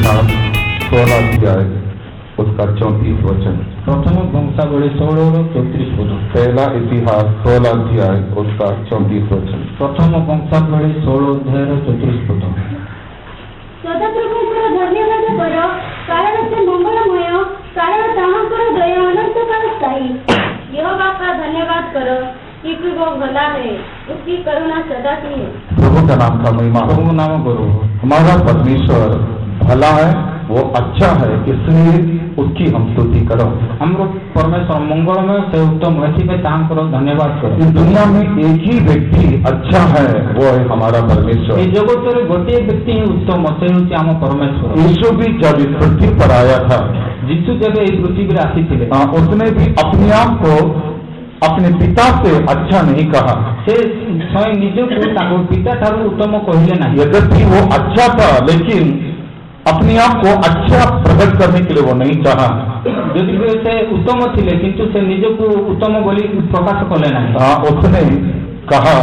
इतिहास 16 अध्याय उसका 34 वचन। प्रथम वंशावली 16:34 पहला इतिहास 16 अध्याय उसका 34 वचन। प्रथम वंशावली 16:34 ସଦାପ୍ରଭୁଙ୍କର ଧନ୍ୟବାଦ କର, କାରଣ ସେ ମଙ୍ଗଳମୟ, କାରଣ ତାହାଙ୍କର ଦୟା ଅନନ୍ତକାଳ ସ୍ଥାୟୀ। यहोवा का धन्यवाद करो क्योंकि वो भला है, उसकी करुणा सदा की है। प्रभु का नाम का महिमा। प्रभु नाम करो। हमारा परमेश्वर भला है, वो अच्छा है, इसलिए उसकी हम स्तुति करो। हमरो परमेश्वर मंगलमय से उत्तम है, तांकर धन्यवाद करो। इस दुनिया में एक ही व्यक्ति अच्छा है, वो है हमारा परमेश्वर। ये जगत रे गोटे व्यक्ति ही उत्तम से होची हम परमेश्वर। यीशु भी जब इस पृथ्वी पर आया था, यीशु जब इस पृथ्वी पर आसी थे, उसने भी अपने आप को अपने पिता से अच्छा नहीं कहा। से स्वयं निजको पिता ठारू उत्तम कहले नहीं। यद्यपि वो अच्छा था, लेकिन अपने आप को अच्छा प्रकट करने के लिए वो नहीं चाहा। यदि से उत्तम थिले किंतु से निजको उत्तम बोली प्रकाश कले नहीं। उसने कहा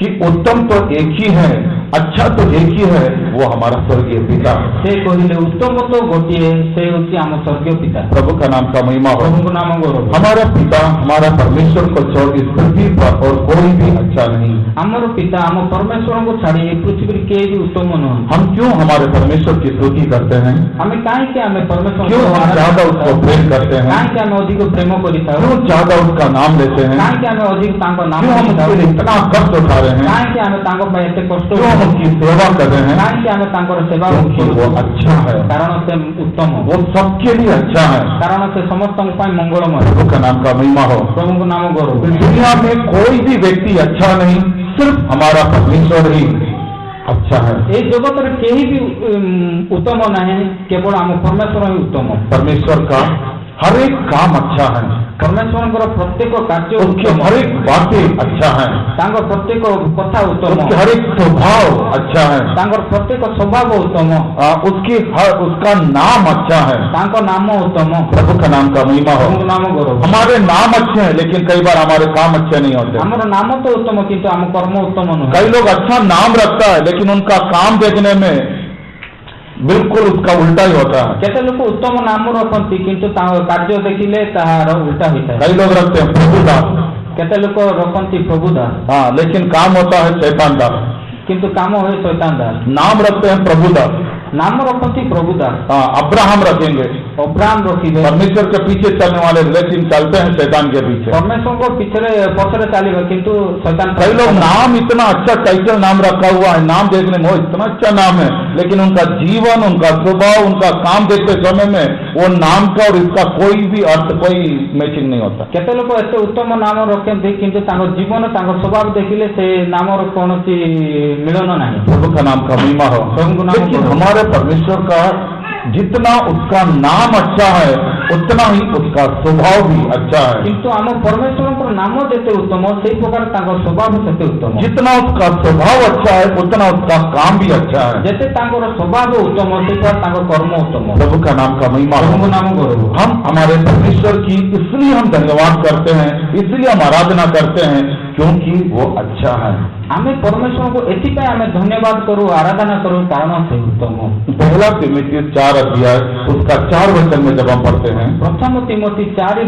कि उत्तम तो एक ही है, अच्छा तो एक ही है, वो हमारा स्वर्गीय पिता। से कहले उत्तम तो गोटिए, से होची हम स्वर्गीय पिता। प्रभु का नाम का महिमा हो। प्रभु का नाम गौरव। हमारा पिता हमारा परमेश्वर को छोड़ इस पृथ्वी पर और कोई भी अच्छा नहीं। हमारा पिता हम परमेश्वर को छाड़ी पृथ्वी के भी उत्तम नहीं। हम क्यों हमारे परमेश्वर की स्तुति करते हैं? हमें काहे के हमें परमेश्वर क्यों हम ज्यादा उसको प्रेम करते हैं? काहे के हमें अधिक प्रेम करिता? क्यों ज्यादा उसका नाम लेते हैं? काहे के हमें अधिक तांको नाम क्यों हम उसके लिए इतना कष्ट उठा रहे हैं? काहे के हमें तांको पे इतने कष्ट क्यों हम उसकी सेवा कर रहे हैं? काहे के हमें तांको सेवा क्योंकि वो अच्छा है, कारण से उत्तम हो, वो सबके लिए अच्छा है, कारण से समस्त मंगलमय। प्रभु का नाम का महिमा हो। प्रभु का नाम गौरव। इस दुनिया में कोई भी व्यक्ति अच्छा नहीं, सिर्फ हमारा परमेश्वर ही अच्छा है। ये जगत रे केही भी उत्तम नहीं, केवल हम परमेश्वर ही उत्तम। परमेश्वर का हर एक काम अच्छा है, परमेश्वर प्रत्येक कार्य उसके हर एक बातें अच्छा है, तांको प्रत्येक कथा उत्तम, उसके हर एक स्वभाव अच्छा है, तांको प्रत्येक स्वभाव उत्तम, उसका नाम अच्छा है, तांको नाम उत्तम। प्रभु का नाम का महिमा हो। प्रभु नाम गौरव। हमारे नाम अच्छे हैं, लेकिन कई बार हमारे काम अच्छे नहीं होते। हमारा नाम तो उत्तम किंतु हम कर्म उत्तम नहीं। कई लोग अच्छा नाम रखता है, लेकिन उनका काम देखने में बिल्कुल उसका उल्टा ही होता है। केते लोग उत्तम नाम रखती किंतु कार्य देखिले तार उल्टा होता है। कई लोग रखते हैं प्रभुदास, केते लोग रखती प्रभुदास, लेकिन काम होता है शैतान दास, किंतु काम हो शैतान दास। नाम रखते हैं प्रभुदास, नाम रखती प्रभुदास। अब्राहम रखेंगे, अब्राहम रखिए। परमेश्वर के पीछे चलने वाले लेकिन चलते हैं शैतान के पीछे। परमेश्वर को पीछे पछरे चलेगा किंतु शैतान। कई लोग नाम इतना अच्छा टाइटल नाम रखा हुआ है, नाम देखने में इतना अच्छा नाम है, लेकिन उनका जीवन, उनका स्वभाव, उनका काम देखते समय में वो नाम का और इसका कोई भी अर्थ, कोई मैचिंग नहीं होता। केते लोग ऐसे उत्तम नाम रखते किंतु जीवन स्वभाव देखिले से नाम कौन मिलन नहीं। प्रभु का नाम का महिमा हो। लेकिन हमारे परमेश्वर का जितना उसका नाम अच्छा है, उतना ही उसका स्वभाव भी अच्छा है। किंतु आम परमेश्वर नाम जेते उत्तम, से प्रकार स्वभाव सेते उत्तम। जितना उसका स्वभाव अच्छा है, उतना उसका काम भी अच्छा है। जैसे स्वभाव उत्तम, से प्रकार कर्म उत्तम। प्रभु का नाम का महिमा। प्रभु नाम गौरव। हम हमारे परमेश्वर की इसलिए हम धन्यवाद करते हैं, इसलिए हम आराधना करते हैं, क्योंकि वो अच्छा है। हमें परमेश्वर को एथिपाई हमें धन्यवाद करूँ, आराधना करूँ, कारण से उत्तम हो। पहला तिमोथी 4 अध्याय उसका 4 वचन में जब हम पढ़ते हैं, प्रथम तिमोथी 4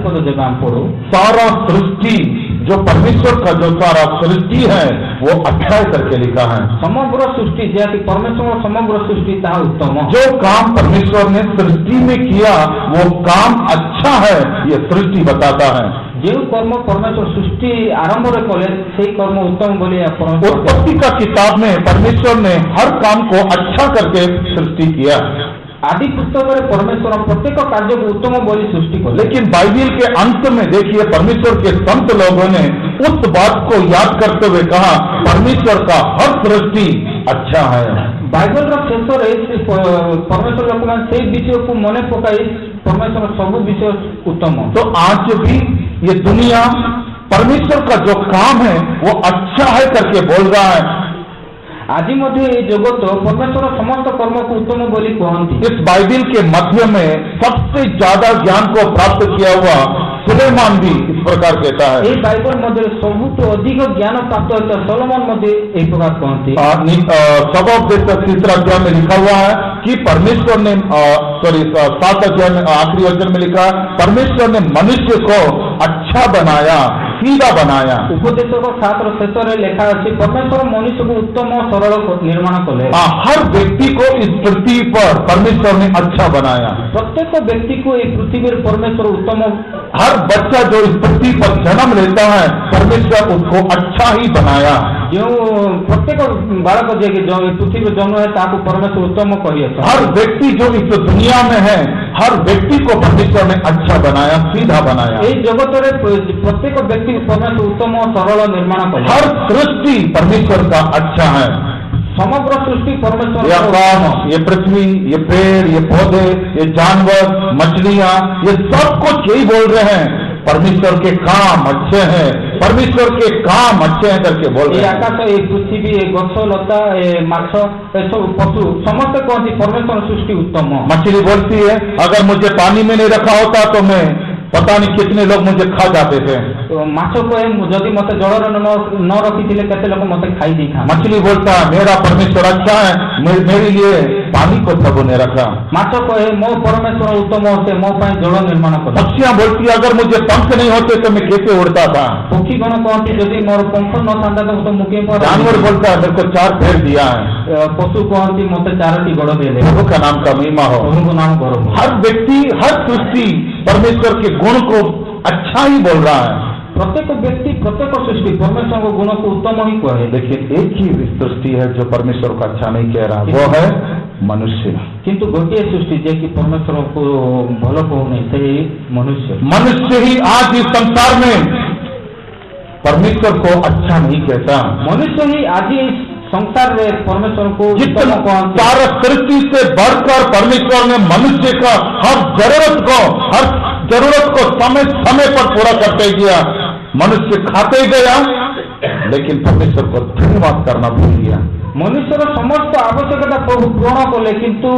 पद जब हम पढ़ो, सारा सृष्टि जो परमेश्वर का जो सारा सृष्टि है वो अच्छा करके लिखा है। समग्र सृष्टि जैसे परमेश्वर समग्र सृष्टि ता उत्तम। जो काम परमेश्वर ने सृष्टि में किया वो काम अच्छा है, ये सृष्टि बताता है। जो कर्म परमेश्वर सृष्टि आरंभ रे कले से कर्म उत्तम बोले। उत्पत्ति का किताब में परमेश्वर ने हर काम को अच्छा करके सृष्टि किया। आदि पुस्तक में परमेश्वर प्रत्येक कार्य को उत्तम बोली सृष्टि कर। लेकिन बाइबिल के अंत में देखिए, परमेश्वर के संत लोगों ने उस बात को याद करते हुए कहा, परमेश्वर का हर सृष्टि अच्छा है। बाइबल शेष परमेश्वर लोक से विषय को मन पकाई परमेश्वर सब विषय उत्तम। तो आज भी ये दुनिया परमेश्वर का जो काम है वो अच्छा है करके बोल रहा है। आज जगत परमेश्वर समस्त कर्म को उत्तम बोली कहती। इस बाइबिल के मध्य में सबसे ज्यादा ज्ञान को प्राप्त किया हुआ सुलेमान भी इस प्रकार कहता है। এই বাইবেল মধ্যে সবুঠু অধিক জ্ঞান প্রাপ্ত হইতা সলোমন মধ্যে এই প্রকার কহନ୍ତି। सबब देश 3 अध्याय में लिखा हुआ है कि परमेश्वर ने 7 अध्याय में आखिरी वचन में लिखा है, परमेश्वर ने मनुष्य को अच्छा बनाया, सीधा बनाया। उपदेशक 7 शेषरे लेखा अछि परमेश्वर मनुष्य को उत्तम और सरल निर्माण कले। हर व्यक्ति को इस पृथ्वी पर परमेश्वर ने अच्छा बनाया। प्रत्येक व्यक्ति को इस पृथ्वी पर परमेश्वर उत्तम, हर बच्चा जो इस पृथ्वी पर जन्म लेता है परमेश्वर उसको अच्छा ही बनाया। जो प्रत्येक बालक जे जो पृथ्वी पर जन्म है ताको परमेश्वर उत्तम करिए। हर व्यक्ति जो इस दुनिया में है हर व्यक्ति को परमेश्वर ने अच्छा बनाया, सीधा बनाया। এই জগতরে প্রত্যেক ব্যক্তি परमेश्वर उत्तम और सरल निर्माण करे। हर सृष्टि परमेश्वर का अच्छा है। समग्र सृष्टि परमेश्वर, ये आकाश, ये पृथ्वी, ये पेड़, ये पौधे, ये जानवर, मछलियां, ये सब कुछ यही बोल रहे हैं परमेश्वर के काम अच्छे हैं, परमेश्वर के काम अच्छे हैं करके बोल रहे हैं। आकाश, ये पृथ्वी, ये गछ लता, ये माछ, ये सब पशु समस्त कहते परमेश्वर सृष्टि उत्तम। मछली बोलती है अगर मुझे पानी में नहीं रखा होता तो मैं पता नहीं कितने लोग मुझे खा जाते थे। तो माछ कहे जदि मत जल न रखी थे केते लोग मत खाई दी था। मछली बोलता है मेरा परमेश्वर अच्छा है, मेरे लिए पानी को सबों ने रखा। माछ कहे मो परमेश्वर उत्तम से मो पाए जल निर्माण कर। पक्षियां बोलती है अगर मुझे पंख नहीं होते तो मैं कैसे उड़ता था। पक्षी गण कहती यदि मोर पंख न था तो मुझे पर। जानवर बोलता है मेरे को 4 पैर दिया है। पशु कहती मत 4टी गड़ दे दे। प्रभु का नाम का महिमा हो। प्रभु को नाम करो। हर व्यक्ति हर सृष्टि परमेश्वर के गुण को अच्छा ही बोल रहा है। प्रत्येक व्यक्ति प्रत्येक सृष्टि परमेश्वर को गुण को उत्तम ही कहे। लेकिन एक ही सृष्टि है जो परमेश्वर को अच्छा नहीं कह रहा, वो है मनुष्य। किंतु गोटे सृष्टि जे कि परमेश्वर को भलो कहने से मनुष्य। मनुष्य ही आज इस संसार में परमेश्वर को अच्छा नहीं कहता। मनुष्य ही आज इस संसार में परमेश्वर को जितना सारा सृष्टि से बढ़कर परमेश्वर ने मनुष्य का हर जरूरत को समय समय पर पूरा करते गया। मनुष्य खाते गया लेकिन परमेश्वर को धन्यवाद करना भूल गया। मनुष्यर समस्त आवश्यकता पूर्ण कले किंतु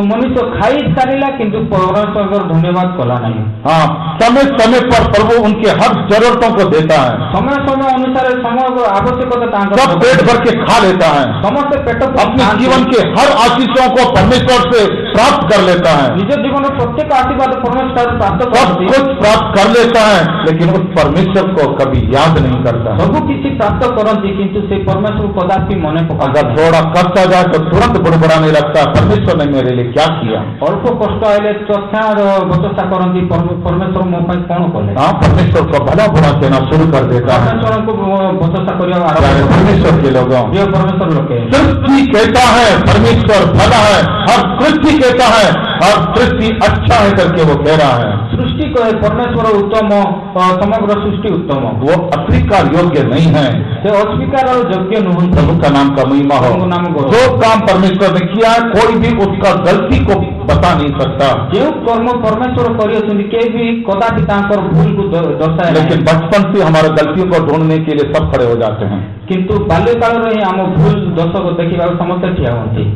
मनुष्य खाई सारा किंतु परमेश्वर धन्यवाद कला नहीं। हाँ, समय समय पर प्रभु उनके हर जरूरतों को देता है। समय समय अनुसार समय आवश्यकता सब पेट भर के खा लेता है। समस्त पेट अपने जीवन के हर आशीषों को परमेश्वर से प्राप्त कर लेता है। निज जीवन में प्रत्येक आशीर्वाद परमेश्वर प्राप्त सब कुछ प्राप्त कर लेता है लेकिन उस परमेश्वर को कभी याद नहीं करता। सब किसी प्राप्त करती किंतु से परमेश्वर कदापि मन पका। अगर थोड़ा कष्ट आ जाए तो तुरंत बुड़बुड़ाने लगता है परमेश्वर ने मेरे लिए क्या किया। अल्प कष्ट आए तथ्या बचस्ता करती परमेश्वर मो कौन कले। हाँ, परमेश्वर को भला बुरा कहना शुरू कर देता है। परमेश्वर को बचस्ता करने परमेश्वर के लोगों परमेश्वर लोग सृष्टि कहता है परमेश्वर भला है, हर सृष्टि कहता है हर सृष्टि अच्छा है करके वो कह रहा है। सृष्टि कहे परमेश्वर उत्तम, समग्र सृष्टि उत्तम। वो अस्वीकार योग्य नहीं है, अस्वीकार योग्य नहीं। प्रभु का नाम का महिमा हो। जो काम परमेश्वर ने किया है कोई भी उसका गलती को बता नहीं सकता। जो कर्म परमेश्वर कर भी कदापि भूल को दर्शाए। लेकिन बचपन से हमारे गलतियों को ढूंढने के लिए सब खड़े हो जाते हैं। किंतु बाल्यकाल में आम भूल दोष को देखा समस्त ठिया होती।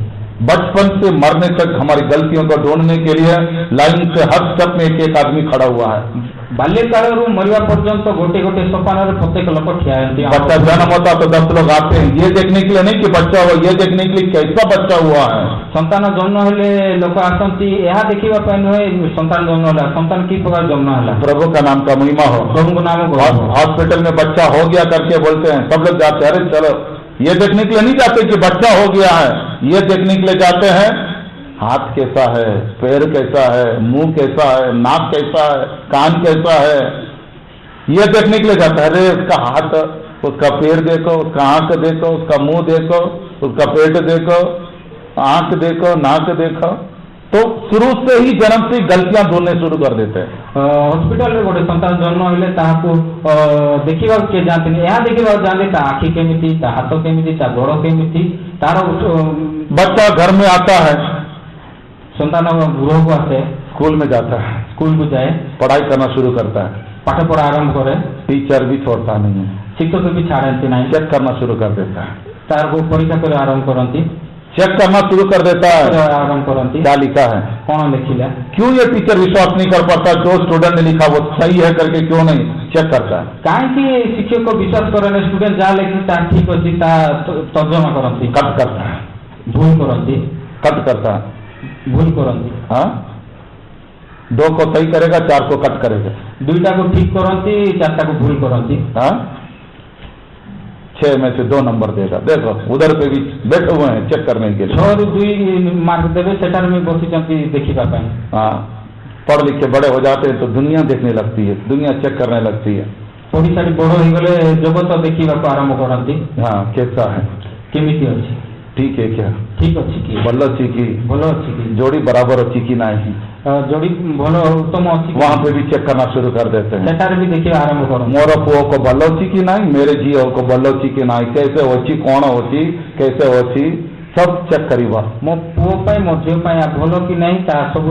बचपन से मरने तक हमारी गलतियों को ढूंढने के लिए लाइन से हर स्टेप में एक आदमी खड़ा हुआ है। बाल्यकाल मरवा पर्यंत गोटे गोटे सोपान प्रत्येक लोग ठिया होती। बच्चा जन्म होता तो 10 लोग आते हैं ये देखने के लिए नहीं कि बच्चा हुआ, ये देखने के लिए कैसा बच्चा हुआ है। संतान जन्म हेले लोक आसती यह देखा नुहे संतान जन्म है संतान की प्रकार जन्म है। प्रभु का नाम का महिमा हो। प्रभु का नाम। हॉस्पिटल में बच्चा हो गया करके बोलते हैं, सब लोग जाते हैं अरे चलो ये देखने के लिए नहीं जाते कि बच्चा हो गया है, ये देखने के लिए जाते हैं हाथ कैसा है, पैर कैसा है, मुंह कैसा है, नाक कैसा है, कान कैसा है, ये देखने के लिए जाता है। अरे उसका हाथ, उसका पैर देखो, उसका आंख देखो, उसका मुंह देखो, उसका पेट देखो, आंख देखो, नाक देखो। तो शुरू से ही जन्म से गलतियां ढूंढने शुरू कर देते हैं। हॉस्पिटल में गोटे संतान जन्म हेले देखा किए जाते यहाँ देखा जाते आखि केमी, हाथ केमी, गोड़ केमी, तार बच्चा घर में आता है, संतान गृह को आसे, स्कूल में जाता है, स्कूल को जाए, पढ़ाई करना शुरू करता है, पाठ पढ़ा आरंभ करे, टीचर भी छोड़ता नहीं है, शिक्षक भी छाड़ती नहीं, चेक करना शुरू कर देता है, तार को परीक्षा कर आरंभ करती, चेक करना शुरू कर देता है। आरंभ करती क्या लिखा है, कौन लिखिला, क्यों ये टीचर विश्वास नहीं कर पाता जो स्टूडेंट ने लिखा वो सही है करके, क्यों नहीं चेक करता है? कहीं शिक्षक को विश्वास करें स्टूडेंट जहाँ लिखी ठीक अच्छी तर्जमा करती, कट करता है, भूल करती, कट करता है, भूल करती। हाँ, 2 को सही करेगा, 4 को कट करेगा, 2टा को ठीक करती, 4टा को भूल करती। हाँ, 6 में से 2 नंबर देगा। देखो उधर पे भी बैठे हुए हैं चेक करने के लिए। 6 ରୁ 2 मार्क देवे सेटार में बसी देखा। हाँ, पढ़ लिख के बड़े हो जाते हैं तो दुनिया देखने लगती है, दुनिया चेक करने लगती है। पढ़ी सारी बड़ हो गले जगत देखा आरंभ करती। हाँ, कैसा है, केमिति अच्छी, ठीक है क्या, ठीक अच्छी कि भल अच्छी की, भल अच्छी कि जोड़ी बराबर अच्छी की नहीं, जोड़ी भल उत्तम अच्छी, वहां पे भी चेक करना शुरू कर देते हैं। सेटार भी देखिए आरंभ करो, मोर पुओ को भल अच्छी की नहीं, मेरे झीओ को भल अच्छी की नहीं, कैसे होची, कौन होची, कैसे होची, सब चेक करीबा। मो पुओ पाई मो झीओ पाई भल कि नहीं ता सब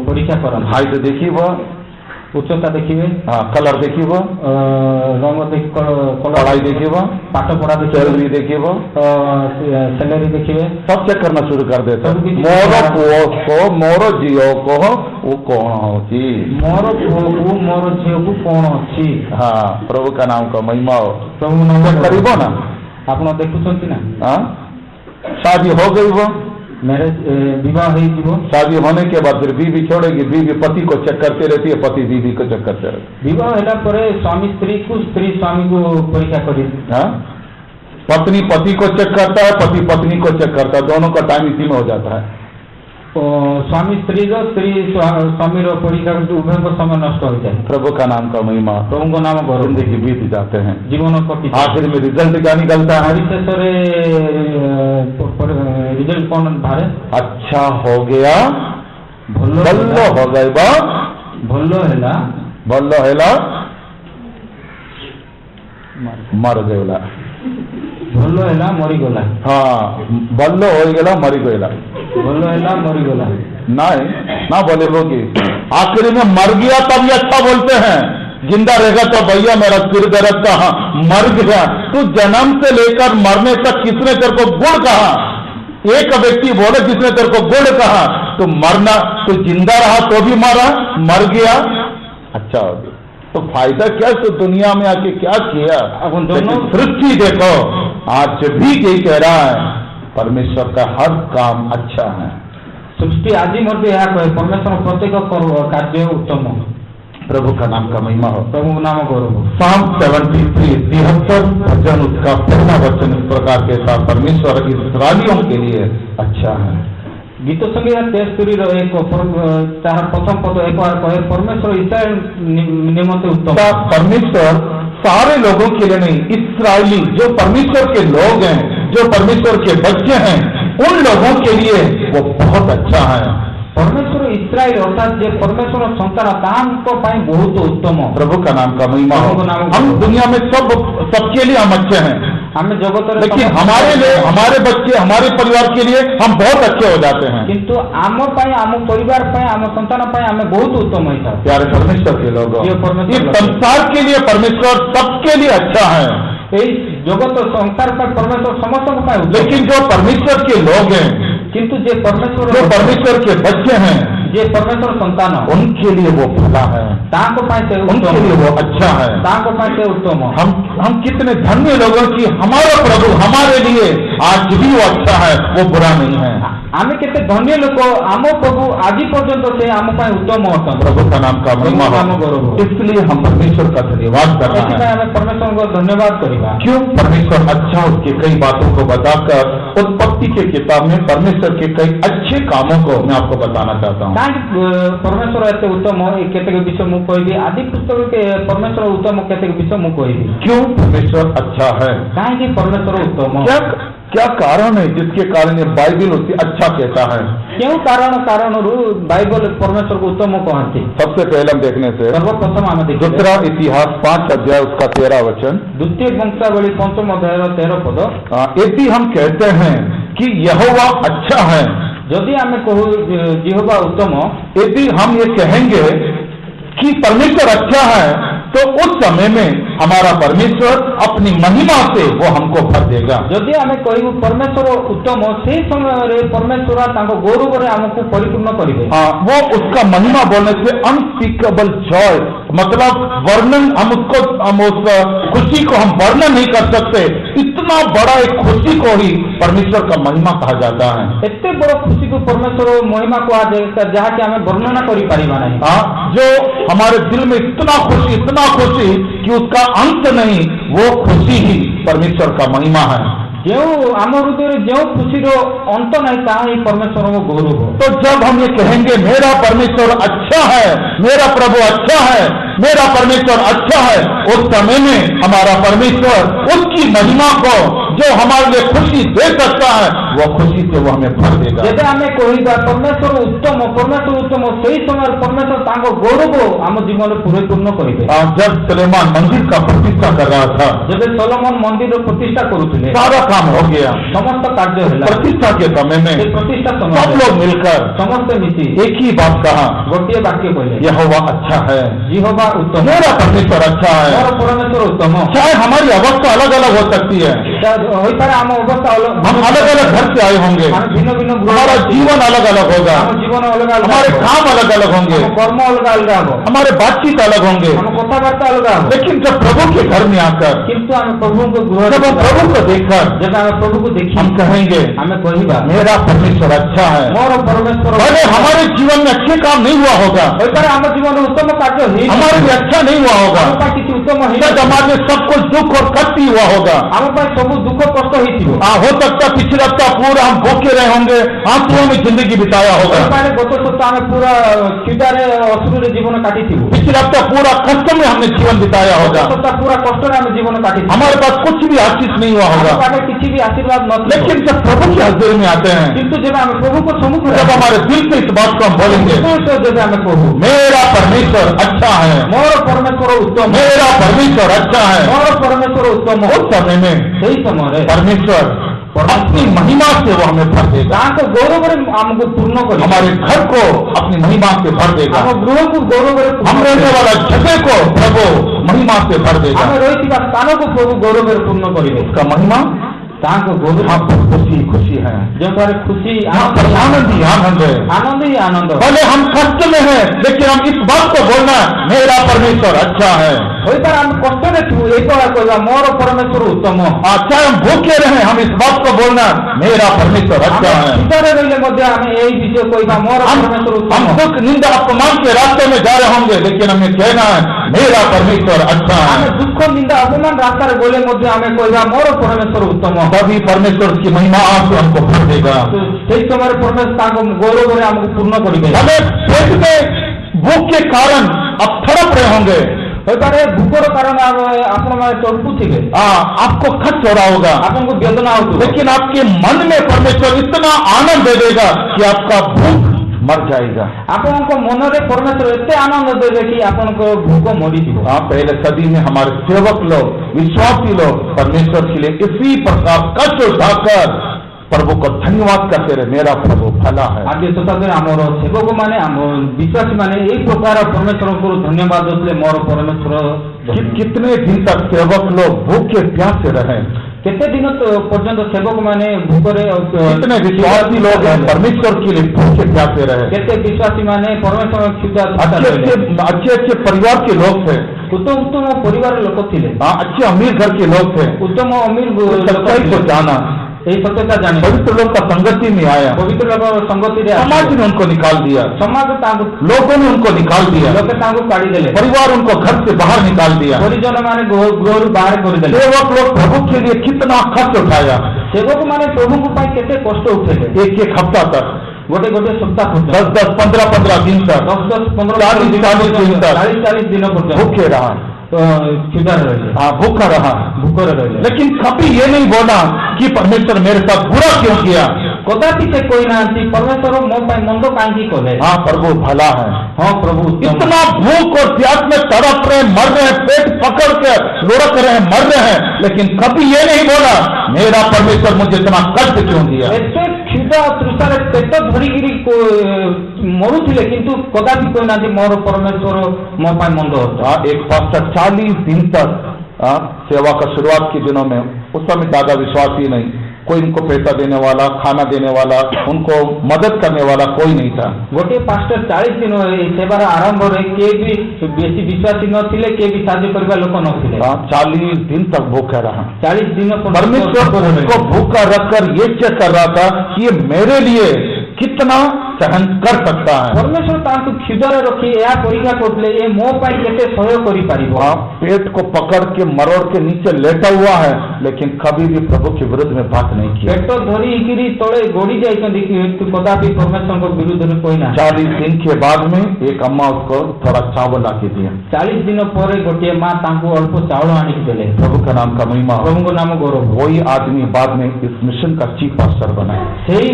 परीक्षा करन। हाइट देखिब, उच्चता देखिए, हाँ, कलर देखिब, रंग देख, पढ़ाई देखिब, पाठ पढ़ा सैलरी देखिब, सैलरी देखिए, सब चेक करना शुरू कर देते हैं। सब कुछ मोर पुओ को, मोर झीओ को वो कौन होची, मोर पुओ को मोर झीओ को कौन अच्छी। हाँ, प्रभु का नाम का महिमा हो, प्रभु नाम चेक करीबो ना। आप देखुंट ना, हाँ, शादी हो गई वो, मैरिज विवाह हो, शादी होने के बाद फिर बीवी छोड़ेगी, बीवी पति को चेक करती रहती है, पति बीवी को चेक करते रहते। विवाह होला परे स्वामी स्त्री को, स्त्री स्वामी को परीक्षा करी। हाँ, पत्नी पति को चेक करता है, पति पत्नी को चेक करता है, दोनों का टाइम इसी में हो जाता है। स्वामी स्त्री रो, स्त्री स्वामी रो परीक्षा उभय को समय नष्ट हो जाए। प्रभु का नाम का महिमा, प्रभु को नाम गौरव, जिंदगी बीत जाते हैं, जीवन को आखिर में रिजल्ट क्या निकलता है? रिजल्ट कौन बाहर, अच्छा हो गया, भल्लो हो गए, भल्लो हैला, भल्लो हैला, मर गएला, भल्लो हैला मरी गला। हाँ, भल्लो हो गया मरी गएला, भल्लो हैला मरी गला नहीं ना बोले लोगी, आखिर में मर गया तब ये अच्छा बोलते हैं, जिंदा रहेगा तो भैया मेरा सिर दर्द कहा, मर गया तू जन्म से लेकर मरने तक किसने तेरे को गुड़ कहा? एक व्यक्ति बोले जिसने तेरे को गुड़ कहा, तो मरना, तो जिंदा रहा तो भी मरा, मर गया, अच्छा हो गया तो फायदा क्या? तो दुनिया में आके क्या किया? अब दोनों सृष्टि देखो, आज भी यही कह रहा है, परमेश्वर का हर काम अच्छा है। सृष्टि आज मध्य यह कहे परमेश्वर प्रत्येक कार्य उत्तम। प्रभु का नाम का महिमा हो, प्रभु नाम गौरव। Psalm 73 भजन, उसका पहला वचन इस प्रकार के साथ, परमेश्वर इस्राएलियों के लिए अच्छा है। गीत संगीत 73 एक तार प्रथम पद एक बार कहे परमेश्वर इस्राएल निमित्त उत्तम। परमेश्वर सारे लोगों के लिए नहीं, इस्राएली जो परमेश्वर के लोग हैं, जो परमेश्वर के बच्चे हैं, उन लोगों के लिए वो बहुत अच्छा है। परमेश्वर इस्राएल अर्थात जो परमेश्वर संतान तांको पाई बहुत उत्तम। प्रभु का नाम का महिमा हो। हम दुनिया में सबके लिए हम अच्छे हैं, हमें जगत, लेकिन हमारे लिए, हमारे बच्चे, हमारे परिवार के लिए हम बहुत अच्छे हो जाते हैं, किंतु आम पाई, आम परिवार पाई, आम संतान पाई हमें बहुत उत्तम है। प्यारे परमेश्वर के लोग, इस संसार के लिए परमेश्वर सबके लिए अच्छा है, जगत संसार पर परमेश्वर समस्त पाए, लेकिन जो परमेश्वर के लोग हैं, किंतु जो परमेश्वर के बच्चे हैं, जे परमेश्वर संतान, उनके लिए वो भला है, ताको पाए उनके लिए वो अच्छा है, ताको पाए उत्तम। हम कितने धन्य लोगों की हमारा प्रभु हमारे लिए आज भी वो अच्छा है, वो बुरा नहीं है। आमे केते धन्य लोक, आम प्रभु आज पर्यंत से आम पाए उत्तम अर्थन। प्रभु का नाम का महिमा हो, इसलिए हम परमेश्वर का धन्यवाद कर रहे हैं। हमें परमेश्वर को धन्यवाद करेगा। क्यों? परमेश्वर अच्छा, उसके कई बातों को बताकर उत्पत्ति के किताब में परमेश्वर के कई अच्छे कामों को मैं आपको बताना चाहता हूँ। परमेश्वर एते उत्तम केतेक विषय मु कहबी, आदि पुस्तक के परमेश्वर उत्तम केतेक विषय मु कहबी। क्यों परमेश्वर अच्छा है? काहे परमेश्वर उत्तम? क्या कारण है जिसके कारण ये बाइबल उसे अच्छा कहता है? क्यों कारण बाइबल परमेश्वर को उत्तम कहते? सबसे पहले हम देखने से सर्वप्रथम आम देख दूसरा इतिहास 5 अध्याय उसका 13 वचन, द्वितीय वंशावली 5 अध्याय 13 पद। यदि हम कहते हैं कि यहोवा अच्छा है, यदि आम कहू यहोवा उत्तम, यदि हम ये कहेंगे कि परमेश्वर अच्छा है, तो उस समय में हमारा परमेश्वर अपनी महिमा से वो हमको भर देगा। ଯଦି ଆମେ କହିବୁ ପରମେଶ୍ୱର ଉତ୍ତମ, ସେହି ସମୟରେ ପରମେଶ୍ୱର ତାଙ୍କ ଗୌରବରେ ଆମକୁ ପରିପୂର୍ଣ୍ଣ କରିବେ। हाँ, वो उसका महिमा बोलने से अनस्पीकेबल जॉय, मतलब वर्णन हम उस खुशी को हम वर्णन नहीं कर सकते। इतना बड़ा एक खुशी को ही परमेश्वर का महिमा कहा जाता है। ଏତେ ବଡ଼ ଖୁସିକୁ ପରମେଶ୍ୱର महिमा କୁହାଯାଏ, ଯାହାକି ଆମେ ବର୍ଣ୍ଣନା କରିପାରିବା ନାହିଁ। हाँ, जो हमारे दिल में इतना खुशी कि उसका अंत नहीं, वो खुशी ही परमेश्वर का महिमा है। ଯେଉଁ ଆମ ହୃଦୟରେ ଯେଉଁ ଖୁସିର ଅନ୍ତ ନାହିଁ, ତାହା ହିଁ ପରମେଶ୍ୱରଙ୍କ ଗୌରବ। तो जब हम ये कहेंगे मेरा परमेश्वर अच्छा है, मेरा प्रभु अच्छा है, मेरा परमेश्वर अच्छा है, उस समय में हमारा परमेश्वर उसकी महिमा को जो हमारे लिए खुशी दे सकता है, वो खुशी से वो हमें भर देगा। ଯେବେ ଆମେ କହିବା ପରମେଶ୍ୱର ଉତ୍ତମ, ସେହି ସମୟରେ ପରମେଶ୍ୱର ତାଙ୍କ ଗୌରବ ଆମ ଜୀବନରେ ପରିପୂର୍ଣ୍ଣ କରିବେ। जब सुलेमान मंदिर का प्रतिष्ठा कर रहा था, ଯେବେ ସଲୋମନ ମନ୍ଦିରର ପ୍ରତିଷ୍ଠା କରୁଥିଲେ, सारा काम हो गया, ସମସ୍ତ କାର୍ଯ୍ୟ ହେଲା। प्रतिष्ठा के समय में ସେ ପ୍ରତିଷ୍ଠା सब ସମୟରେ लोग मिलकर ସମସ୍ତେ ମିଶି एक ही बात कहा, ଗୋଟିଏ ବାକ୍ୟ କହିଲେ, यहोवा अच्छा है, ଯେହୋବା ଉତ୍ତମ, मेरा परमेश्वर अच्छा है। ମୋର ପରମେଶ୍ୱର ଉତ୍ତମ। चाहे हमारी अवस्था अलग अलग हो सकती है, ହୋଇପାରେ ଆମ ଅବସ୍ଥା हम अलग अलग घर से आए होंगे, ଆମେ ଭିନ୍ନ ଭିନ୍ନ हमारा जीवन अलग अलग होगा, ଆମ ଜୀବନ ଅଲଗା ଅଲଗା हमारे ହେବ, काम अलग अलग होंगे, ଆମ କର୍ମ ଅଲଗା ଅଲଗା ହେବ, हमारे बातचीत अलग होंगे, ଆମ କଥାବାର୍ତ୍ତା ଅଲଗା ହେବ। लेकिन जब प्रभु के घर में आकर, କିନ୍ତୁ ଆମେ ପ୍ରଭୁଙ୍କ ଗୃହରେ जब हम प्रभु को देखकर ଯେବେ ଆମେ ପ୍ରଭୁକୁ ଦେଖି हम कहेंगे ଆମେ କହିବା, मेरा परमेश्वर अच्छा है। ମୋର ପରମେଶ୍ୱର। भले हमारे जीवन में अच्छे काम नहीं हुआ होगा, ହୋଇପାରେ ଆମ ଜୀବନରେ ଉତ୍ତମ କାର୍ଯ୍ୟ ହେଇନି, हमारे लिए अच्छा नहीं हुआ होगा, ଆମ ପାଇଁ କିଛି ଉତ୍ତମ ହେଇନି, शायद हमारे लिए सब कुछ दुख और कष्ट ही हुआ होगा। ଆମ ପାଇଁ ସବୁ ଦୁଃଖ କଷ୍ଟ ହେଇଥିବ। हो सकता पिछले हफ्ता पूरा हम भूखे रहे होंगे, आंसुओं में जिंदगी बिताया होगा, ହୋଇପାରେ गत सप्ताह ଆମେ ପୁରା କ୍ଷୁଧାରେ ଅସୁରରେ ଜୀବନ କାଟିଥିବୁ, पिछले हफ्ता पूरा कष्ट में हमने जीवन बिताया होगा, गत सप्ताह ପୁରା କଷ୍ଟରେ ଆମେ ଜୀବନ କାଟିଥିବୁ, हमारे पास कुछ भी आशीष नहीं हुआ ଆମ होगा। ପାଖରେ କିଛି ବି ଆଶୀର୍ବାଦ ନଥିବ। लेकिन जब प्रभु की हजूरी में आते हैं, କିନ୍ତୁ ଯେବେ ଆମେ ପ୍ରଭୁଙ୍କ ସମ୍ମୁଖରେ जब हमारे दिल से इस बात को हम बोलेंगे, ଯେବେ ଆମେ କହୁ, मेरा परमेश्वर अच्छा है, ମୋର ପରମେଶ୍ୱର ଉତ୍ତମ, मेरा परमेश्वर अच्छा है, ମୋର ପରମେଶ୍ୱର ଉତ୍ତମ, उस समय में ସେହି ସମୟରେ परमेश्वर अपनी महिमा से वो हमें भर देगा, ତାଙ୍କ ଗୌରବରେ ଆମକୁ ପୂର୍ଣ୍ଣ କରିବ, हमारे घर को अपनी महिमा से भर देगा, ଆମ ଗୃହକୁ ଗୌରବରେ हम रहने वाला जगह को प्रभु महिमा से भर देगा। ଆମେ ରହିଥିବା ସ୍ଥାନକୁ ପ୍ରଭୁ गौरବରେ ପୂର୍ଣ୍ଣ କରିବେ। उसका महिमा ତାଙ୍କ ଗୌରବ यहाँ पर खुशी खुशी है, ଯେଉଁଠାରେ ଖୁସି यहाँ पर आनंद ही आनंद है। ଆନନ୍ଦ ହିଁ ଆନନ୍ଦ। भले हम कष्ट में हैं, लेकिन हम इस बात को बोलना मेरा परमेश्वर अच्छा है। ହୋଇପାରେ ଆମେ କଷ୍ଟରେ ଥିବୁ, ଏଇ କଥା କହିବା ମୋର ପରମେଶ୍ୱର ଉତ୍ତମ। अच्छा हम भूखे रहे, हम इस बात को बोलना मेरा परमेश्वर अच्छा है। କ୍ଷୁଧାରେ ରହିଲେ ମଧ୍ୟ ଆମେ ଏଇ ବିଷୟ କହିବା ମୋର ପରମେଶ୍ୱର हम ଉତ୍ତମ। दुख निंदा अपमान के रास्ते में जा रहे होंगे, लेकिन हमें कहना है मेरा परमेश्वर अच्छा ଆମେ है। ଦୁଃଖ ନିନ୍ଦା ଅପମାନ ରାସ୍ତାରେ ଗଲେ ମଧ୍ୟ ଆମେ କହିବା ମୋର ପରମେଶ୍ୱର ଉତ୍ତମ। तभी परमेश्वर की महिमा आपको हमको भर देगा। ସେହି ସମୟରେ ପରମେଶ୍ୱର ତାଙ୍କ ଗୌରବରେ ଆମକୁ ପୂର୍ଣ୍ଣ କରିବେ। हमें पेट में भूख के कारण आप तड़प रहे होंगे, ହୋଇପାରେ ଭୋକର କାରଣ ଆପଣମାନେ ତଡ଼ପୁଥିବେ, आपको कष्ट हो रहा होगा, ଆପଣଙ୍କୁ ବେଦନା ହେଉଥିବ, लेकिन आपके मन में परमेश्वर इतना आनंद दे देगा कि आपका भूख मर जाएगा। ଆପଣଙ୍କ ମନରେ ପରମେଶ୍ୱର ଏତେ ଆନନ୍ଦ ଦେବେ କି ଆପଣଙ୍କ ଭୋକ ମରିଯିବ। पहले सदी में हमारे सेवक लोग, विश्वासी लोग परमेश्वर के लिए इसी प्रकार कष्ट उठाकर प्रभु को धन्यवाद करते रहे, मेरा प्रभु भला है। ଆଜି ଶତାବ୍ଦୀରେ ଆମର ସେବକମାନେ, ଆମ ବିଶ୍ୱାସୀମାନେ ଏଇ ପ୍ରକାର ପରମେଶ୍ୱରଙ୍କୁ ଧନ୍ୟବାଦ ଦେଉଥିଲେ, ମୋର ପରମେଶ୍ୱର। कितने दिन तक सेवक लोग भूखे प्यासे रहे, କେତେ ଦିନ ପର୍ଯ୍ୟନ୍ତ ସେବକମାନେ ଭୋକରେ, कितने विश्वासी लोग हैं परमेश्वर के लिए भूखे प्यासे रहे। କେତେ ବିଶ୍ୱାସୀମାନେ ପରମେଶ୍ୱର अच्छे अच्छे परिवार के लोग थे, ଉତ୍ତମ ଉତ୍ତମ ପରିବାର ଲୋକ ଥିଲେ, अच्छे अमीर घर के लोग थे, ଉତ୍ତମ ଅମୀର सच्चाई को जाना, ଏହି ସତ୍ୟତା ଜାଣି पवित्र लोग का संगति में आया, ପବିତ୍ର ଲୋକ ସଂଗତିରେ समाज ने उनको निकाल दिया, ସମାଜ ତାଙ୍କୁ, लोगों ने उनको निकाल दिया, ଲୋକେ ତାଙ୍କୁ କାଢିଦେଲେ, परिवार उनको घर से बाहर निकाल दिया। ପରିଜନ ମାନେ ଗୃହରୁ ବାହାର କରିଦେଲେ। सेवक लोग प्रभु के लिए कितना कष्ट उठाया, ସେବକମାନେ ପ୍ରଭୁଙ୍କ ପାଇଁ କେତେ କଷ୍ଟ ଉଠେଇଲେ। एक हफ्ता तक, ଗୋଟେ ଗୋଟେ ସପ୍ତାହ ପର୍ଯ୍ୟନ୍ତ, 10 15 दिन तक 10-15 40 दिन तक 40 ଦିନ ପର୍ଯ୍ୟନ୍ତ भूखे रहा, କ୍ଷୁଧାରେ ରହିଲେ, भूखा रहा, ଭୋକରେ ରହିଲେ। लेकिन कभी ये नहीं बोला कि परमेश्वर मेरे साथ बुरा क्यों किया। କଦାପି ସେ କହିନାହାନ୍ତି ପରମେଶ୍ୱର ମୋ ପାଇଁ ମନ୍ଦ କାହିଁକି କଲେ। हाँ प्रभु भला है। ହଁ ପ୍ରଭୁ ଉତ୍ତମ। इतना भूख और प्यास में तड़प रहे, मर रहे हैं, पेट पकड़ कर लुढ़क रहे हैं, मर रहे हैं, लेकिन कभी ये नहीं बोला मेरा परमेश्वर मुझे इतना कष्ट क्यों दिया। ଏତେ କ୍ଷୁଧା ତୃଷାରେ ପେଟ ଧରିକିରି ମରୁଥିଲେ କିନ୍ତୁ କଦାପି କହିନାହାନ୍ତି ମୋର ପରମେଶ୍ୱର ମୋ ପାଇଁ ମନ୍ଦ ଅଛି। एक पास्टर 40 दिन तक सेवा का शुरुआत के दिनों में उस समय ज्यादा विश्वासी नहीं, कोई उनको पैसा देने वाला, खाना देने वाला, उनको मदद करने वाला कोई नहीं था। गोटे पास्टर 40 दिन सेवार आरंभ किए भी बेसी विश्वासी नथिले, किए भी साहाय्य करबा लोक नथिले। 40 दिन तक भूखा रहा। 40 दिन परमेश्वर उसको भूखा रखकर ये चेक कर रहा था कि ये मेरे लिए कितना सहन कर सकता है। परमेश्वर ताकू क्षुधारे रखी या परीक्षा करते ये मो पाई केते सहयोग करि पारिबो। पेट को पकड़ के मरोड़ के नीचे लेटा हुआ है, लेकिन कभी भी प्रभु के विरुद्ध में बात नहीं की। पेट धरी किरी तळे गोड़ी जाइछन कि कदापि परमेश्वर को विरुद्ध में कोई ना। 40 दिन के बाद में एक अम्मा उसको थोड़ा चावल ला के दिया। 40 दिन पर गोटे मां तांकू अल्प चावल आनी देले। प्रभु का नाम का महिमा, प्रभु का नाम गौरव। वही आदमी बाद में इस मिशन का चीफ पास्टर बना। सही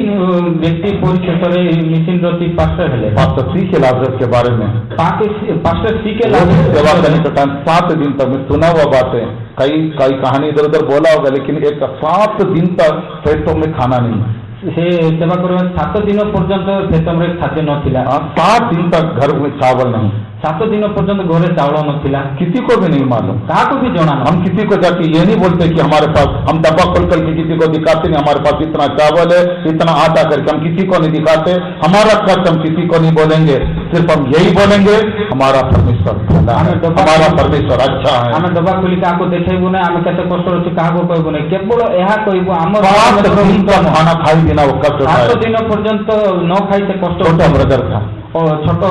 व्यक्ति परिचय मिशन रो चीफ पास्टर हेले। पास्टर सी के लाजर के बारे में पास्टर सी के सेवा करने का टाइम 7 दिन तक मैं सुना हुआ बातें, कई कहानी इधर उधर बोला होगा, लेकिन एक 7 दिन तक पेटों में खाना नहीं। से सेवा करबा 7 दिन पर्यंत पेट में खाद्य नथिला। 7 दिन तक घर में चावल नहीं। 7 दिन पर्यंत घरे चावल नथिला। किसी को भी नहीं मालूम, काको भी जाना। हम किसी को जाके ये नहीं बोलते कि हमारे पास, हम डब्बा खोल करके किसी को दिखाते नहीं हमारे पास इतना चावल है, इतना आटा करके हम किसी को नहीं दिखाते। हमारा खर्च हम किसी को नहीं बोलेंगे, सिर्फ हम यही बोलेंगे हमारा परमेश्वर भला है, हमारा परमेश्वर अच्छा है। हमें डब्बा खोली काको देखेबो ना, हमें केते कष्ट होछि काको कहबो नहीं, केवल एहा कहबो हमर 7 दिन तक खाना खाई बिना वो कष्ट उठाए। 7 दिन पर्यंत न खाई से कष्ट। छोटा ब्रदर था और छोटो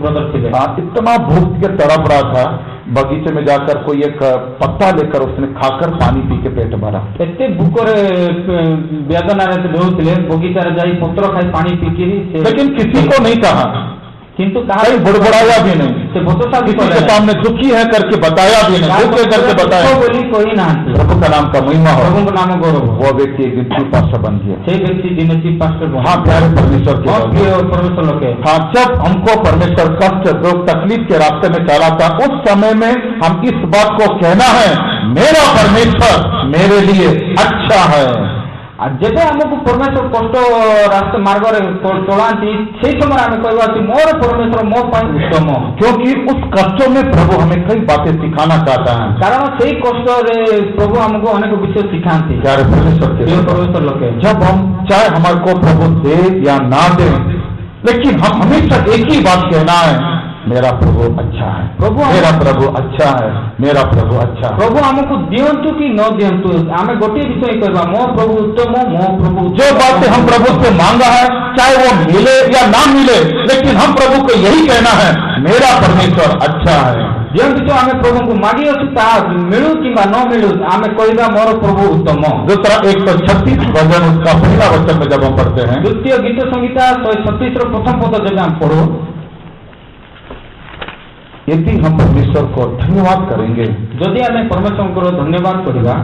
ब्रदर थे। इतना भूख के तड़प रहा था, बगीचे में जाकर कोई एक पत्ता लेकर उसने खाकर पानी पी के पेट भरा। एते भूखरे वेदना रे रोथिले, बगीचा रे जाई पत्र खाई पानी पी के, लेकिन किसी को नहीं कहा, किंतु कहा बुड़बुड़ाया भी नहीं, किसी के सामने दुखी है करके बताया भी नहीं, दुख करके बताया बोली कोई ना। प्रभु का नाम का महिमा हो, प्रभु का नाम गौरव। वो व्यक्ति एक चीफ पास्टर बन गया। से व्यक्ति दिन चीफ पास्टर। हाँ प्यारे परमेश्वर के, परमेश्वर लोग। हाँ, जब हमको परमेश्वर कष्ट दुख तकलीफ के रास्ते में चला था, उस समय में हम इस बात को कहना है मेरा परमेश्वर मेरे लिए अच्छा है। जब आमको परमेश्वर कष्ट रास्ते मार्ग चलाती से समय आम कह मोर परमेश्वर मो उत्तम, क्योंकि उस कष्टों में प्रभु हमें कई बातें सिखाना चाहता है। कारण से कष्ट प्रभु हमको अनेक विषय सिखाती। प्यारे परमेश्वर के, परमेश्वर लोग, जब हम चाहे हमारे को प्रभु दे या ना दे, लेकिन हम हमेशा एक ही बात कहना है मेरा प्रभु अच्छा है। प्रभु मेरा प्रभु अच्छा है, मेरा प्रभु अच्छा है। प्रभु हमको दियंतु कि न दियंतु आम गोटे विषय कहवा मो प्रभु उत्तम, मो प्रभु। जो बातें हम प्रभु से मांगा है चाहे वो मिले या ना मिले, लेकिन हम प्रभु को यही कहना है मेरा परमेश्वर अच्छा है। जो किसी आम प्रभु को मांगी अच्छी मिलू कि न मिलू आम कहवा मोर प्रभु उत्तम। दूसरा 136 भजन उसका पहला वचन में जब हम पढ़ते हैं, द्वितीय गीत संहिता 136 प्रथम पद जब हम पढ़ो, यदि हम परमेश्वर को धन्यवाद करेंगे, यदि हमें परमेश्वर को धन्यवाद करेगा,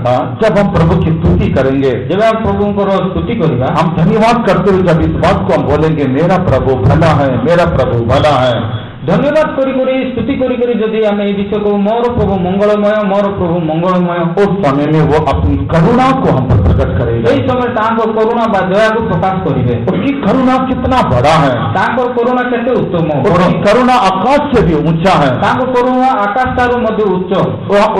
जब हम प्रभु की स्तुति करेंगे, जब हम प्रभु को स्तुति करेगा, हम धन्यवाद करते हुए जब इस बात को हम बोलेंगे मेरा प्रभु भला है, मेरा प्रभु भला है, धन्यवाद करी स्तुति करी जदि आम ये विषय को मोर प्रभु मंगलमय, मोर प्रभु मंगलमय, उस समय में वो अपनी करुणा को हम पर प्रकट करेगा। यही समय तांको करुणा बा दया को प्रकाश करेंगे। उसकी करुणा कितना बड़ा है, तांको करुणा कैसे उत्तम हो, उसकी करुणा आकाश से भी ऊंचा है, तांको करुणा आकाश तारू मध्य उच्च।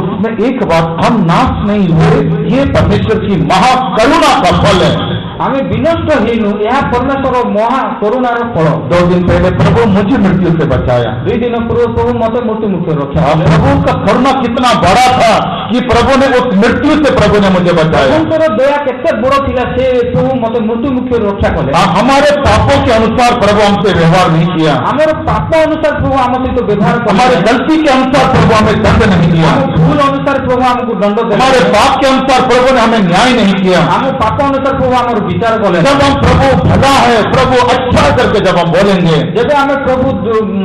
उसमें एक बात, हम नाश नहीं हुए, ये परमेश्वर की महाकरुणा का फल है। हमें विनष्ट हीनु यह परमेश्वर महा करुणार फल। 2 दिन पहले प्रभु मुझे मृत्यु से बचाया, 2 दिन पूर्व प्रभु मत मृत्यु मुक्त रखा। प्रभु का करुणा कितना बड़ा था कि प्रभु ने उस मृत्यु से प्रभु ने मुझे बचाया। दया केते बड़ थिला से प्रभु मत मृत्यु मुक्त रक्षा कले। हमारे पापों के अनुसार प्रभु हमसे व्यवहार नहीं किया, हमारे पाप अनुसार प्रभु हम सहित व्यवहार, हमारे गलती के अनुसार प्रभु हमें दंड नहीं दिया, भूल अनुसार प्रभु हमको दंड, हमारे पाप के अनुसार प्रभु ने हमें न्याय नहीं किया, हम पाप अनुसार प्रभु हमारे विचार कले। जब हम प्रभु भला है, प्रभु अच्छा करके जब हम बोलेंगे, जब हमें प्रभु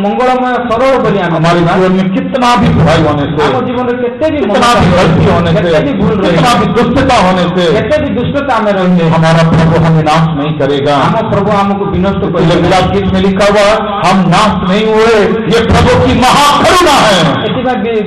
मंगलमय सरल बोली, हमारे जीवन में कितना भी बुराई होने से, जीवन में कितने भी कितना भी गलती होने से, कितना भी दुष्टता होने से, कितने भी दुष्टता में रहेंगे, हमारा प्रभु हमें नाश नहीं करेगा। हम प्रभु हमको विनष्ट करेगा। विलाप गीत में लिखा हुआ हम नाश नहीं हुए, ये प्रभु की महाकरुणा है।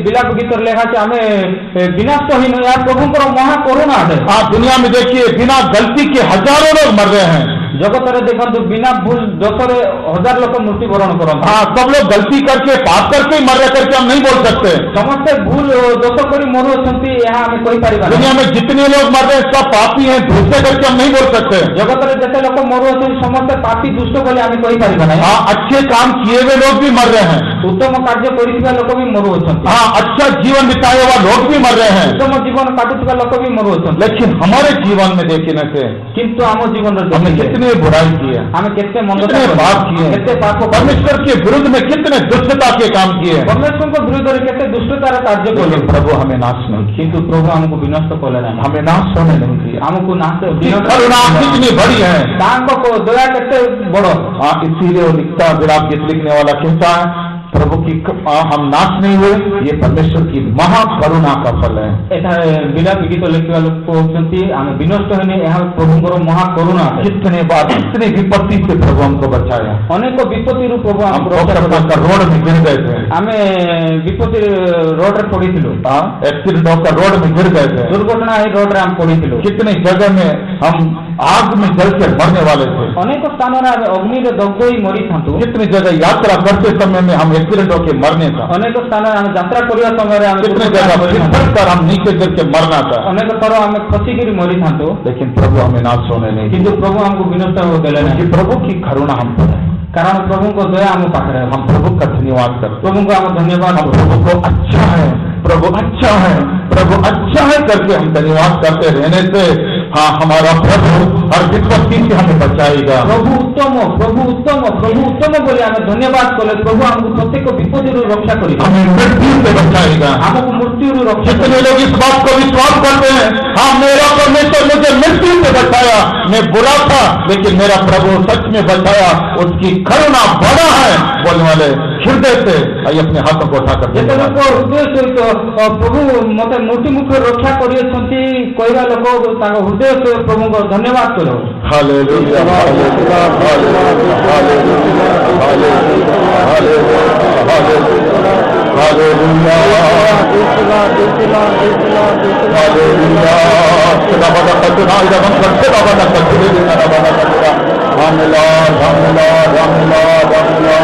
विलाप गीत लेखा से हमें विनाश तो ही नहीं, प्रभु महाकरुणा है। आप दुनिया में देखिए बिना गलती के हजारों लोग मर रहे हैं, ଜଗତରେ ଦେଖନ୍ତୁ ବିନା ଭୁଲ ଦୋଷରେ ହଜାର ଲୋକ ମୃତ୍ୟୁବରଣ କରନ୍ତି। हाँ, सब लोग गलती करके पाप करके मर रहे करके हम नहीं बोल सकते। ସମସ୍ତେ ଭୁଲ ଦୋଷ କରି ମରୁଅଛନ୍ତି ଏହା ଆମେ କହିପାରିବା ନାହିଁ। दुनिया में जितने लोग मर रहे हैं सब पापी हैं, दूसरे करके हम नहीं बोल सकते। ଜଗତରେ ଯେତେ ଲୋକ ମରୁଅଛନ୍ତି ସମସ୍ତେ ପାପୀ ଦୁଷ୍ଟ ବୋଲି ଆମେ କହିପାରିବା ନାହିଁ। हाँ, अच्छे काम किए हुए लोग भी मर रहे हैं। ଉତ୍ତମ କାର୍ଯ୍ୟ କରିଥିବା ଲୋକ ବି ମରୁଅଛନ୍ତି। हाँ, अच्छा जीवन बिताए हुआ लोग भी मर रहे हैं। ଉତ୍ତମ ଜୀବନ କାଟୁଥିବା ଲୋକ ବି ମରୁଅଛନ୍ତି। लेकिन हमारे जीवन में देखने से କିନ୍ତୁ ଆମ ଜୀବନରେ हमने कितने बुराई किए, ଆମେ କେତେ ମନ୍ଦ कितने पाप किए, କେତେ ପାପ परमेश्वर के विरुद्ध में कितने दुष्टता के काम किए, ପରମେଶ୍ୱରଙ୍କ ବିରୁଦ୍ଧରେ କେତେ ଦୁଷ୍ଟତାର କାର୍ଯ୍ୟ କଲେ। लेकिन प्रभु हमें नाश नहीं किया, କିନ୍ତୁ ପ୍ରଭୁ ଆମକୁ ବିନଷ୍ଟ କଲେ ନାହିଁ। हमें नाश होने नहीं दिया। ଆମକୁ ନାଶ करुणा कितनी बड़ी है। ତାଙ୍କ ଦୟା କେତେ ବଡ଼। हाँ, इसीलिए वो लिखता विलाप गीत लिखने वाला कहता है प्रभु की हम नाश नहीं हुए, ये परमेश्वर की महाकरुणा का फल है। ଏଠାରେ ବିଲାପ ଗୀତ ଲେଖିବା ଲୋକ କହୁଛନ୍ତି ଆମେ ବିନଷ୍ଟ ହେଇନି, ଏହା ପ୍ରଭୁଙ୍କର ମହାକରୁଣା। कितने बार कितने विपत्ति से प्रभु हमको बचाया। ଅନେକ ବିପତ୍ତିରୁ ପ୍ରଭୁ हम ଆମକୁ ରକ୍ଷା रोड କଲେ। में गिर गए थे। ଆମେ ବିପତ୍ତି ରୋଡରେ ପଡିଥିଲୁ। हाँ, एक्सीडेंट होकर रोड में गिर गए थे। ଦୁର୍ଘଟଣା ହେଇ ରୋଡରେ ଆମେ ପଡିଥିଲୁ। कितने जगह में हम आग में जल के मरने वाले थे। ଅନେକ ସ୍ଥାନରେ ଆମେ ଅଗ୍ନିରେ ଦଗ୍ଧ ହୋଇ ମରିଥାନ୍ତୁ। कितनी जगह यात्रा करते समय में हम एक्सीडेंट होकर मरने था। ଅନେକ ସ୍ଥାନରେ ଆମେ ଯାତ୍ରା କରିବା ସମୟରେ ଆମେ कितने जगह फिसल कर हम नीचे गिर के मरना था। ଅନେକ ଥର ଆମେ ଖସିକିରି ମରିଥାନ୍ତୁ। लेकिन प्रभु हमें नाश होने नहीं କିନ୍ତୁ ପ୍ରଭୁ ଆମକୁ ବିନଷ୍ଟ ଦେଲେ ନାହିଁ। कि प्रभु की करुणा हम पर है। କାରଣ ପ୍ରଭୁଙ୍କ ଦୟା ଆମ ପାଖରେ। हम प्रभु का धन्यवाद करते हैं। ପ୍ରଭୁଙ୍କୁ ଆମେ ଧନ୍ୟବାଦ हम କରୁ। प्रभु को अच्छा है, प्रभु अच्छा है, प्रभु अच्छा है करके हम धन्यवाद करते रहने से हाँ, हमारा प्रभु हर विपत्ति से हमें बचाएगा। ପ୍ରଭୁ ଉତ୍ତମ, ପ୍ରଭୁ ଉତ୍ତମ, ପ୍ରଭୁ ଉତ୍ତମ ବୋଲି ଆମେ ଧନ୍ୟବାଦ କଲେ ପ୍ରଭୁ ଆମକୁ ପ୍ରତ୍ୟେକ ବିପତ୍ତିରୁ ରକ୍ଷା କରିବେ। हमें मृत्यु से बचाएगा। ଆମକୁ ମୃତ୍ୟୁରୁ ରକ୍ଷା जितने କରିବେ। लोग इस बात को विश्वास करते हैं हाँ, मेरा परमेश्वर मुझे मृत्यु से बचाया, मैं बुरा था लेकिन मेरा प्रभु सच में बचाया, उसकी करुणा बड़ा है बोलने वाले हृदय से आइए अपने हाथों को उठाकर ଯେତେ ଲୋକ ହୃଦୟ ସହିତ ପ୍ରଭୁ ମତେ ମୃତ୍ୟୁ ମୁଖରୁ ରକ୍ଷା କରିଅଛନ୍ତି କହିବା ଲୋକ ତାଙ୍କ ହୃଦୟ ସହିତ ପ୍ରଭୁଙ୍କ ଧନ୍ୟବାଦ କର। Hallelujah, hallelujah, hallelujah, hallelujah, hallelujah, hallelujah, hallelujah, सदा बड़ा कतुना इधर हम करते बाबा ना करते भी ना बाबा करते हमला हमला हमला हमला हमला।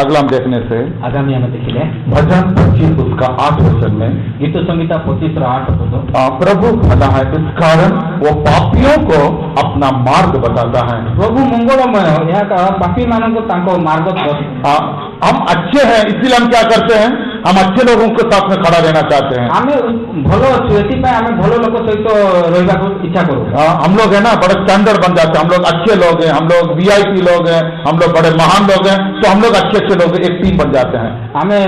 अगला हम देखने से ଆଗାମୀ ଆମେ ଦେଖିଲେ भजन 25 उसका 8 वचन में ଗୀତ ସଂହିତା 25ର 8 ପଦ। प्रभु भला है, इस कारण वो पापियों को अपना मार्ग बताता है। ପ୍ରଭୁ ମଙ୍ଗଳମୟ, ଏହା ପାପୀ ମାନଙ୍କୁ ତାଙ୍କ ମାର୍ଗ। हम अच्छे हैं इसलिए हम क्या करते हैं, हम अच्छे लोगों के साथ में खड़ा रहना चाहते हैं। ଆମେ ଭଲ ଅଛୁ ଏଥିପାଇଁ ଆମେ ଭଲ ଲୋକ ସହିତ ରହିବାକୁ ଇଚ୍ଛା କରୁ। हम लोग है ना बड़े स्टैंडर्ड बन जाते हैं, हम लोग अच्छे लोग हैं, हम लोग VIP लोग हैं, हम लोग बड़े महान लोग हैं, तो हम लोग अच्छे अच्छे लोग एक टीम बन जाते हैं। ଆମେ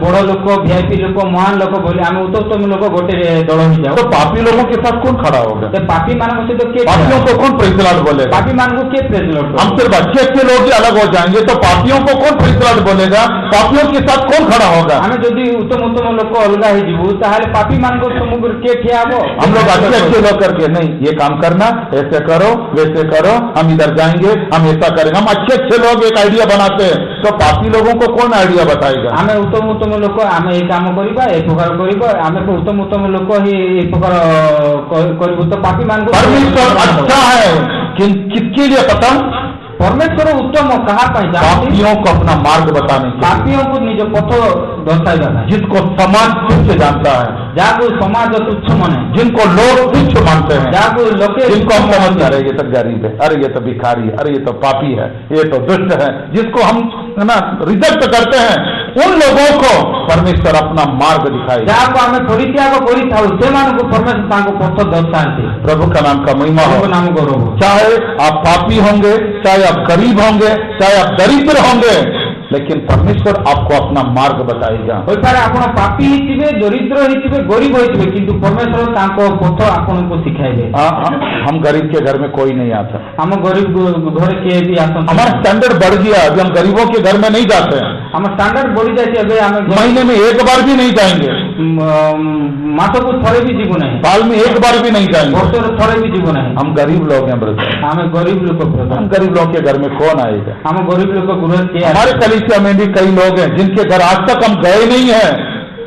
ବଡ଼ ଲୋକ, VIP ଲୋକ, ମହାନ ଲୋକ ବୋଲି ଆମେ ଉତ୍ତମ ଲୋକ ଗୋଟେ ଦଳ ହେଇଯାଉ। तो पापी लोगों के साथ कौन खड़ा होगा? ସେ ପାପୀ ମାନଙ୍କ ସହିତ କିଏ? पापियों को कौन प्रेज़ लॉर्ड बोलेगा? ପାପୀ ମାନଙ୍କୁ କିଏ ପ୍ରେଜ୍ ଲର୍ଡ हम सिर्फ अच्छे अच्छे लोग ही अलग हो जाएंगे, तो पापियों को कौन प्रेज़ लॉर्ड बोलेगा? पापियों के साथ कौन खड़ा होगा? ଆମେ ଯଦି ଉତ୍ତମ ଉତ୍ତମ ଲୋକ ଅଲଗା ହେଇଯିବୁ ତାହେଲେ ପାପୀ ମାନଙ୍କ ସମ୍ମୁଖରେ କିଏ ଠିଆ ହବ? हम लोग अच्छे अच्छे लोग करके नहीं, ये काम करना, ऐसे करो वैसे करो, हम इधर जाएंगे, हम ऐसा करेंगे। हम अच्छे अच्छे लोग एक आइडिया बनाते हैं, तो पापी लोगों को कौन आइडिया बताएगा? ଆମେ ଉତ୍ତମ ଉତ୍ତମ ଲୋକ, ଆମେ ଏଇ କାମ କରିବା, ଏ ପ୍ରକାର କରିବା, ଆମେ ଉତ୍ତମ ଉତ୍ତମ ଲୋକ ହିଁ ଏ ପ୍ରକାର କରିବୁ, ତ ପାପୀ ମାନଙ୍କୁ। परमेश्वर अच्छा है किसके लिए पता? परमेश्वर उत्तम कहा पाई पापियों को अपना मार्ग बताने के लिए, पापियों को निज पथ दर्शाइबा पाई, जिसको समाज तुच्छ जानता है, जाको समाज तुच्छ माने, जिनको लोग तुच्छ मानते हैं, जाको लोके जिनको हम समझते हैं, अरे ये तो गरीब है, अरे ये तो भिखारी है, अरे ये तो पापी है, ये तो दुष्ट है, जिसको हम है ना रिजेक्ट करते हैं, उन लोगों को परमेश्वर अपना मार्ग दिखाएगा। जाको हमें परित्याग करिथाउ सेमानको परमेश्वर ताको पथ दर्शाते। प्रभु का नाम का महिमा हो, प्रभु नाम गौरव। चाहे आप पापी होंगे, चाहे आप गरीब होंगे, चाहे आप दरिद्र होंगे, लेकिन परमेश्वर आपको अपना मार्ग बताएगा। ओइपारे आपण पापी हिथिबे, दरिद्र हिथिबे, गरीब हिथिबे, किंतु परमेश्वर ताको पथ आपनको सिखाइबे। हम गरीब के घर में कोई नहीं आता, हम गरीब घर के भी आसन, हमारा स्टैंडर्ड बढ़ गया, अभी हम गरीबों के घर में नहीं जाते हैं। हम स्टैंडर्ड बढ़ी जाए, अबे हम महीने में एक बार भी नहीं जाएंगे, मासको थोड़े भी जीवो नहीं, साल में एक बार भी नहीं जाएंगे, वर्ष थोड़े भी जीवो नहीं। हम गरीब लोग हैं ब्रदर, हम गरीब लोग, हम गरीब लोग के घर में कौन आएगा? हम गरीब लोग गृह के, हमारे कलीसिया में भी कई लोग हैं जिनके घर आज तक हम गए नहीं हैं,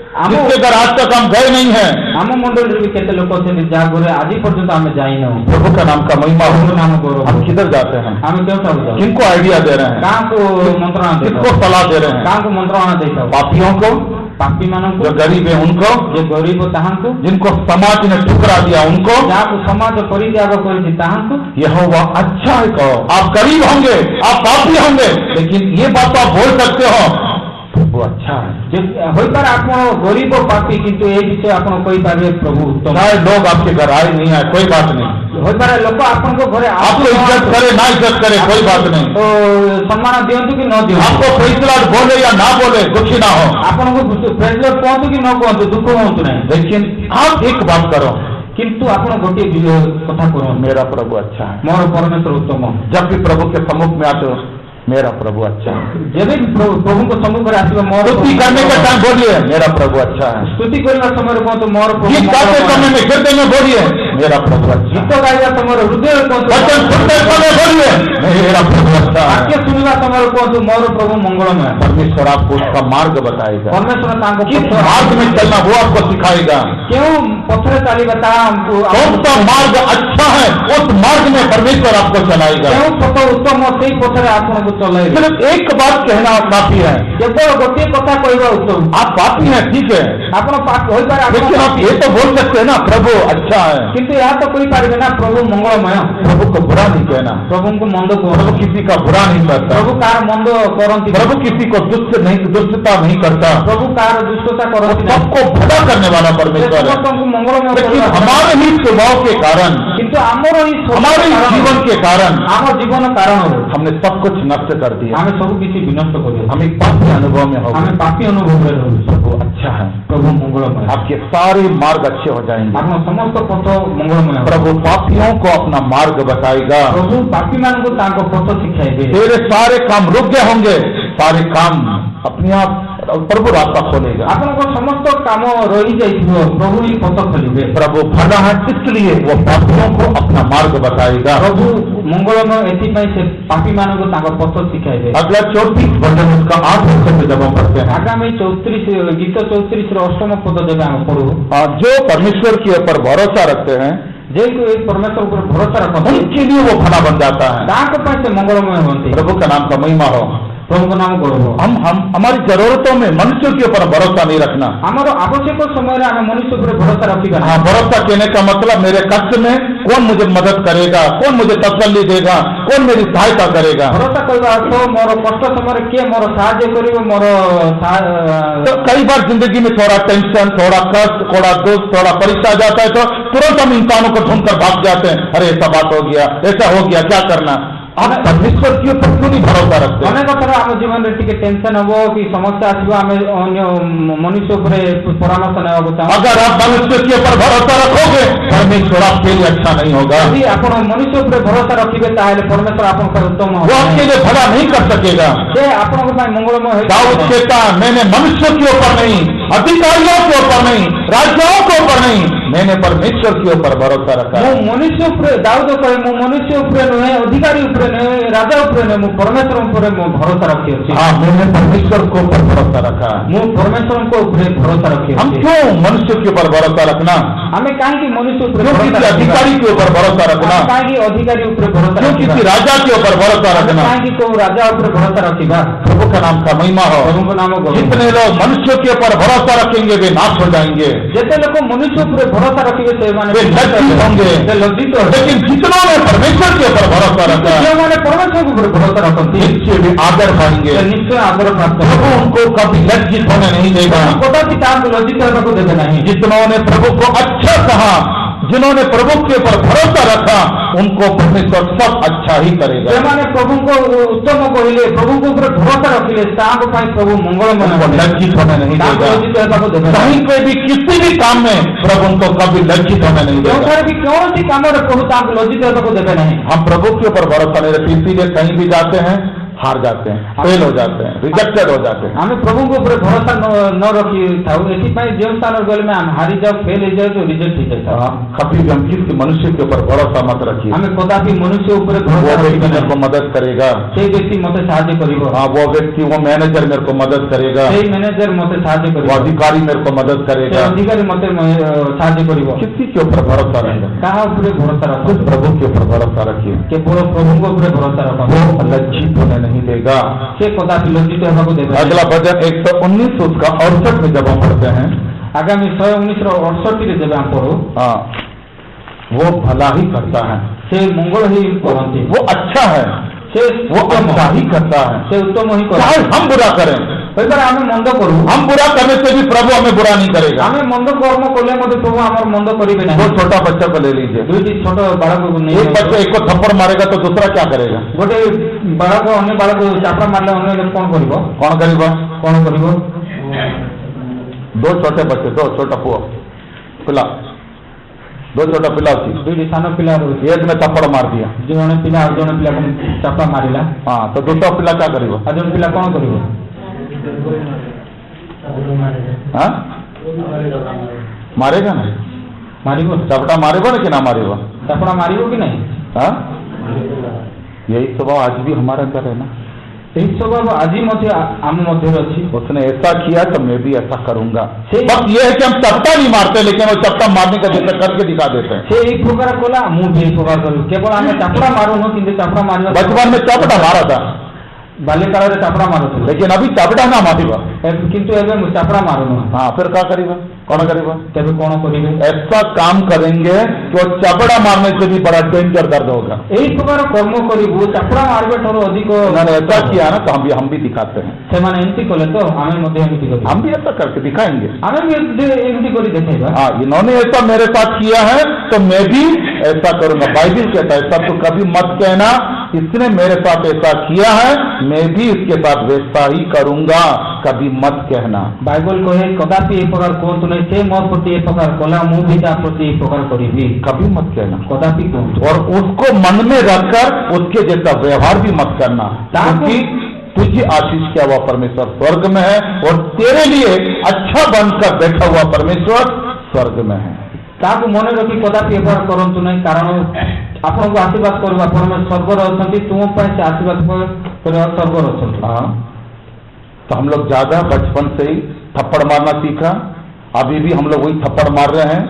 जिसके घर आज तक हम गए नहीं हैं। आम मंडल भी केते लोक अछंती जा घरे आज पर्यंत आमे जाइनो। प्रभु का नाम का महिमा हो। प्रभु नाम गौरव। हम किधर जाते हैं? आमे केउठा जाऊ? किनको आइडिया दे रहे हैं? कां को मंत्रणा दे? किसको सलाह दे रहे हैं? कां को मंत्रणा देता? पापियों को, पापी मानन को, जो गरीब है उनको, जो गरीब ताहां को, जिनको समाज ने ठुकरा दिया उनको, जाको समाज परित्याग करिछि ताहां को। यहोवा अच्छा है कहो। आप गरीब होंगे, आप पापी होंगे, लेकिन ये बात तो आप बोल सकते हो, प्रभु अच्छा है। होई पारे आप गरीब और पापी, किंतु ए विषय आप कहि पारे प्रभु उत्तम। शायद लोग आपके घर आए नहीं आए, कोई बात नहीं। होई पारे लोक आपन को घरे आपको इज्जत करे ना इज्जत करे कोई बात नहीं। तो सम्मान दियंतु कि न दियंतु, आपको फैसला बोले या ना बोले दुखी ना हो, आपन को फैसला कहतु कि न कहतु दुख होतु नहीं, लेकिन आप एक बात करो, किंतु आपण गोटे कथा करो, मेरा प्रभु अच्छा है। मोर परमेश्वर उत्तम। जब भी प्रभु के सम्मुख में आते हो, मेरा प्रभु अच्छा है। जब भी प्रभु को सम्मुख में आसीबो, मोर स्तुति करने का टाइम बोलिए मेरा प्रभु अच्छा है। स्तुति करबा समय कहतु मोर प्रभु। गीत गाते समय में कीर्तन में बोलिए मेरा प्रभु अच्छा है। गीत गाइबा समय हृदय कहतु, वचन सुनते समय बोलिए मेरा प्रभु अच्छा है। वाक्य सुनिबा समय कहतु मोर प्रभु मंगलमय। परमेश्वर आपको उसका मार्ग बताएगा, परमेश्वर तांको किस मार्ग में चलना वो आपको सिखाएगा। क्यों पथरे चलीबा ता कौन सा मार्ग अच्छा है उस मार्ग में परमेश्वर आपको चलाएगा। क्यों पथ उत्तम सेई पथरे आपन को चलाएगा। सिर्फ एक बात कहना काफी है, केवल गोटे कथा कहबा उत्तम। आप पापी हैं ठीक है, आपन पाप होई पारे, लेकिन आप ये तो बोल सकते हैं ना प्रभु अच्छा है। किंतु यह तो कहि पारिबे ना प्रभु मंगलमय। प्रभु को बुरा नहीं कहना, प्रभु को मंद को, प्रभु किसी का बुरा नहीं करता, प्रभु कार मंद करंती, प्रभु किसी को दुष्टता नहीं करता, प्रभु कार दुष्टता करंती, सबको भला करने वाला परमेश्वर है। सबको मंगलमय। लेकिन हमारे ही स्वभाव के कारण, किंतु हमारे जीवन के कारण, आम जीवन कारण हमने सब कुछ नष्ट कर दिया। हमें सब किसी विनष्ट कर दिया। हम एक पापी अनुभव में हो, हमें पापी अनुभव में रहू। प्रभु अच्छा है, प्रभु मंगलमय। आपके सारे मार्ग अच्छे हो जाएंगे। आप समस्त पथ मंगलमय। प्रभु पापियों को अपना मार्ग बताएगा। प्रभु पापी मान को तांको पथ सिखाएंगे। तेरे सारे काम रुक गए होंगे, सारे काम अपने आप प्रभु रास्ता खोलेगा। आपन को समस्त काम रही जाइथिबो, प्रभु ही पथ खोलिबे। प्रभु भला है इसलिए वो पापियों को अपना मार्ग बताएगा। प्रभु मंगलमय एथि पई से पापी मान को तांको पथ सिखाएबे। अगला 34 वचन उसका 8 वचन जब हम पढ़ते हैं, आगामी 34 गीत 34 रो 8 पद जब हम पढ़ू, जो परमेश्वर के ऊपर भरोसा रखते हैं, जे को एक परमेश्वर पर भरोसा रखते हैं, उनके लिए वो भला बन जाता है। तांको पई से मंगलमय होते। प्रभु का नाम का महिमा हो। प्रभु का नाम गौरव। हम हमारी जरूरतों में मनुष्य के ऊपर भरोसा नहीं रखना। हमारा आवश्यक समय रे हम मनुष्य पर भरोसा रखिबा। हाँ, भरोसा कहने का मतलब मेरे कष्ट में कौन मुझे मदद करेगा, कौन मुझे तसल्ली देगा, कौन मेरी सहायता करेगा। भरोसा कहबा तो मोर कष्ट समय के मोर सहायता करिवो, मोर तो कई बार जिंदगी में थोड़ा टेंशन, थोड़ा कष्ट, थोड़ा दुख, थोड़ा परीक्षा आ जाता है तो तुरंत हम इंसानों को ढूंढकर भाग जाते हैं। अरे ऐसा बात हो गया, ऐसा हो गया, क्या करना। आप परमेश्वर के ऊपर क्यों नहीं भरोसा रखते? अनेक थर आम जीवन में टिके टेंशन हम कि समस्या आसो, आम अन्य मनुष्य परामर्श नेବାକୁ चाहूँ। अगर आप मनुष्य के ऊपर भरोसा रखोगे, परमेश्वर आपके लिए अच्छा नहीं होगा। यदि आप मनुष्य पर भरोसा रखिबे ताहेले परमेश्वर आपन पर उत्तम वो आपके लिए भला नहीं कर सकेगा। से आपन को भाई मंगलमय है। दाऊद कहता मैंने मनुष्य के ऊपर नहीं, अधिकारियों के ऊपर नहीं, राजाओं के ऊपर नहीं, मैंने परमेश्वर के ऊपर भरोसा रखा। मु मनुष्य पर दाऊद कहे मु मनुष्य ऊपर नुहे, अधिकारी ऊपर नुहे, राजा ऊपर नुहे, मु परमेश्वर ऊपर मु भरोसा रखी अछि। हाँ, मैंने परमेश्वर को ऊपर भरोसा रखा। मु परमेश्वर को ऊपर भरोसा रखी। हम क्यों मनुष्य के ऊपर भरोसा रखना? हमें काहे कि मनुष्य ऊपर क्यों किसी अधिकारी के ऊपर भरोसा रखना? काहे कि अधिकारी ऊपर भरोसा क्यों किसी राजा के ऊपर भरोसा रखना? काहे कि को राजा ऊपर भरोसा रखिबा। प्रभु का नाम का महिमा हो। प्रभु का नाम गौरव। जितने लोग मनुष्य के ऊपर भरोसा रखेंगे वे नाश हो जाएंगे। जितने लोग मनुष्य ऊपर भरोसा रखेंगे से माने वे लज्जित होंगे। लज्जित हो। लेकिन जितनों ने परमेश्वर के ऊपर भरोसा रखा, जो माने परमेश्वर के ऊपर भरोसा रखते हैं, निश्चय वे आदर पाएंगे। निश्चय आदर प्राप्त प्रभु होगा। उनको कभी लज्जित होने नहीं देगा। कदापि तांको लज्जित होने को देगा नहीं। जितनों ने प्रभु को अच्छा कहा, जिन्होंने प्रभु के ऊपर भरोसा रखा, उनको परमेश्वर सब अच्छा ही करेगा। जो प्रभु को उत्तम कहले, प्रभु को ऊपर भरोसा रखिले, तांको पाई प्रभु मंगलमय लज्जित होने नहीं देगा। कहीं पे भी किसी भी काम में प्रभु उनको कभी लज्जित होने नहीं देगा। भी कौन सी काम प्रभु तांको लज्जित होने को देगा नहीं। हम प्रभु के ऊपर भरोसा नहीं रखते, इसीलिए कहीं भी जाते हैं हार जाते हैं, फेल हो जाते हैं, रिजेक्टेड हो जाते हैं। आम प्रभु को ऊपर भरोसा न रखी था जो स्थान गले में हम हारी जाओ, फेल हो जाए, तो रिजेक्ट हो जाता है। कभी भी हम किसी मनुष्य के ऊपर भरोसा मत रखिए। हमें कदापि मनुष्य ऊपर वो व्यक्ति मेरे को मदद करेगा, से व्यक्ति मत साहाଯ୍य करिवो। हाँ, वो व्यक्ति, वो मैनेजर मेरे को मदद करेगा, से मैनेजर मत साहाଯ୍य वो करिवो, अधिकारी मेरे को मदद करेगा। अधिकारी मत साहाଯ୍य करिवो। किसी के ऊपर भरोसा नहीं रखना, कहा ऊपर भरोसा रखो, सिर्फ प्रभु के ऊपर भरोसा रखिए। केवल प्रभु को ऊपर भरोसा रखो, वो लज्जित होने नहीं देगा। से कदापि लज्जित होगा देगा। अगला भजन 119 उसका 68 में जब हम पढ़ते हैं, आगामी 119 जब हम पढ़ो, हाँ, वो भला ही करता है, से मंगल ही करते, वो अच्छा है, से वो अच्छा ही करता है, से उत्तम ही चाहे करते। हम बुरा करें, कई बार हमें मंद करू, हम बुरा करने से भी प्रभु हमें बुरा नहीं करेगा। हमें मंद कर्म कले मत प्रभु हमार मंद करिबे वो नहीं। छोटा बच्चा को ले लीजिए, दुईटी छोट बालक को नहीं, एक बच्चा एक को थप्पड़ मारेगा तो दूसरा क्या करेगा? गोटे बालक अन्य बालक चापड़ा मारले अन्य लोग कौन करिवो? कौन करेगा? कौन करिवो? दो छोटे बच्चे, दो छोटा पुआ पिला, दो छोटा पिला अच्छी, दुईटी सान पिला एक ने थप्पड़ मार दिया, जने पिला और जने पिला को चापड़ा मारिला, हाँ, तो दूसरा पिला क्या करेगा? और जने पिला कौन करिवो? हाँ, मारेगा ना, मारिवो, चपटा मारेगा ना कि ना मारेगा? चापड़ा मारिवो कि नहीं? हाँ, यही स्वभाव आज भी हमारे अंदर है ना। यही स्वभाव आज मध्य आम मध्य अच्छी। उसने ऐसा किया तो मैं भी ऐसा करूंगा। सही। बस ये है कि हम चपटा नहीं मारते, लेकिन वो चपटा मारने का जैसे करके दिखा देते हैं। से एक प्रकार कोला मु भी एक प्रकार करू, केवल हमें चापड़ा मारू न, किंतु चापड़ा मारिवा बचपन में चपटा मारा था, बाल्यकाल रे चापड़ा मारू, लेकिन अभी चपटा ना मारिबा। किंतु एवं चापड़ा मारू न। हाँ, फिर क्या करेगा? कौन करेगा? तब कौन करेंगे? ऐसा काम करेंगे कि वो चपड़ा मारने से भी बड़ा डेंजर दर्द होगा। यही प्रकार कर्म करू, चापड़ा मारबे ठारो अधिक उन्होंने ऐसा किया ना, तो हम भी दिखाते हैं। से माने एंती कले तो हमें मध्य एंती करू, हम भी ऐसा करके दिखाएंगे। हमें भी एंती करी देखेगा। हाँ, इन्होंने ऐसा मेरे साथ किया है तो मैं भी ऐसा करूंगा। बाइबिल कहता है, ऐसा तो कभी मत कहना, इसने मेरे साथ ऐसा किया है, मैं भी इसके साथ वैसा ही करूंगा, कभी मत कहना। बाइबल कहे कदापि एक प्रकार कहतु नहीं, से मोर प्रति एक प्रकार कला मु भी ता प्रति एक प्रकार करी, कभी मत कहना। कदापि कहतु, और उसको मन में रखकर उसके जैसा व्यवहार भी मत करना, क्योंकि तुझे आशीष किया हुआ परमेश्वर स्वर्ग में है और तेरे लिए अच्छा बनकर बैठा हुआ परमेश्वर स्वर्ग में है। ताकू मन रखी कदापि एक प्रकार करंतु नहीं, कारण आपन को आशीर्वाद करबा परमेश्वर स्वर्ग अछंती, तुम पर से आशीर्वाद कर स्वर्ग अछंती। हाँ, तो हम लोग ज्यादा बचपन से ही थप्पड़ मारना सीखा, अभी भी हम लोग वही थप्पड़ मार रहे हैं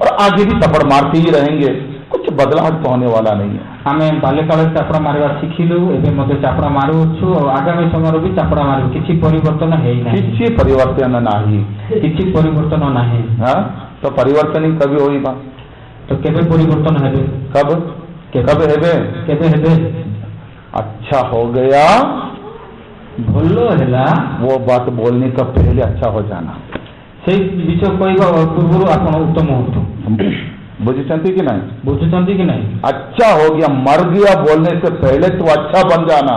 और आगे भी थप्पड़ मारते ही रहेंगे। कुछ बदलाव तो होने वाला नहीं है। हमें बाल्यकाल चापड़ा मारिबा शिखिलु, एबे मते चापड़ा मारुछु और आगामी समय भी चापड़ा मारु, किछि परिवर्तन है ही नहीं, किसी परिवर्तन नहीं, किछि परिवर्तन नाही। हाँ, तो परिवर्तन ही कभी होई बा, तो केबे परिवर्तन हेबे? कब कब हेबे? केबे हेबे? अच्छा हो गया भलो हैला वो बात बोलने का पहले अच्छा हो जाना, से विषय कहवा पूर्व आपण उत्तम होतु। बुझुचंती कि नहीं? बुझुचंती कि नहीं? अच्छा हो गया, मर गया बोलने से पहले तो अच्छा बन जाना।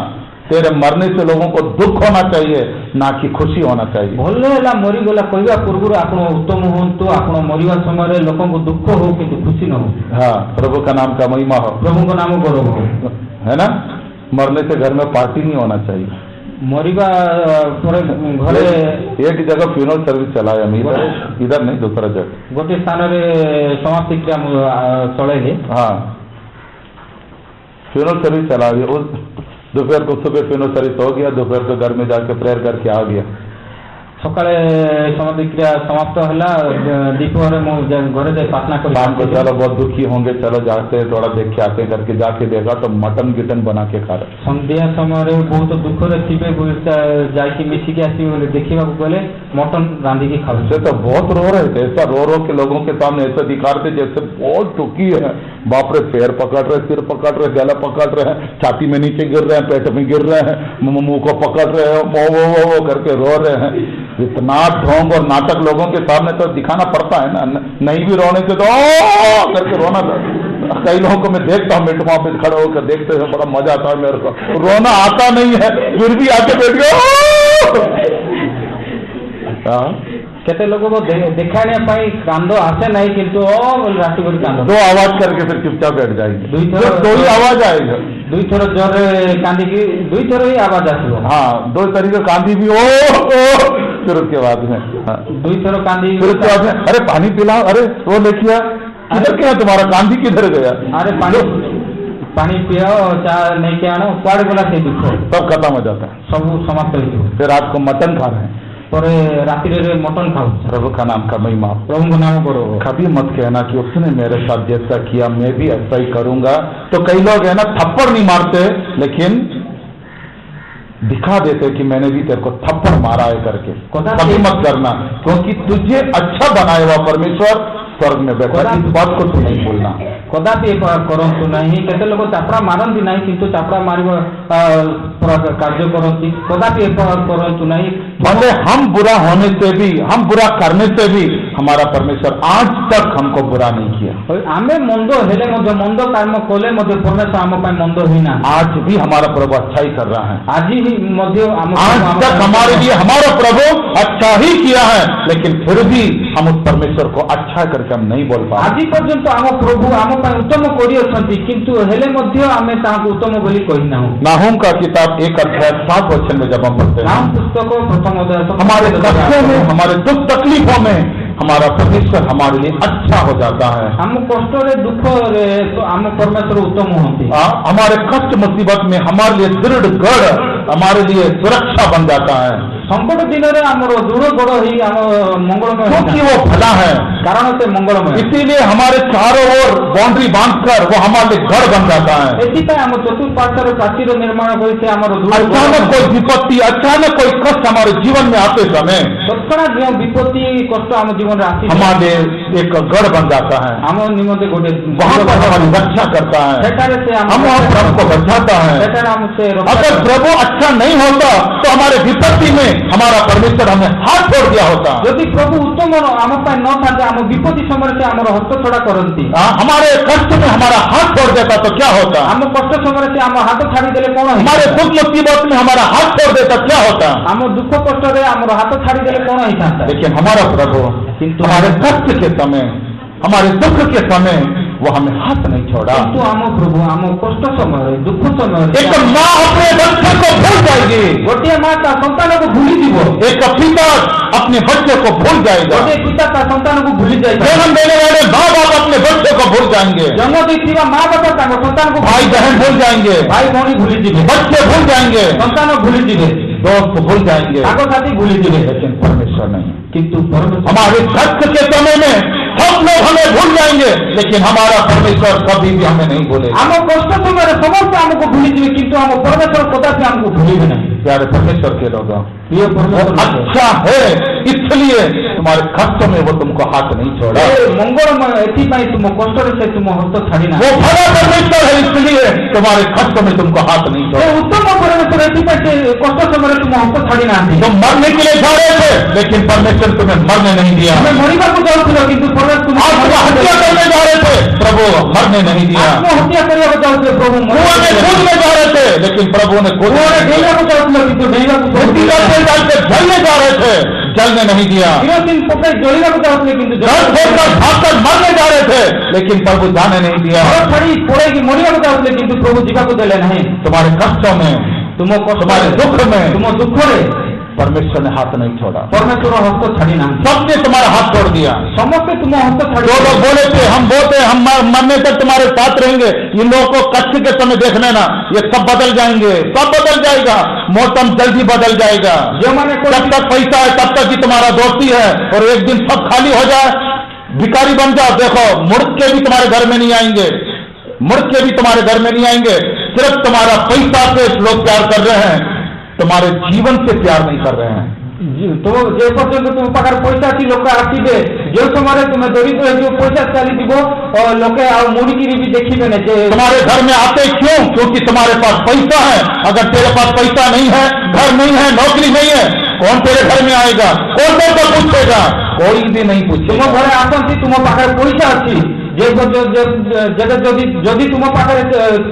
तेरे मरने से लोगों को दुख होना चाहिए, ना कि खुशी होना चाहिए। भलो हैला मरी गला कहवा पूर्व आपण उत्तम होतु, आपण मरिवा समय लोगों को दुख हो किंतु खुशी न हो। हाँ, प्रभु का नाम का महिमा हो, प्रभु का नाम गौरव हो, है ना। मरने से घर में पार्टी नहीं होना चाहिए। मरिबा घरे एक जगह फ्यूनरल सर्विस चलाया हम, इधर नहीं, दूसरा जगह गोटे स्थान रे समाप्ति क्रिया चले। हाँ, फ्यूनरल सर्विस चला दिया। उस दोपहर को सुबह फ्यूनरल सर्विस हो गया, दोपहर को घर में जाकर प्रेयर करके आ गया। सकाळे समाधि क्रिया समाप्त होला, दीपहर में घरे जाए प्रार्थना कर, शाम को चलो बहुत दुखी होंगे, चलो जाते हैं थोड़ा देख के आते करके जाके देखा तो मटन गिटन बना के खा रहे। संध्या समय बहुत दुख रे जाके मिसिक आसी देखा गले मटन रांधि के खा, से तो बहुत रो रहे थे, ऐसा रो रो के लोगों के सामने ऐसा दिखा रहे थे जैसे बहुत दुखी है। बाप रे, पैर पकड़ रहे, सिर पकड़ रहे, गला पकड़ रहे हैं, छाती में नीचे गिर रहे हैं, पेट में गिर रहे हैं, मुंह को पकड़ रहे हैं, वो करके रो रहे हैं। इतना ढोंग और नाटक लोगों के सामने तो दिखाना पड़ता है ना, नहीं भी रोने से तो ओ करके रोना था। कई लोगों को मैं देखता हूँ मिनट पे खड़े होकर देखते हैं, बड़ा मजा आता है मेरे को। रोना आता नहीं है फिर भी आके बैठ गया। केते लोगों को दिखाने पाई कांद आसे नहीं किंतु राति को कांद दो आवाज करके फिर चुपचाप बैठ जाएंगे, दो ही आवाज आएगा, दुई थोर जोर कांदी की दुई थोर ही आवाज आसो। हाँ, दो तरीके कांदी भी ओ फिर उसके बाद में दुई थोर कांदी, फिर उसके बाद में अरे पानी पिलाओ, अरे वो लेकिया किधर क्या तुम्हारा कांदी किधर गया, अरे पानी पियो चा नहीं के आनो कुआड़े गला से दुख सब खत्म हो जाता है, सब समाप्त हो। फिर रात को मटन खा रहे हैं, पर रात्रि रे मटन खाओ, प्रभु का नाम का महिमा, प्रभु का नाम करो। कभी मत कहना कि उसने मेरे साथ जैसा किया मैं भी ऐसा ही करूंगा। तो कई लोग है ना थप्पड़ नहीं मारते लेकिन दिखा देते कि मैंने भी तेरे को थप्पड़ मारा है करके। कभी मत करना, क्योंकि तुझे अच्छा बनाया हुआ परमेश्वर स्वर्ग में बैठा, इस बात को तू नहीं बोलना। कदापि करंतु नहीं, केते लोग चापड़ा मारती नहीं किंतु चापड़ा मारिबा कार्य करती, कदापि करंतु नहीं। भले हम बुरा होने से भी, हम बुरा करने से भी हमारा परमेश्वर आज तक हमको बुरा नहीं किया। आमे मंद हेले मध्य मंद कर्म कले मध्य परमेश्वर आम पाई मंद होना, आज भी हमारा प्रभु अच्छा ही कर रहा है। आज ही मध्य आज तक हमारे लिए हमारा प्रभु अच्छा ही किया है, लेकिन फिर भी हम उस परमेश्वर को अच्छा करके हम नहीं बोल पाए। आज पर्यंत आम प्रभु आम उत्तम करी किंतु हेले मध्य आमे ताहाको उत्तम बोली कहि ना। नाहूम का किताब 1 अध्याय 7 वचन में जब हम पढ़ते हैं, नाम पुस्तक प्रथम अध्याय, हमारे कष्टों में, हमारे दुख तकलीफों में हमारा परमेश्वर हमारे लिए अच्छा हो जाता है। हम कष्ट रे दुख रे तो आम परमेश्वर उत्तम होती, हमारे कष्ट मुसीबत में हमारे लिए दृढ़ गढ़, हमारे लिए सुरक्षा बन जाता है। संकट दिन में आम दृढ़ गढ़ ही आम मंगलमय, क्योंकि वो भला है, कारण से मंगलमय, इसीलिए हमारे चारों ओर बाउंड्री बांधकर वो हमारे लिए घर बन जाता है। एथिपाई आम चतुर्पार्श्वर प्राचीर निर्माण करके आमर अचानक कोई विपत्ति, अचानक कोई कष्ट हमारे जीवन में आते समय तत्क्षणात जो विपत्ति कष्ट आम जीवन आती हमारे एक गढ़ बन जाता है, आम निमंते गोटे वहां पर हमारी रक्षा करता है, हम हमको बचाता है। अगर प्रभु अच्छा नहीं होता तो हमारे विपत्ति में हमारा परमेश्वर हमें हाथ छोड़ दिया होता। यदि प्रभु उत्तम आम पाई न था आम विपत्ति समय से आम हस्त छड़ा करती, हमारे कष्ट में हमारा हाथ छोड़ देता तो क्या होता, आम कष्ट समय से आम हाथ छाड़ी देले कौन, हमारे दुख मुसीबत में हमारा हाथ छोड़ देता क्या होता, आम दुख कष्ट रे आम हाथ छाड़ी देले कौन ही था। लेकिन हमारा प्रभु किंतु हमारे कष्ट के समय, हमारे दुख के समय वो हमें हाथ नहीं छोड़ा। किंतु आम प्रभु आम कष्ट समय दुख समय एक माँ अपने बच्चे को भूल जाएगी, गोटे माँ ता संतान को भूली जीव, एक पिता अपने बच्चे को भूल जाएगा, गोटे पिता ता संतान को भूली जाएगा, जन्म देने वाले माँ बाप अपने बच्चे को भूल जाएंगे, जन्म देती माँ बाप संतान को, भाई बहन भूल जाएंगे, भाई भौणी भूली जीवे, बच्चे भूल जाएंगे, संतान भूली जीवे, दोस्त भूल जाएंगे, आगो साथी भूली जीवे, लेकिन परमेश्वर नहीं। किंतु हमारे कष्ट के समय में सब लोग हमें भूल जाएंगे, लेकिन हमारा परमेश्वर कभी भी हमें नहीं भूलेगा। आम कष्ट समय समस्त हमको भूली जीवे किंतु आम परमेश्वर कदापि हमको भूलिबे नहीं। प्यारे परमेश्वर के लोग, ये परमेश्वर अच्छा है, इसलिए तुम्हारे कष्ट में वो तुमको हाथ नहीं छोड़ा। मंगलमय एथिपाई तुम कष्ट से तुम हस्त छाड़ी ना, वो भला परमेश्वर है, इसलिए तुम्हारे कष्ट में तुमको हाथ नहीं छोड़ा। उत्तम परमेश्वर एथिपाई कष्ट समय तुम हस्त छाड़ी ना, तुम मरने के लिए जा रहे थे लेकिन परमेश्वर तुम्हें मरने नहीं दिया। मरिबा को जाऊथिलो किंतु परमेश्वर हत्या करने जा रहे थे, प्रभु मरने नहीं दिया। आत्महत्या करने को जाऊथिलो, प्रभु कुआं में कूदने जा रहे थे लेकिन प्रभु ने डेगा को जाऊथिलो किंतु डेगा को जलने जा रहे थे, जलने नहीं दिया। दिन पकड़े जलिया को जाऊथिलो किंतु भागकर मरने जा रहे थे लेकिन प्रभु जाने नहीं दिया। छड़ी पड़ेगी मरिया को जाऊथिलो किंतु प्रभु जीवा को देले नहीं। तुम्हारे कष्टों में, तुम्हारे दुख में, तुम दुख रे परमेश्वर ने हाथ नहीं छोड़ा, परमेश्वर हस्त छाड़ी ना, सबने तुम्हारा हाथ छोड़ दिया। समस्त तुम हस्त छाड़ी, जो लोग बोले थे हम बोलते हम मरने तक तुम्हारे साथ रहेंगे, इन लोगों को कष्ट के समय देख लेना, ये सब बदल जाएंगे, सब बदल जाएगा, मौसम जल्दी बदल जाएगा। जो मैंने जब तक पैसा है तब तक ही तुम्हारा दोस्ती है, और एक दिन सब खाली हो जाए, भिखारी बन जाओ, देखो मुड़ के भी तुम्हारे घर में नहीं आएंगे, मुड़ के भी तुम्हारे घर में नहीं आएंगे। सिर्फ तुम्हारा पैसा से लोग प्यार कर रहे हैं, तुम्हारे जीवन से प्यार नहीं कर रहे हैं। तो जे पर्यंत तुम पाखर पैसा थी लोक आसवे, जो समय तुम्हें दरिद्र है पैसा चली और लोके मुड़की भी देखिए ना। तुम्हारे घर में आते क्यों? क्योंकि तुम्हारे पास पैसा है। अगर तेरे पास पैसा नहीं है, घर नहीं है, नौकरी नहीं है, कौन तेरे घर में आएगा? कौन तो पूछेगा? कोई भी नहीं पूछेगा। तुम घर आसती तुम पाखर पैसा अच्छी, जदि तुम पाखे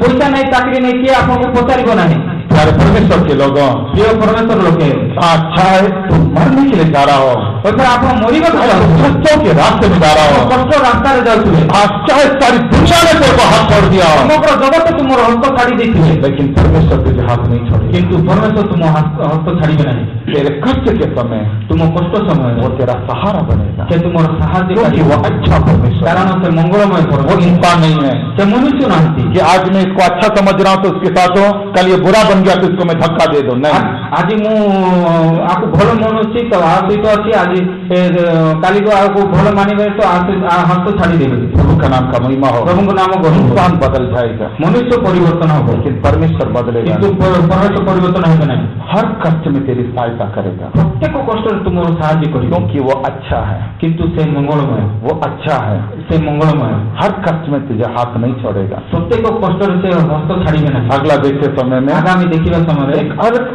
पैसा नहीं, चाकरी नहीं, किए आपको पचार ना। प्यारे परमेश्वर के लोगों, ये परमेश्वर लोग अच्छा है तुम मरने के लिए जा रहा हो, और आप मरिबा कष्टों के रास्ते में जा रहा हो, कष्ट रास्ता रे जाउथिबे, आज चाहे सारी दुनिया ने तेरे को हाथ छोड़ दिया हो, समग्र जगत तुमर हस्त छाड़ी देथिबे, लेकिन परमेश्वर तुझे हाथ नहीं छोड़ेगा। किंतु परमेश्वर तुम हस्त छाड़िबे नहीं। तेरे कष्ट के समय तुम कष्ट समय वो तेरा सहारा बनेगा, से तुमर साहाय्य क्योंकि वो अच्छा परमेश्वर है। कारण से मंगलमय वो परमेश्वर इंसान नहीं है से मनुष्य नांती कि आज मैं इसको अच्छा समझ रहा हूं तो उसके साथ हूं, कल ये बुरा बन गया तो इसको मैं धक्का दे दूं। नहीं, आज मु आपको भल मनुष्य तो आ सहित अच्छी आज काली को आपको भल मानिबे तो हस्त छाड़ी देबे। प्रभु का नाम का महिमा हो। प्रभु को नाम ग्रहण इंसान बदल जाएगा, मनुष्य परिवर्तन हो, लेकिन परमेश्वर बदलेगा। किंतु परमेश्वर परिवर्तन होबे नहीं। हर कष्ट में तेरी सहायता करेगा, प्रत्येक कष्ट तुम साहाय्य करिबो, क्योंकि वो अच्छा है, किंतु से मंगलमय, वो अच्छा है। से मंगलमय हर कष्ट में तुझे हाथ नहीं छोड़ेगा। प्रत्येक कष्ट से हस्त छाड़िबे नहीं। अगला देखते समय में आगामी देखिबा समय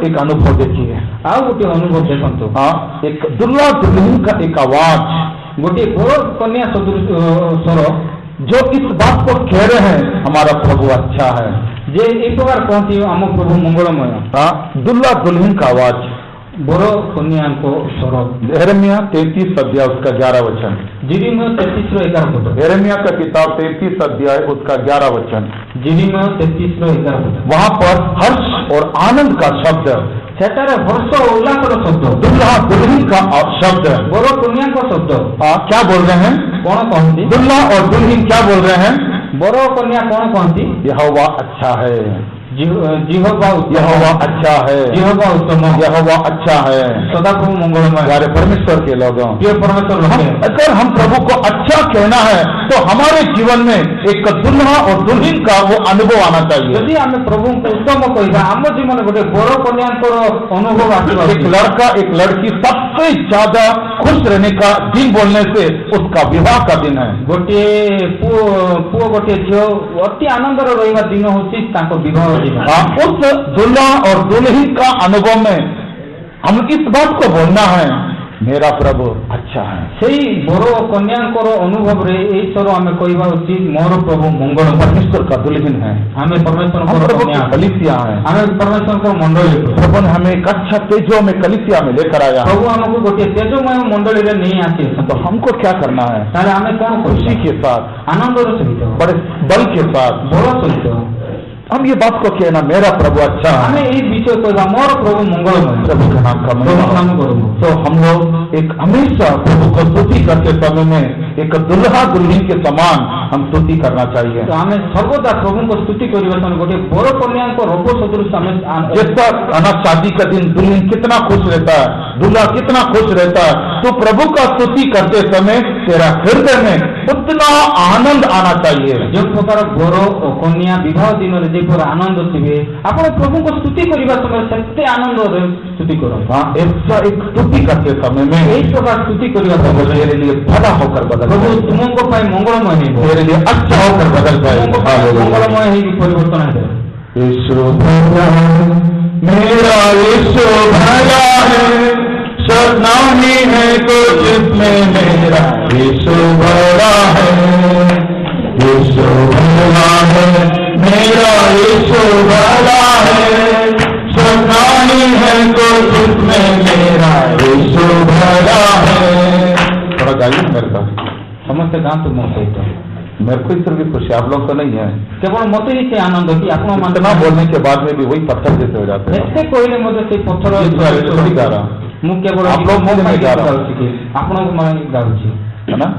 एक अनुभव देखिए। आउ गोटे अनुभव देखंतु। हाँ, एक दुल्हा दुल्हन का एक आवाज, गोटे बड़ कन्या सदृश स्वर जो इस बात को कह रहे हैं हमारा प्रभु अच्छा है। जे एक प्रकार कहती आम प्रभु मंगलमय। हाँ, दुल्हा दुल्हन का आवाज, बड़ कन्या को स्वर। यिर्मयाह 33 अध्याय उसका 11 वचन। यिर्मयाह 33:11 पद। यिर्मयाह का किताब 33 अध्याय उसका 11 वचन। यिर्मयाह 33:11 पद। वहाँ पर हर्ष और आनंद का शब्द, सेटारे हर्ष और उल्लास शब्द, दुल्हा दुल्हन का शब्द, बड़ कन्या का शब्द। क्या बोल रहे हैं? कौन कहती? दुल्हा और दुल्हन क्या बोल रहे हैं? बड़ कन्या कौन कहती? यहोवा अच्छा है, जिहोवा यहोवा अच्छा है, जिहोवा उत्तम, यहोवा अच्छा है। सदा प्रभु मंगलमय। हमारे परमेश्वर के लोगों, ये परमेश्वर लोग हैं। अगर हम प्रभु को अच्छा कहना है तो हमारे जीवन में एक दुल्हा और दुल्हन का वो अनुभव आना चाहिए। यदि आम प्रभु को उत्तम कहिबा आम जीवन गोटे बड़ कन्या अनुभव आसवा। एक लड़का एक लड़की सबसे ज्यादा खुश रहने का दिन बोलने से उसका विवाह का दिन है। गोटे पुओ गोटे झील अति आनंद रहा दिन होची विवाह दिन। उस दुल्हा और दुल्हन का अनुभव में हम इस बात को बोलना है, मेरा प्रभु अच्छा है। सही बड़ कन्या अनुभव रे ईश्वर आम कहवा उचित मोर प्रभु मंगल। परमेश्वर का दुल्हन है, हमें परमेश्वर कलीसिया है, हमें परमेश्वर को मंडली। प्रभु ने हमें एक अच्छा तेजो में कलीसिया में लेकर आया। प्रभु हमको गोटे तेजोमय मंडली रे नहीं आती, तो हमको क्या करना है? ताले हमें कौन खुशी के साथ, आनंद सहित, बड़े बल के साथ, बड़ सहित हम ये बात को कहना मेरा प्रभु अच्छा है। हमें इस विषय कहवा मोर प्रभु मंगलमय। प्रभु का नाम का महिमा। तो हम लोग एक हमेशा प्रभु को स्तुति करते समय में एक दुल्हा दुल्हन के समान हम स्तुति करना चाहिए। तो हमें सर्वदा प्रभु को स्तुति करने गोटे बड़ कन्या को रोग सदृश जैसा अना शादी का दिन दुल्हन कितना खुश रहता है, दूल्हा कितना खुश रहता है, तो प्रभु का स्तुति करते समय तेरा हृदय में उतना आनंद आना चाहिए। जो प्रकार बड़ कन्या विवाह दिन पर आनंद थे आप प्रभु को स्तुति करने समय से आनंद स्तुति करो। ऐसा एक स्तुति करते समय में इस प्रकार स्तुति करने मेरे लिए भला होकर बदल, प्रभु तुमको मंगलमय है, मेरे लिए अच्छा होकर बदल पाए, मंगलमय है परिवर्तन है। यीशु भला मेरा यीशु भला है, सब नामी है को जिसमें मेरा यीशु भला है, यीशु भला है मेरा यीशु भला है, सब नामी है को जिसमें मेरा यीशु भला है। थोड़ा गाइए मेरे का समस्त गाँव तुम सहित मेरे को इस तरह की खुशी आप लोग को नहीं है। केवल मत ही से आनंद कि आप बोलने के बाद में भी वही पत्थर जैसे हो जाते हैं। ऐसे कहले मुझे से पत्थर थोड़ी गा रहा मुझे केवल आप लोग मुझे नहीं गा रहा आपको मैं गाँची है ना।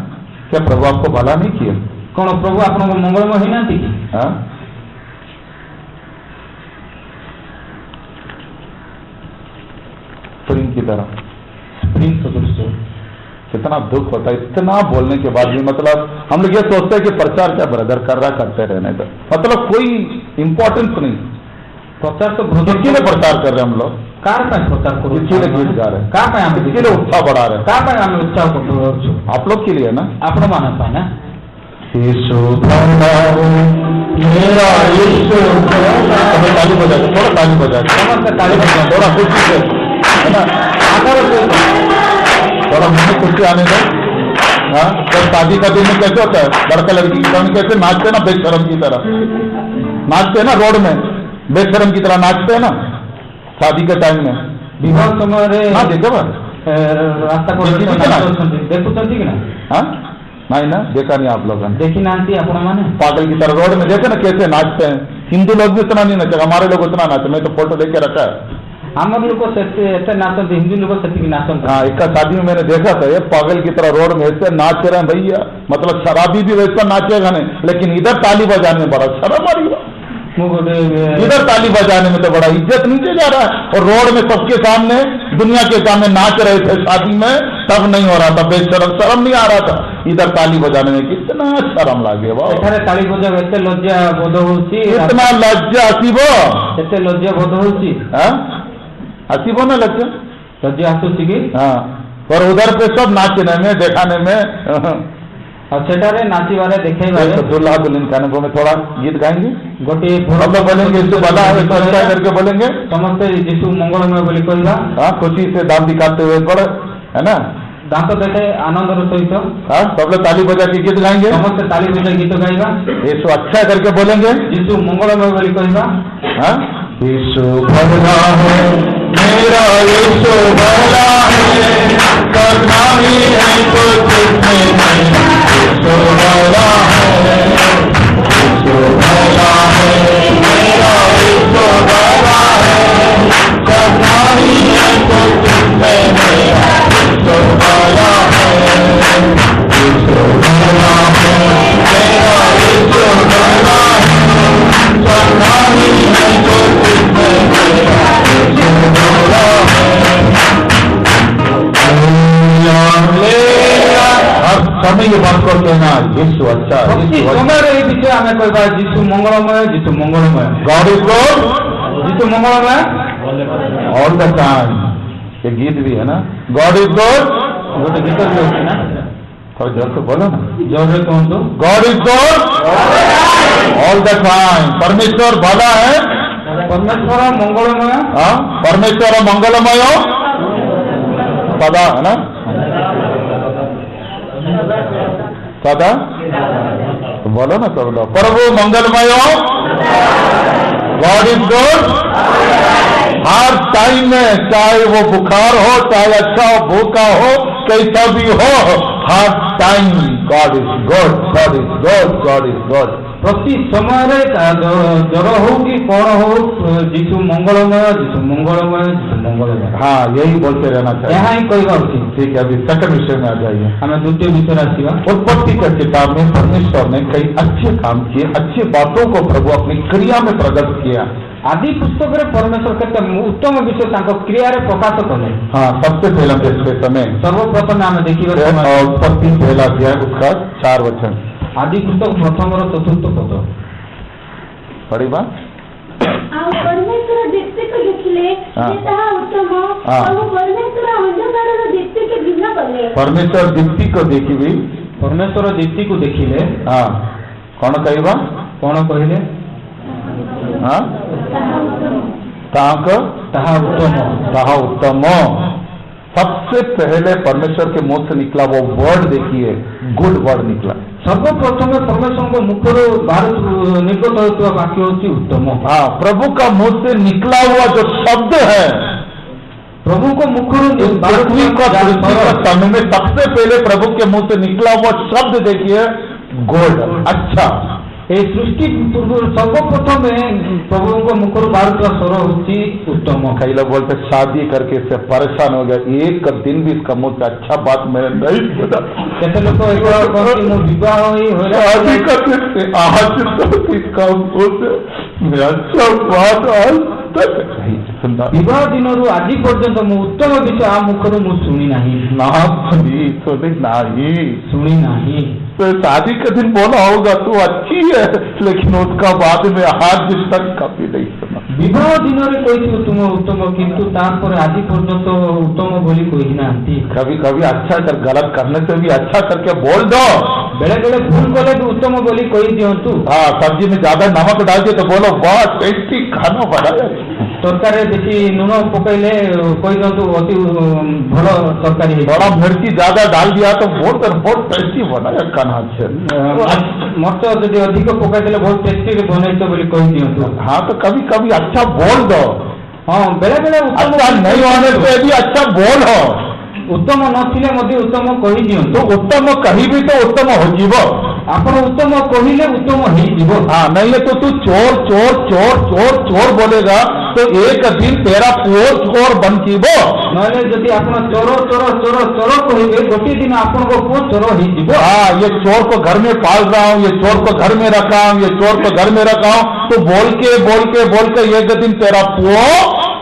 क्या प्रभु आपको भला नहीं किया? कौन प्रभु आप मंगलमय ही नाती कि स्प्रिंग की तरह, स्प्रिंग सदृश कितना दुख होता है इतना बोलने के बाद भी। मतलब हम लोग ये सोचते हैं कि प्रचार क्या ब्रदर कर रहा करते रहने का, मतलब कोई इम्पोर्टेंस नहीं। प्रचार तो किसके लिए प्रचार कर रहे हैं हम लोग? कार प्रचार करो, किसके लिए गीत गा रहे हैं, किसके लिए उत्साह बढ़ा रहे हैं, हमें उत्साह को आप लोग के लिए ना, आप माना पाए ना। यीशु भला मेरा यीशु भला, ताली बजा, थोड़ा ताली बजा, ताली बजा, थोड़ा खुशी से है ना, थोड़ा मुझे खुशी आने दो। हाँ, तो शादी का दिन में कैसे होता है, लड़का लड़की की तरह कैसे नाचते ना बेशरम की तरह नाचते हैं ना, रोड में बेशरम की तरह नाचते हैं ना शादी के टाइम में, विवाह समय हाँ देखो ରାସ୍ତା ଦେଖିଛୁ କି ନା? ଦେଖୁଛନ୍ତି କି ନା? हाँ नहीं ना, देखा नहीं आप लोगों ने? देखी नांती आपण माने पागल की तरह रोड में देखे ना कैसे नाचते हैं। हिंदू लोग भी उतना नहीं नाचे, हमारे लोग उतना नाचे। मैं तो फोटो लेके रखा है। आमर लोग से नाचते, हिंदू लोग से नाचते। हाँ, एक शादी में मैंने देखा था, ये पागल की तरह रोड में ऐसे नाच रहे हैं भैया, मतलब शराबी भी वैसा नाचेगा नहीं, लेकिन इधर ताली बजाने में बड़ा शर्म आ रही है। इधर ताली बजाने में तो बड़ा इज्जत नीचे जा रहा है, और रोड में सबके सामने, दुनिया के सामने नाच रहे थे शादी में, तब नहीं हो रहा था, बेशरम, शर्म नहीं आ रहा था। इधर ताली बजाने में कितना शर्म लागे एठारे ताली बजा एते लज्जा बोध होउची, इतना लज्जा आसीबो, एते लज्जा बोध होउची। हां, आसीबो ना लज्जा, लज्जा आसुची की? हां, और उधर पे सब नाचने में, दिखाने में, और सेटारे नाचीबारे देखेबारे दुल्हा दुल्हन खाने को में थोड़ा गीत गाएंगे, गोटे हम लोग बोलेंगे यीशु भला है, तो अच्छा करके बोलेंगे, समस्त यीशु मंगलमय बोली कहवा। हाँ, खुशी से दाम दिखाते हुए पड़े, है ना, दांत देखे आनंद सहित। हाँ, सब लोग ताली बजा के गीत गाएंगे, समस्त ताली बजा गीत गाइबा, यीशु अच्छा करके बोलेंगे, यीशु मंगलमय बोली कहवा। हाँ, यीशु भला है मेरा, यीशु भला है, करना ही है तो किसमें नहीं, यीशु भला है, यीशु भला है मेरा, यीशु भला है, करना ही है तो किसमें नहीं, यीशु भला है, यीशु भला है मेरा, यीशु भला है, करना ही है तो किसमें नहीं, यीशु भला है। हर समय ये बात को कहना, यीशु अच्छा, यीशु समय रे विषय हमें कहबा यीशु मंगलमय, यीशु मंगलमय, गॉड इज गुड, यीशु मंगलमय ऑल द टाइम। ये गीत भी है ना, गॉड इज गुड, गोटे गीत भी होची ना, थोड़ा जोर से बोलो ना, जोर से कहतो, God is good all the time. परमेश्वर भला है, परमेश्वर मंगलमय, हाँ, परमेश्वर मंगलमय सदा, है ना, सदा, तो बोलो ना सब लोग, प्रभु मंगलमय, God is good her time में, चाहे वो बुखार हो, चाहे अच्छा हो, भूखा हो, कैसा भी हो, हर time God is good, God is good, God is good. प्रति समय जर हो कि कौन हो, यीशु मंगलमय, यीशु मंगलमय, यीशु मंगलमय। हाँ, यही बोलते रहना चाहिए। यहाँ ही कहवा उचित। ठीक है, अभी सेकंड विषय में आ जाइए। हमें द्वितीय विषय आसवा। उत्पत्ति का किताब में परमेश्वर ने कई अच्छे काम किए, अच्छी बातों को प्रभु अपनी क्रिया में प्रकट किया। आदि पुस्तक रे परमेश्वर के उत्तम विषय तांको क्रिया रे प्रकाश कले। हाँ, सबसे पहले देखते समय सर्वप्रथम आम देखिए उत्पत्ति पहला अध्याय उसका 4 वचन, आदि पुस्तक प्रथम चतुर्थ पद पढ़िबा। ଆଉ ପରମେଶ୍ୱର ଦୀପ୍ତିକୁ ଦେଖିଲେ ଯେ ତାହା ଉତ୍ତମ, ଆଉ ପରମେଶ୍ୱର ଅନ୍ଧକାରର ଦୀପ୍ତିକୁ ଭିନ୍ନ କଲେ। परमेश्वर दीप्ति को देखिबी, परमेश्वर दीप्ति को देखिले। हाँ, कौन कहबा, कौन कहले, हाँ, ताहा उत्तम। सबसे पहले परमेश्वर के मुंह से निकला वो वर्ड देखिए, गुड वर्ड निकला। सर्वप्रथम परमेश्वर को मुखर बाहर निर्गत होता वाक्य होती उत्तम। हाँ, प्रभु का मुंह से निकला हुआ जो शब्द है, प्रभु को मुखर पृथ्वी का समय में सबसे पहले प्रभु के मुंह से निकला हुआ शब्द देखिए, गुड, अच्छा। ये सृष्टि सर्वप्रथम प्रभु को मुखर बाहर स्वर होती उत्तम। कई लोग बोलते शादी करके इससे परेशान हो गया, एक दिन भी इसका मुंह से अच्छा बात मैंने नहीं सुना। कैसे लोग विवाह शादी करने से आज तक इसका मुंह से अच्छा बात आज तक नहीं सुना। विवाह दिन आज पर्यंत मु उत्तम विषय आ मुखर मु शुणी नहीं। तो शादी के दिन बोला होगा तो अच्छी है, लेकिन उसका बाद में आज तक कभी नहीं सुना। विवाह दिन कही तुम उत्तम, किंतु तार आज पर्यंत उत्तम बोली कही ना। कभी कभी अच्छा कर, गलत करने से भी अच्छा करके बोल दो। बेले बेले भूल कले भी उत्तम बोली कही दिंतु। हाँ, सब्जी में ज्यादा नमक डाल दिए तो बोलो बहुत टेस्टी खाना बनाया। तरकारी बेसी लुण पकईले कही दिंतु अति भल तरकारी। बड़ा मिर्ची ज्यादा डाल दिया तो बहुत टेस्टी बनाया खाना। मर्च यदि अधिक पकईदे बहुत टेस्टी बनई बोली कही दिंतु। हाँ, तो कभी कभी अच्छा बोल दो। हाँ, बेले बेले अच्छा नहीं होने पे भी अच्छा बोल हो। उत्तम नथिले मध्य उत्तम कहि दियंतु तो उत्तम कहीं भी तो उत्तम हो जीव। आपण उत्तम कहिले उत्तम हेई जीव। हाँ, नहीं है तो तू चोर चोर चोर चोर चोर बोलेगा तो एक दिन तेरा पुओ चोर बन जीवो। नले जदि आपण चोर चोर चोर चोर कहिबे गोटे दिन आपण को पुओ चोर हेई जीव। हाँ, ये चोर को घर में पाल रहा हूँ, ये चोर को घर में रखा हूँ, ये चोर को घर में रखा हूँ, तो बोल के एक दिन तेरा पुओ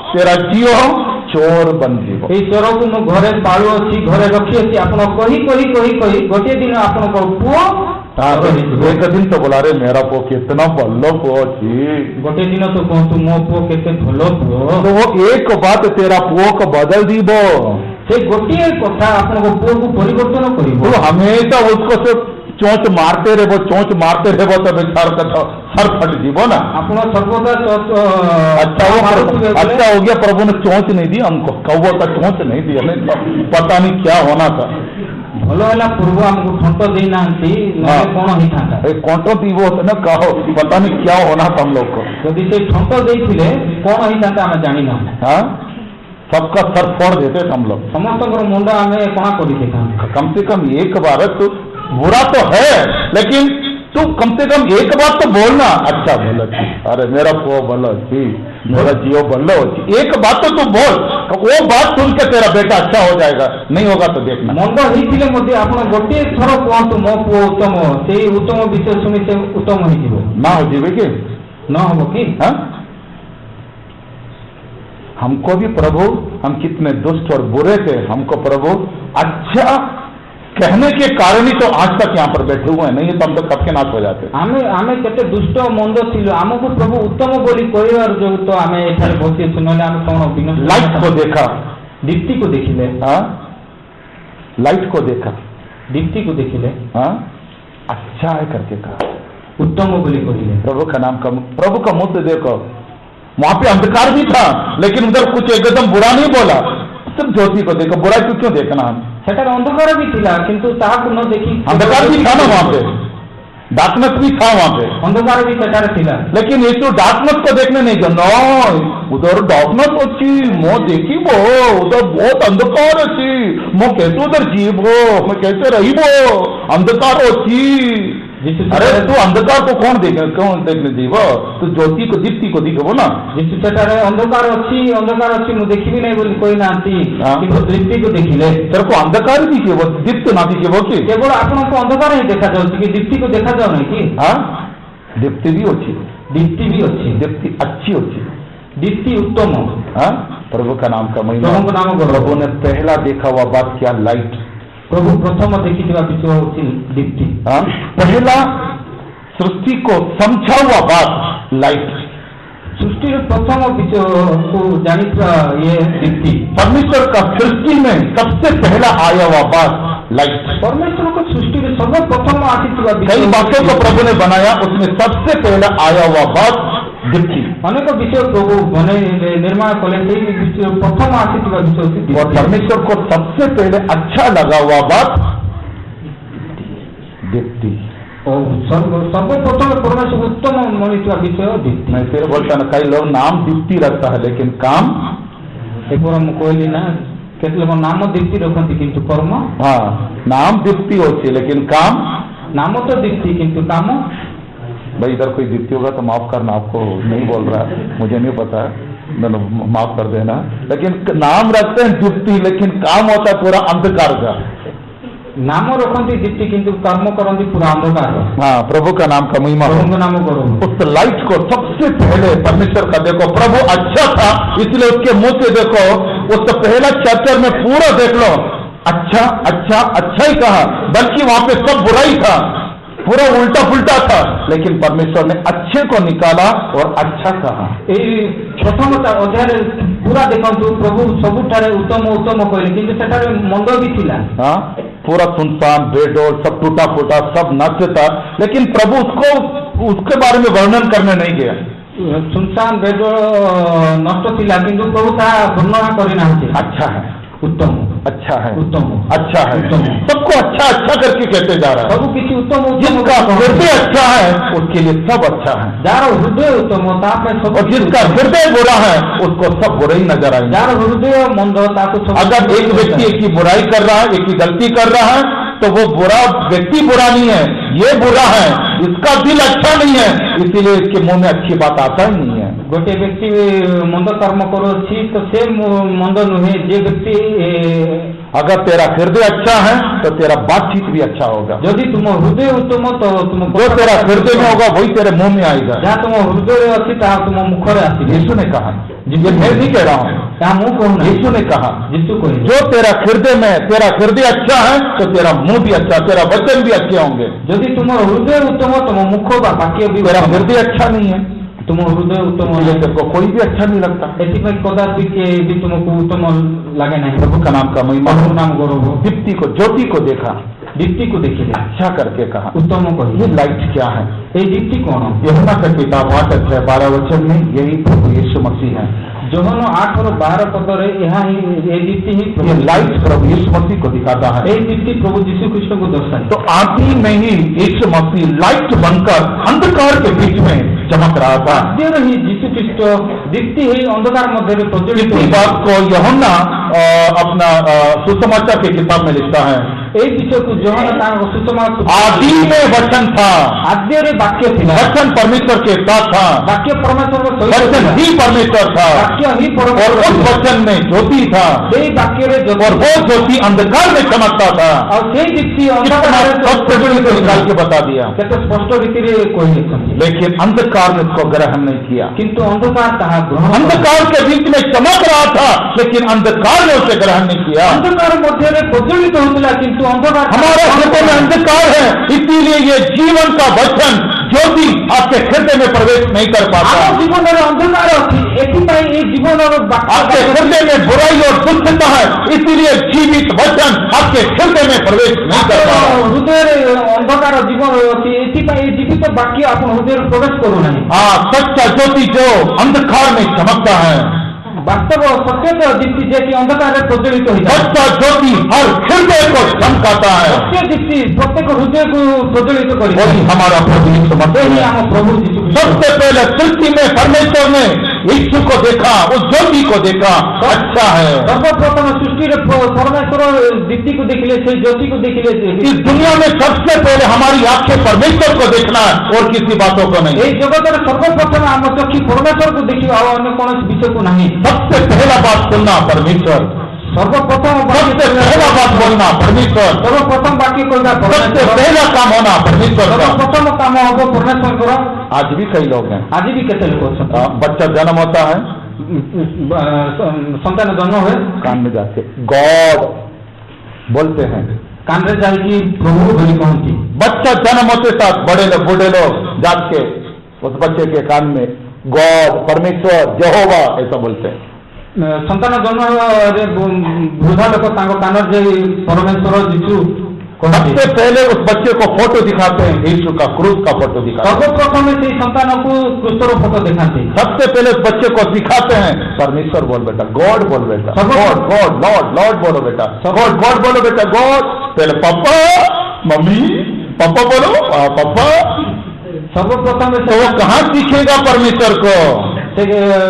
तेरा जीव चोर बन जीव। ए चोर को मो घरे पालु अछि, घरे रखी अछि, आपण कहि कहि कहि कहि गोटे दिन आपण को पुओ। हाँ, तो एक दिन तो बोला रे मेरा पुओ कितना भलो पुओ छी। गोटे दिन तो कहतु मो पुओ केते भलो पुओ। तो वो एक बात तेरा पुओ को बदल दीबो। से गोटे कथा आपण को पुओ को परिवर्तन करिबो। तो हमेशा उसको से चोंच मारते रहो तो बेचार का तो सर फट जीवो ना। अपना सर्वदा अच्छा हो गया, प्रभु ने चोंच नहीं दी हमको, कौवा का चोंच नहीं दिया, नहीं तो पता नहीं क्या होना था। भलो है पूर्व हमको ठंट देना कौन ही था कंठ दीवो ना कहो, पता नहीं क्या होना था हम लोग को। यदि से ठंट देते कौन ही था हमें जानी ना। हाँ, सबका सर फोड़ देते हम लोग, समस्त मुंडा हमें कौन कर। कम से कम एक बार तो बुरा तो है, लेकिन तू कम से कम एक बात तो बोलना, अच्छा बोला थी, अरे मेरा पो बोलो थी, मेरा जियो बोलो थी, एक बात तो तू बोल, वो बात सुन के तेरा बेटा अच्छा हो जाएगा, नहीं होगा तो देखना। मंद होइथिले मध्ये आपण गोटे थर कहतु मो पुओ उत्तम, से उत्तम विषय सुनि से उत्तम होइथिबो ना हो जीवे के न हो कि। हाँ, हमको भी प्रभु, हम कितने दुष्ट और बुरे थे, हमको प्रभु अच्छा कहने के कारण ही तो आज तक यहाँ पर बैठे हुए हैं, नहीं तो हम तो कब के नाश हो जाते। हमें केते दुष्ट मंद थिलो, हमको प्रभु उत्तम बोली कहवार जो तो हमें एठारे बसी सुनले हम कोन बिना लाइट को देखा, दीप्ति को देखिले। हाँ, लाइट को देखा, दीप्ति को देखिले, हाँ, अच्छा है करके कहा, उत्तम बोली कहले। प्रभु का नाम का, प्रभु का मुंह से देखो, वहां पे अंधकार भी था लेकिन उधर कुछ एकदम बुरा नहीं बोला, सब ज्योति को देखो, बुरा क्यों देखना हम। सेटार अंधकार भी थिला किंतु ताहाको न देखी, अंधकार भी था ना वहां पे, डार्कनेस भी था वहां पे, अंधकार भी सेटार थिला, लेकिन ये तो डार्कनेस को देखने नहीं गया। नो, उधर डार्कनेस अच्छी मो देखी वो, उधर बहुत अंधकार अच्छी मो कैसे उधर जीवो, मैं कैसे रही वो अंधकार अच्छी। अरे तू अंधकार को कौन देखने जीवो, तू ज्योति को दीप्ति को दिखबो ना। जिसु सेटार अंधकार अच्छी मु देखिबी नहीं बोली कोई नांती, किंतु दीप्ति को देखिले। तेरे को अंधकार दिखे वो, दीप्ति ना दिखे वो की। केवल आपण को अंधकार ही देखा जाउछि कि दीप्ति को देखा जाउ नहीं कि। हाँ, दीप्ति भी अच्छी, दीप्ति भी अच्छी, दीप्ति अच्छी अच्छी, दीप्ति उत्तम। हाँ, प्रभु का नाम का महिमा। प्रभु का नाम, प्रभु ने पहला देखा हुआ बात क्या, लाइट। प्रभु प्रथम देखिथिबा विषय होछि दीप्ति। हाँ, पहला सृष्टि को समझा हुआ बात लाइट। सृष्टि प्रथम विषय को जानिथिबा ये दीप्ति। परमेश्वर का सृष्टि में सबसे पहला आया हुआ बात लाइट। परमेश्वर को सृष्टि में सर्वप्रथम आसीथिबा कई बातों को प्रभु ने बनाया, उसमें सबसे पहला आया हुआ बात दीप्ति। अनेक विषय प्रभु बने निर्माण कले, विषय प्रथम आसीथिबा विषय। और परमेश्वर को सबसे पहले अच्छा लगा हुआ बात दीप्ति। सर्वप्रथम परमेश्वर उत्तम मानिथिबा विषय दीप्ति। मैं फिर बोलता ना, कई लोग नाम दीप्ति रखता है लेकिन काम, एक बार हम कहली ना, केते लोग नाम दीप्ति रखती किंतु कर्म। हाँ, नाम दीप्ति होती लेकिन काम, नाम तो दीप्ति किंतु काम। भाई इधर कोई दीप्ति होगा तो माफ करना, आपको नहीं बोल रहा है, मुझे नहीं पता है, माफ कर देना। लेकिन नाम रखते हैं दीप्ति लेकिन काम होता है पूरा अंधकार का। नाम रखती दीप्ति किंतु कर्म करती पूरा अंधकार। हाँ, प्रभु का नाम का महिमा। प्रभु का नाम करो। उस लाइट को सबसे पहले परमेश्वर का देखो, प्रभु अच्छा था इसलिए उसके मुंह से देखो, उस पहला चैप्टर में पूरा देख लो, अच्छा अच्छा अच्छा ही कहा, बल्कि वहां पे सब बुराई था, पूरा उल्टा पुल्टा था, लेकिन परमेश्वर ने अच्छे को निकाला और अच्छा कहा। प्रथम अध्याय पूरा देखो, प्रभु सबुठारे उत्तम उत्तम कहले किंतु सेठारे मंद भी थिला। हाँ, पूरा सुनसान बेडोल सब टूटा फूटा सब नष्ट था, लेकिन प्रभु उसके बारे में वर्णन करने नहीं गया। सुनसान बेडोल नष्ट थिला किंतु प्रभु ता वर्णना करि नाहंती। अच्छा है, उत्तम अच्छा है, उत्तम अच्छा है, उत्तम। सबको अच्छा अच्छा करके कहते जा रहा है। ସବୁ କିଛି ଉତ୍ତମ ଉତ୍ତମ जिसका हृदय अच्छा है उसके लिए सब अच्छा है, ଯାହାର ହୃଦୟ ଉତ୍ତମ ତା ପାଇଁ ସବୁ और जिसका हृदय बुरा है उसको सब बुरा ही नजर आएंगे। ଯାହାର ହୃଦୟ ମନ୍ଦ ତାକୁ ସବୁ अगर एक व्यक्ति एक की बुराई कर रहा है, एक की गलती कर रहा है, तो वो बुरा व्यक्ति बुरा नहीं है, ये बुरा है, इसका दिल अच्छा नहीं है, इसीलिए इसके मुंह में अच्छी बात आता ही नहीं है। ଗୋଟିଏ ବ୍ୟକ୍ତି ମନ୍ଦ କର୍ମ କରୁଅଛି ତ ସେ ମନ୍ଦ ନୁହେଁ, ଯେ ବ୍ୟକ୍ତି अगर तेरा हृदय अच्छा है तो तेरा बातचीत भी अच्छा होगा। ଯଦି ତୁମ ହୃଦୟ ଉତ୍ତମ ତ ତୁମ जो तेरा हृदय में होगा वही तेरे मुंह में आएगा। ଯାହା ତୁମ ହୃଦୟରେ ଅଛି ତାହା ତୁମ ମୁଖରେ ଆସିବ। यीशु ने कहा, ये मैं नहीं कह रहा हूँ, ତାହା ମୁଁ କହୁନାହିଁ, यीशु ने कहा, ଯୀଶୁ କହିଲେ जो तेरा हृदय में, तेरा हृदय अच्छा है तो तेरा मुंह भी अच्छा, तेरा वचन भी अच्छे होंगे। ଯଦି ତୁମର ହୃଦୟ ଉତ୍ତମ ତୁମ ମୁଖ ବା ବାକ୍ୟ ବି तेरा ଉତ୍ତମ। हृदय अच्छा नहीं है, ତୁମ ହୃଦୟ ଉତ୍ତମ इसलिए तेरे को कोई भी अच्छा नहीं लगता। ଏଥିପାଇଁ କଦାପି କିଏ ବି ତୁମକୁ ଉତ୍ତମ ଲାଗେ ନାହିଁ। प्रभु का नाम का महिमा हो। ପ୍ରଭୁଙ୍କ ନାମ ଗୌରବ। दीप्ति को, ज्योति को देखा, ଦୀପ୍ତିକୁ ଦେଖିଲେ अच्छा करके कहा, ଉତ୍ତମ କହିଲେ ये लाइट क्या है? ଏଇ ଦୀପ୍ତି କଣ? यूहन्ना का किताब 8:12 में यही प्रभु यीशु मसीह है। ଯୋହନ 8:12 ପଦରେ ଏହା ହିଁ ଏଇ ଦୀପ୍ତି ହିଁ ये लाइट प्रभु यीशु मसीह को दिखाता है। ଏଇ ଦୀପ୍ତି ପ୍ରଭୁ ଯୀଶୁ ଖ୍ରୀଷ୍ଟଙ୍କୁ ଦର୍ଶାଏ। तो आदि में ही यीशु मसीह लाइट बनकर अंधकार के बीच में चमक रहा था। ଆଦ୍ୟରେ ହିଁ ଯୀଶୁ ଖ୍ରୀଷ୍ଟ ଦୀପ୍ତି ହେଇ ଅନ୍ଧକାର ମଧ୍ୟରେ ପ୍ରଜ୍ୱଳିତ इसी बात को यूहन्ना अपना सुसमाचार की किताब में लिखता है। ଏଇ ବିଷୟକୁ ଯୋହନ ତାଙ୍କ ସୁସମାଚାର आदि में वचन था, ଆଦ୍ୟରେ ବାକ୍ୟ ଥିଲା, वचन परमेश्वर के साथ था, ବାକ୍ୟ ପରମେଶ୍ୱରଙ୍କ ସହିତ वचन ଥିଲା, ही परमेश्वर था, ବାକ୍ୟ ହିଁ और ପରମେଶ୍ୱର उस ଥିଲା। वचन में ज्योति था, ସେଇ ବାକ୍ୟରେ और वो ज्योति अंधकार में चमकता था। ଆଉ ସେଇ ଦୀପ୍ତି कितना ଅନ୍ଧକାରରେ स्पष्ट से निकाल के बता दिया, କେତେ ସ୍ପଷ୍ଟ ରୀତିରେ କହିଲେଛନ୍ତି। लेकिन अंधकार ने उसको ग्रहण नहीं किया। କିନ୍ତୁ ଅନ୍ଧକାର ତାହା ଗ୍ରହଣ କଲା। अंधकार के बीच में चमक रहा था, लेकिन अंधकार ने उसे ग्रहण नहीं किया। ଅନ୍ଧକାର ମଧ୍ୟରେ ପ୍ରଜ୍ୱଳିତ ହେଉଥିଲା, କିନ୍ତୁ ଅନ୍ଧକାର हमारे हृदय में अंधकार है, इसीलिए ये जीवन का वचन ज्योति आपके हृदय में प्रवेश नहीं कर पाता। ଆମ ଜୀବନରେ ଅନ୍ଧକାର ଅଛି, ଏଥିପାଇଁ ଏଇ ଜୀବନର आपके हृदय में बुराई और दुष्टता है, इसीलिए जीवित वचन आपके हृदय में प्रवेश नहीं कर पाता। ହୃଦୟରେ ଅନ୍ଧକାର ଜୀବନ ଅଛି, ଏଥିପାଇଁ ଏଇ ଜୀବିତ ବାକ୍ୟ ଆପଣ ହୃଦୟରେ ପ୍ରବେଶ କରୁନାହିଁ। हाँ, सच्चा ज्योति जो अंधकार में चमकता है, ବାସ୍ତବ ସତ୍ୟତ ଦୀପ୍ତି ଯେ କି ଅନ୍ଧକାରରେ ପ୍ରଜ୍ୱଳିତ ହୋଇଥାଏ। सच्चा ज्योति हर हृदय को चमकाता है। ସତ୍ୟ ଦୀପ୍ତି ପ୍ରତ୍ୟେକ ହୃଦୟକୁ ପ୍ରଜ୍ୱଳିତ କରିଥାଏ। वही हमारा प्रभु यीशु मसीह ସେହି है। ଆମ ପ୍ରଭୁ ଯୀଶୁ ଖ୍ରୀଷ୍ଟ। सबसे पहले सृष्टि में परमेश्वर ने यीशु को देखा, उस ज्योति को देखा, अच्छा है। ସର୍ବପ୍ରଥମ ସୃଷ୍ଟିରେ ପରମେଶ୍ୱର ଦୀପ୍ତିକୁ ଦେଖିଲେ, ସେଇ ଜ୍ୟୋତିକୁ ଦେଖିଲେ। इस दुनिया में सबसे पहले हमारी आंखें परमेश्वर को देखना है और किसी बातों को नहीं। ଏଇ ଜଗତରେ ସର୍ବପ୍ରଥମେ ଆମ ଚକ୍ଷୁ ପରମେଶ୍ୱରକୁ ଦେଖିବା, ଆଉ ଅନ୍ୟ କୌଣସି ବିଷୟକୁ ନାହିଁ। सबसे पहला बात सुनना परमेश्वर, ସର୍ବପ୍ରଥମ सबसे पहला बात बोलना परमेश्वर, ସର୍ବପ୍ରଥମ ବାକ୍ୟ କହିବା सबसे ପରମେଶ୍ୱର। पहला काम होना परमेश्वर का। ସର୍ବପ୍ରଥମ କାମ ହବ ପରମେଶ୍ୱରଙ୍କର। आज भी कई लोग हैं, ଆଜି ବି କେତେ ଲୋକ ଅଛନ୍ତି, बच्चा जन्म होता है, ସନ୍ତାନ ଜନ୍ମ ହୁଏ, कान में जाके गॉड बोलते हैं। କାନରେ ଯାଇକି ପ୍ରଭୁ ବୋଲି କହନ୍ତି। बच्चा जन्म होते साथ बड़े लोग बूढ़े लोग जाग के उस बच्चे के कान में गॉड, परमेश्वर, यहोवा ऐसा बोलते हैं। ସନ୍ତାନ ଜନ୍ମ ହେବାରେ ବୃଦ୍ଧା ଲୋକ ତାଙ୍କ କାନରେ ଯାଇ ପରମେଶ୍ୱର ଯୀଶୁ କହନ୍ତି। सबसे पहले उस बच्चे को फोटो दिखाते हैं, यीशु का क्रूस का फोटो दिखाते हैं। ସର୍ବପ୍ରଥମେ ସେଇ ସନ୍ତାନକୁ କ୍ରୁଶର ଫଟୋ ଦେଖାନ୍ତି। सबसे पहले उस बच्चे को सिखाते हैं परमेश्वर बोल बेटा, गॉड बोल बेटा, गॉड गॉड लॉर्ड लॉर्ड बोलो बेटा, गॉड गॉड बोलो बेटा, गॉड। पहले पापा मम्मी पापा बोलो, पापा। ସର୍ବପ୍ରଥମେ तो वो कहाँ सीखेगा परमेश्वर को?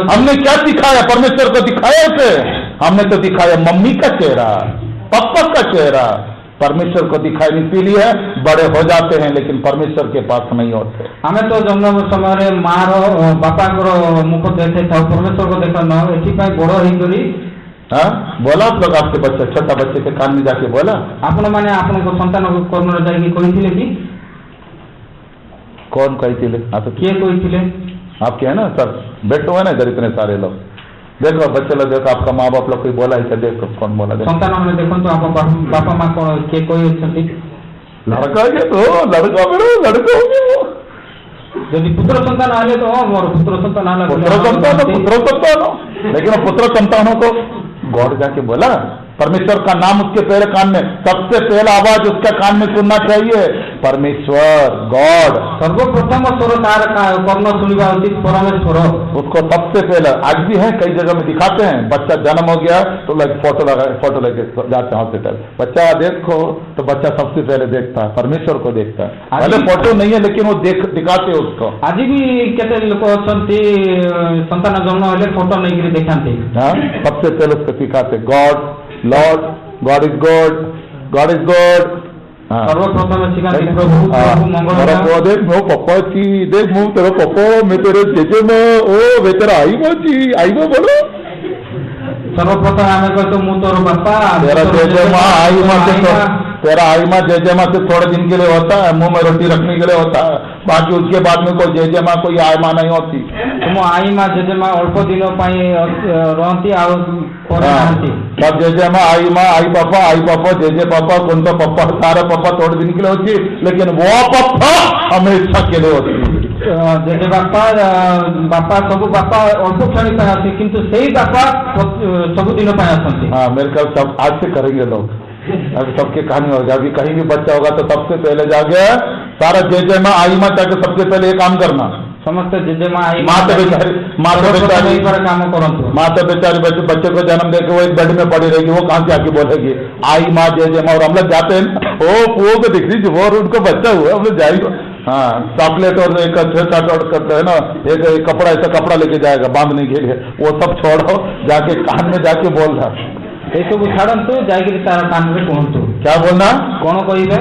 हमने क्या सिखाया? परमेश्वर को दिखाया उसे? हमने तो दिखाया मम्मी का चेहरा, पापा का चेहरा, परमेश्वर को दिखाया। इसीलिए बड़े हो जाते हैं लेकिन परमेश्वर के पास नहीं होते। ଆମେ ତ ଜନ୍ମ ସମୟରେ ମାର ବାପାଙ୍କର ମୁଖ ଦେଖାଇଥାଉ, ପରମେଶ୍ୱରକୁ ଦେଖାଉ। ଏଥିପାଇଁ ବଡ଼ ହେଇକରି हाँ बोला आप लोग, आपके बच्चे छोटा बच्चे के कान में जाके बोला, ଆପଣମାନେ ଆପଣଙ୍କ ସନ୍ତାନକୁ କର୍ଣ୍ଣରେ ଯାଇକି କହିଥିଲେ କି? कौन कही थी? हाँ तो କିଏ କହିଥିଲେ? आपके है ना सब बेटो है ना इधर इतने सारे लोग, देखो बच्चे लोग, देखो आपका माँ बाप लोग कोई बोला है क्या? देखो कौन बोला? देखो ସନ୍ତାନମାନେ ଦେଖନ୍ତୁ ଆମ ବାପା ମା କଣ କିଏ କହିଅଛନ୍ତି? लड़का है तो लड़का मेरा लड़का हो गया वो, ଯଦି ପୁତ୍ର ସନ୍ତାନ ହେଲେ ତ ମୋର ପୁତ୍ର ସନ୍ତାନ ହେଲା। पुत्र संतान हो, लेकिन वो पुत्र संतानों को गॉड जाके बोला। परमेश्वर का नाम उसके पहले कान में, सबसे पहला आवाज उसका कान में सुनना चाहिए, परमेश्वर, गॉड, सर्वप्रथम स्वर तार कर्ण शुणा उचित परमेश्वर। उसको सबसे पहले, आज भी है कई जगह में दिखाते हैं, बच्चा जन्म हो गया तो फोटो लेके जाते हैं हॉस्पिटल, बच्चा देखो तो बच्चा सबसे पहले देखता है परमेश्वर को देखता है, पहले फोटो नहीं है लेकिन वो दिखाते हैं उसको। आज भी केते लोक अछंती संतान जन्म हेले फोटो नहीं गिरी दिखाते। हाँ, सबसे पहले उसको सिखाते God, Lord, God is God, God is God. सर्वप्रथम सिखाते प्रभु, प्रभु मंगल। देख मो पप्पा जी, देख मो तेरा पप्पा, मैं तेरे जेजे माँ, ओ वे तेरा आई माँ जी, आई माँ बोलो। सर्वप्रथम आने को तो मुँह तोरो बापा, तेरा जेजे माँ आई माँ से, तेरा आई माँ जेजे माँ से थोड़े दिन के लिए होता है, मुंह में रोटी रखने के लिए होता है, बाकी उसके बाद में कोई जेजे माँ कोई आई माँ नहीं होती। तुम आई माँ जेजे माँ अल्प दिनों पाई रहती सब जेजे माँ आई पापा जेजे पापा कौन तो पप्पा, सारे पप्पा थोड़े दिन के लिए होती, लेकिन वो पप्पा हमेशा के लिए होती। जेजे बापा बापा सब बापा अल्प क्षण आते किंतु सही बापा सब दिन आसती। हाँ, मेरे ख्याल सब आज से करेंगे लोग, अभी सबके कहानी होगा, अभी कहीं भी बच्चा होगा तो सबसे पहले जाके सारा जेजे माँ आई माँ जाके सबसे पहले ये काम करना। समस्त जेजे माँ आई माँ तो बेचारी काम करो, माँ तो बेचारी बच्चे को जन्म देके वो एक बेड में पड़ी रहेगी, वो कहाँ से आके बोलेगी आई माँ जेजे माँ। और हम लोग जाते हैं ओ पुओ को दिख रही वो उनको बच्चा हुआ, हम लोग जाएंगे। हाँ, चॉकलेट और एक ऑर्डर करते हैं ना, एक कपड़ा, ऐसा कपड़ा लेके जाएगा बांधने के लिए, वो सब छोड़ो, जाके कान में जाके बोल रहा ये सब छाड़ू जाकर तार कान में कहतु क्या बोलना, कौन कहे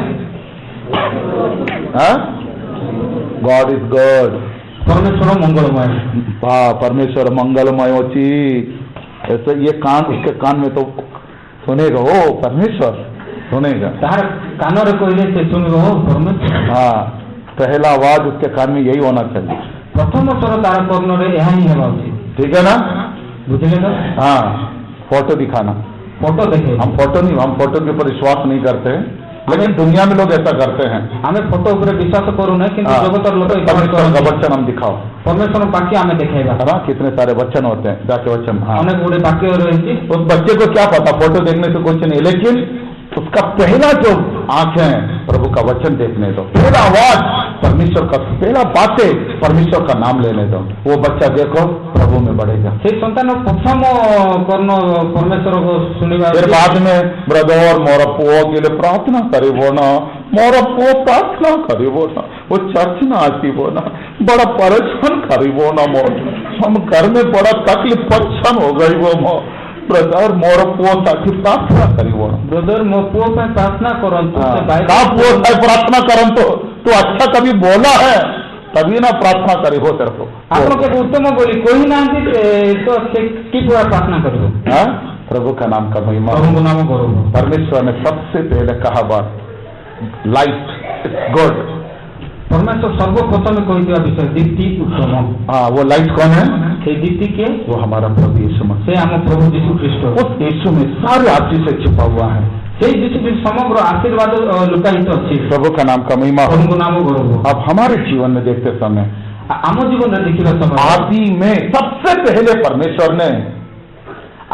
गॉड इज गॉड, परमेश्वर मंगलमय। हाँ, परमेश्वर मंगलमय होची, ऐसे ये कान उसके कान में तो सुनेगा, ओ परमेश्वर सुनेगा, तार कान रे कहले से सुनेगा हो परमेश्वर। हाँ, पहला आवाज उसके कान में यही होना चाहिए, प्रथम स्वर तार कर्ण रे यह ही होगा उचित। ठीक है ना, बुझले ना। हाँ, फोटो दिखाना, फोटो देखे, हम फोटो नहीं, हम फोटो के ऊपर विश्वास नहीं करते हैं, लेकिन दुनिया में लोग ऐसा करते हैं। हमें फोटो ऊपर विश्वास करू ना, किंतु जगतर लोग परमेश्वर का वचन हम दिखाओ, परमेश्वर वाक्य हमें दिखेगा। है ना, कितने सारे वचन होते हैं, जाके वचन। हाँ, अनेक गुड़े वाक्य रही, उस बच्चे को क्या पता, फोटो देखने से कुछ नहीं, लेकिन उसका पहला जो आंखें प्रभु का वचन देखने दो, पहला आवाज परमेश्वर का, पहला बातें परमेश्वर का नाम लेने दो, वो बच्चा देखो प्रभु में बढ़ेगा। संतान प्रथम कर्ण परमेश्वर को सुनिबा, फिर बाद में ब्रदर मोर पुओ के लिए प्रार्थना करिबो ना, मोर पुओ प्रार्थना करिबो ना, वो चर्च ना आसीबो ना, बड़ा परेशान करिबो ना, मोर हम घर में बड़ा तकलीफ परेशान हो गई वो मोर ब्रदर मोर पुओ ताकि प्रार्थना करिबो, ब्रदर मो पुओ पे प्रार्थना करंतु, का पुओ पे प्रार्थना करंतु, तो अच्छा कभी बोला है तभी ना प्रार्थना करिबो तेरे को। आप लोग के उत्तम बोली कोई ना तो की पूरा प्रार्थना करिबो। हां, प्रभु का नाम का महिमा, प्रभु का नाम करो। परमेश्वर ने सबसे पहले कहा बात लाइट इज गुड, परमेश्वर सर्वप्रथम कही दिया विषय दीप्ति उत्तम। हाँ, वो लाइट कौन है, दीप्ति के वो हमारा प्रभु यीशु मसीह, से हम प्रभु यीशु ख्रिस्ट, उस यीशु में सारे आशीष से छिपा हुआ है, से यीशु समग्र आशीर्वाद लुकायित अच्छी। प्रभु का नाम का महिमा, प्रभु का नाम गौरव। अब हमारे जीवन में देखते समय, आम जीवन में देखिए समय, आदि में सबसे पहले परमेश्वर ने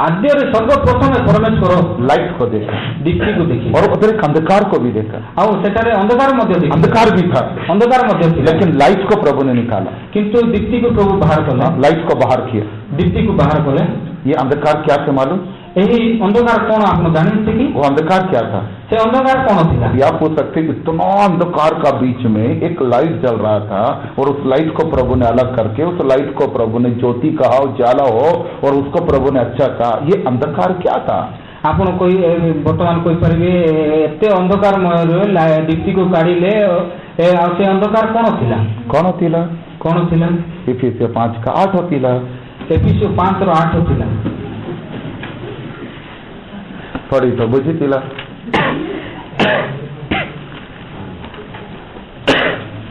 आद्य सर्वप्रथम परमेश्वर लाइट को देखा, दीप्ति को देखी, और उधर अंधकार को भी देखा, अंधकार मध्य अंधकार भी था, अंधकार मध्य, लेकिन लाइट को प्रभु ने निकाला, किंतु दीप्ति को प्रभु बाहर कले, लाइट को बाहर किया, दीप्ति को बाहर कले। ये अंधकार क्या थे मालूम, यही अंधकार कौन आप जानते कि वो अंधकार क्या था, से अंधकार कौन थी, आप पूछ सकते, इतना अंधकार का बीच में एक लाइट जल रहा था, और उस लाइट को प्रभु ने अलग करके उस लाइट को प्रभु ने ज्योति कहा, उजाला हो, और उसको प्रभु ने अच्छा कहा। ये अंधकार क्या था, आप कोई बर्तमान कोई पारे एत अंधकार दीप्ति को काढ़े से अंधकार कौन थिला, कौन थिला, कौन थिला, एफिसियों 5:8 थिला, एफिसियों 5:8 थिला, थोड़ी तो बुझी थिला,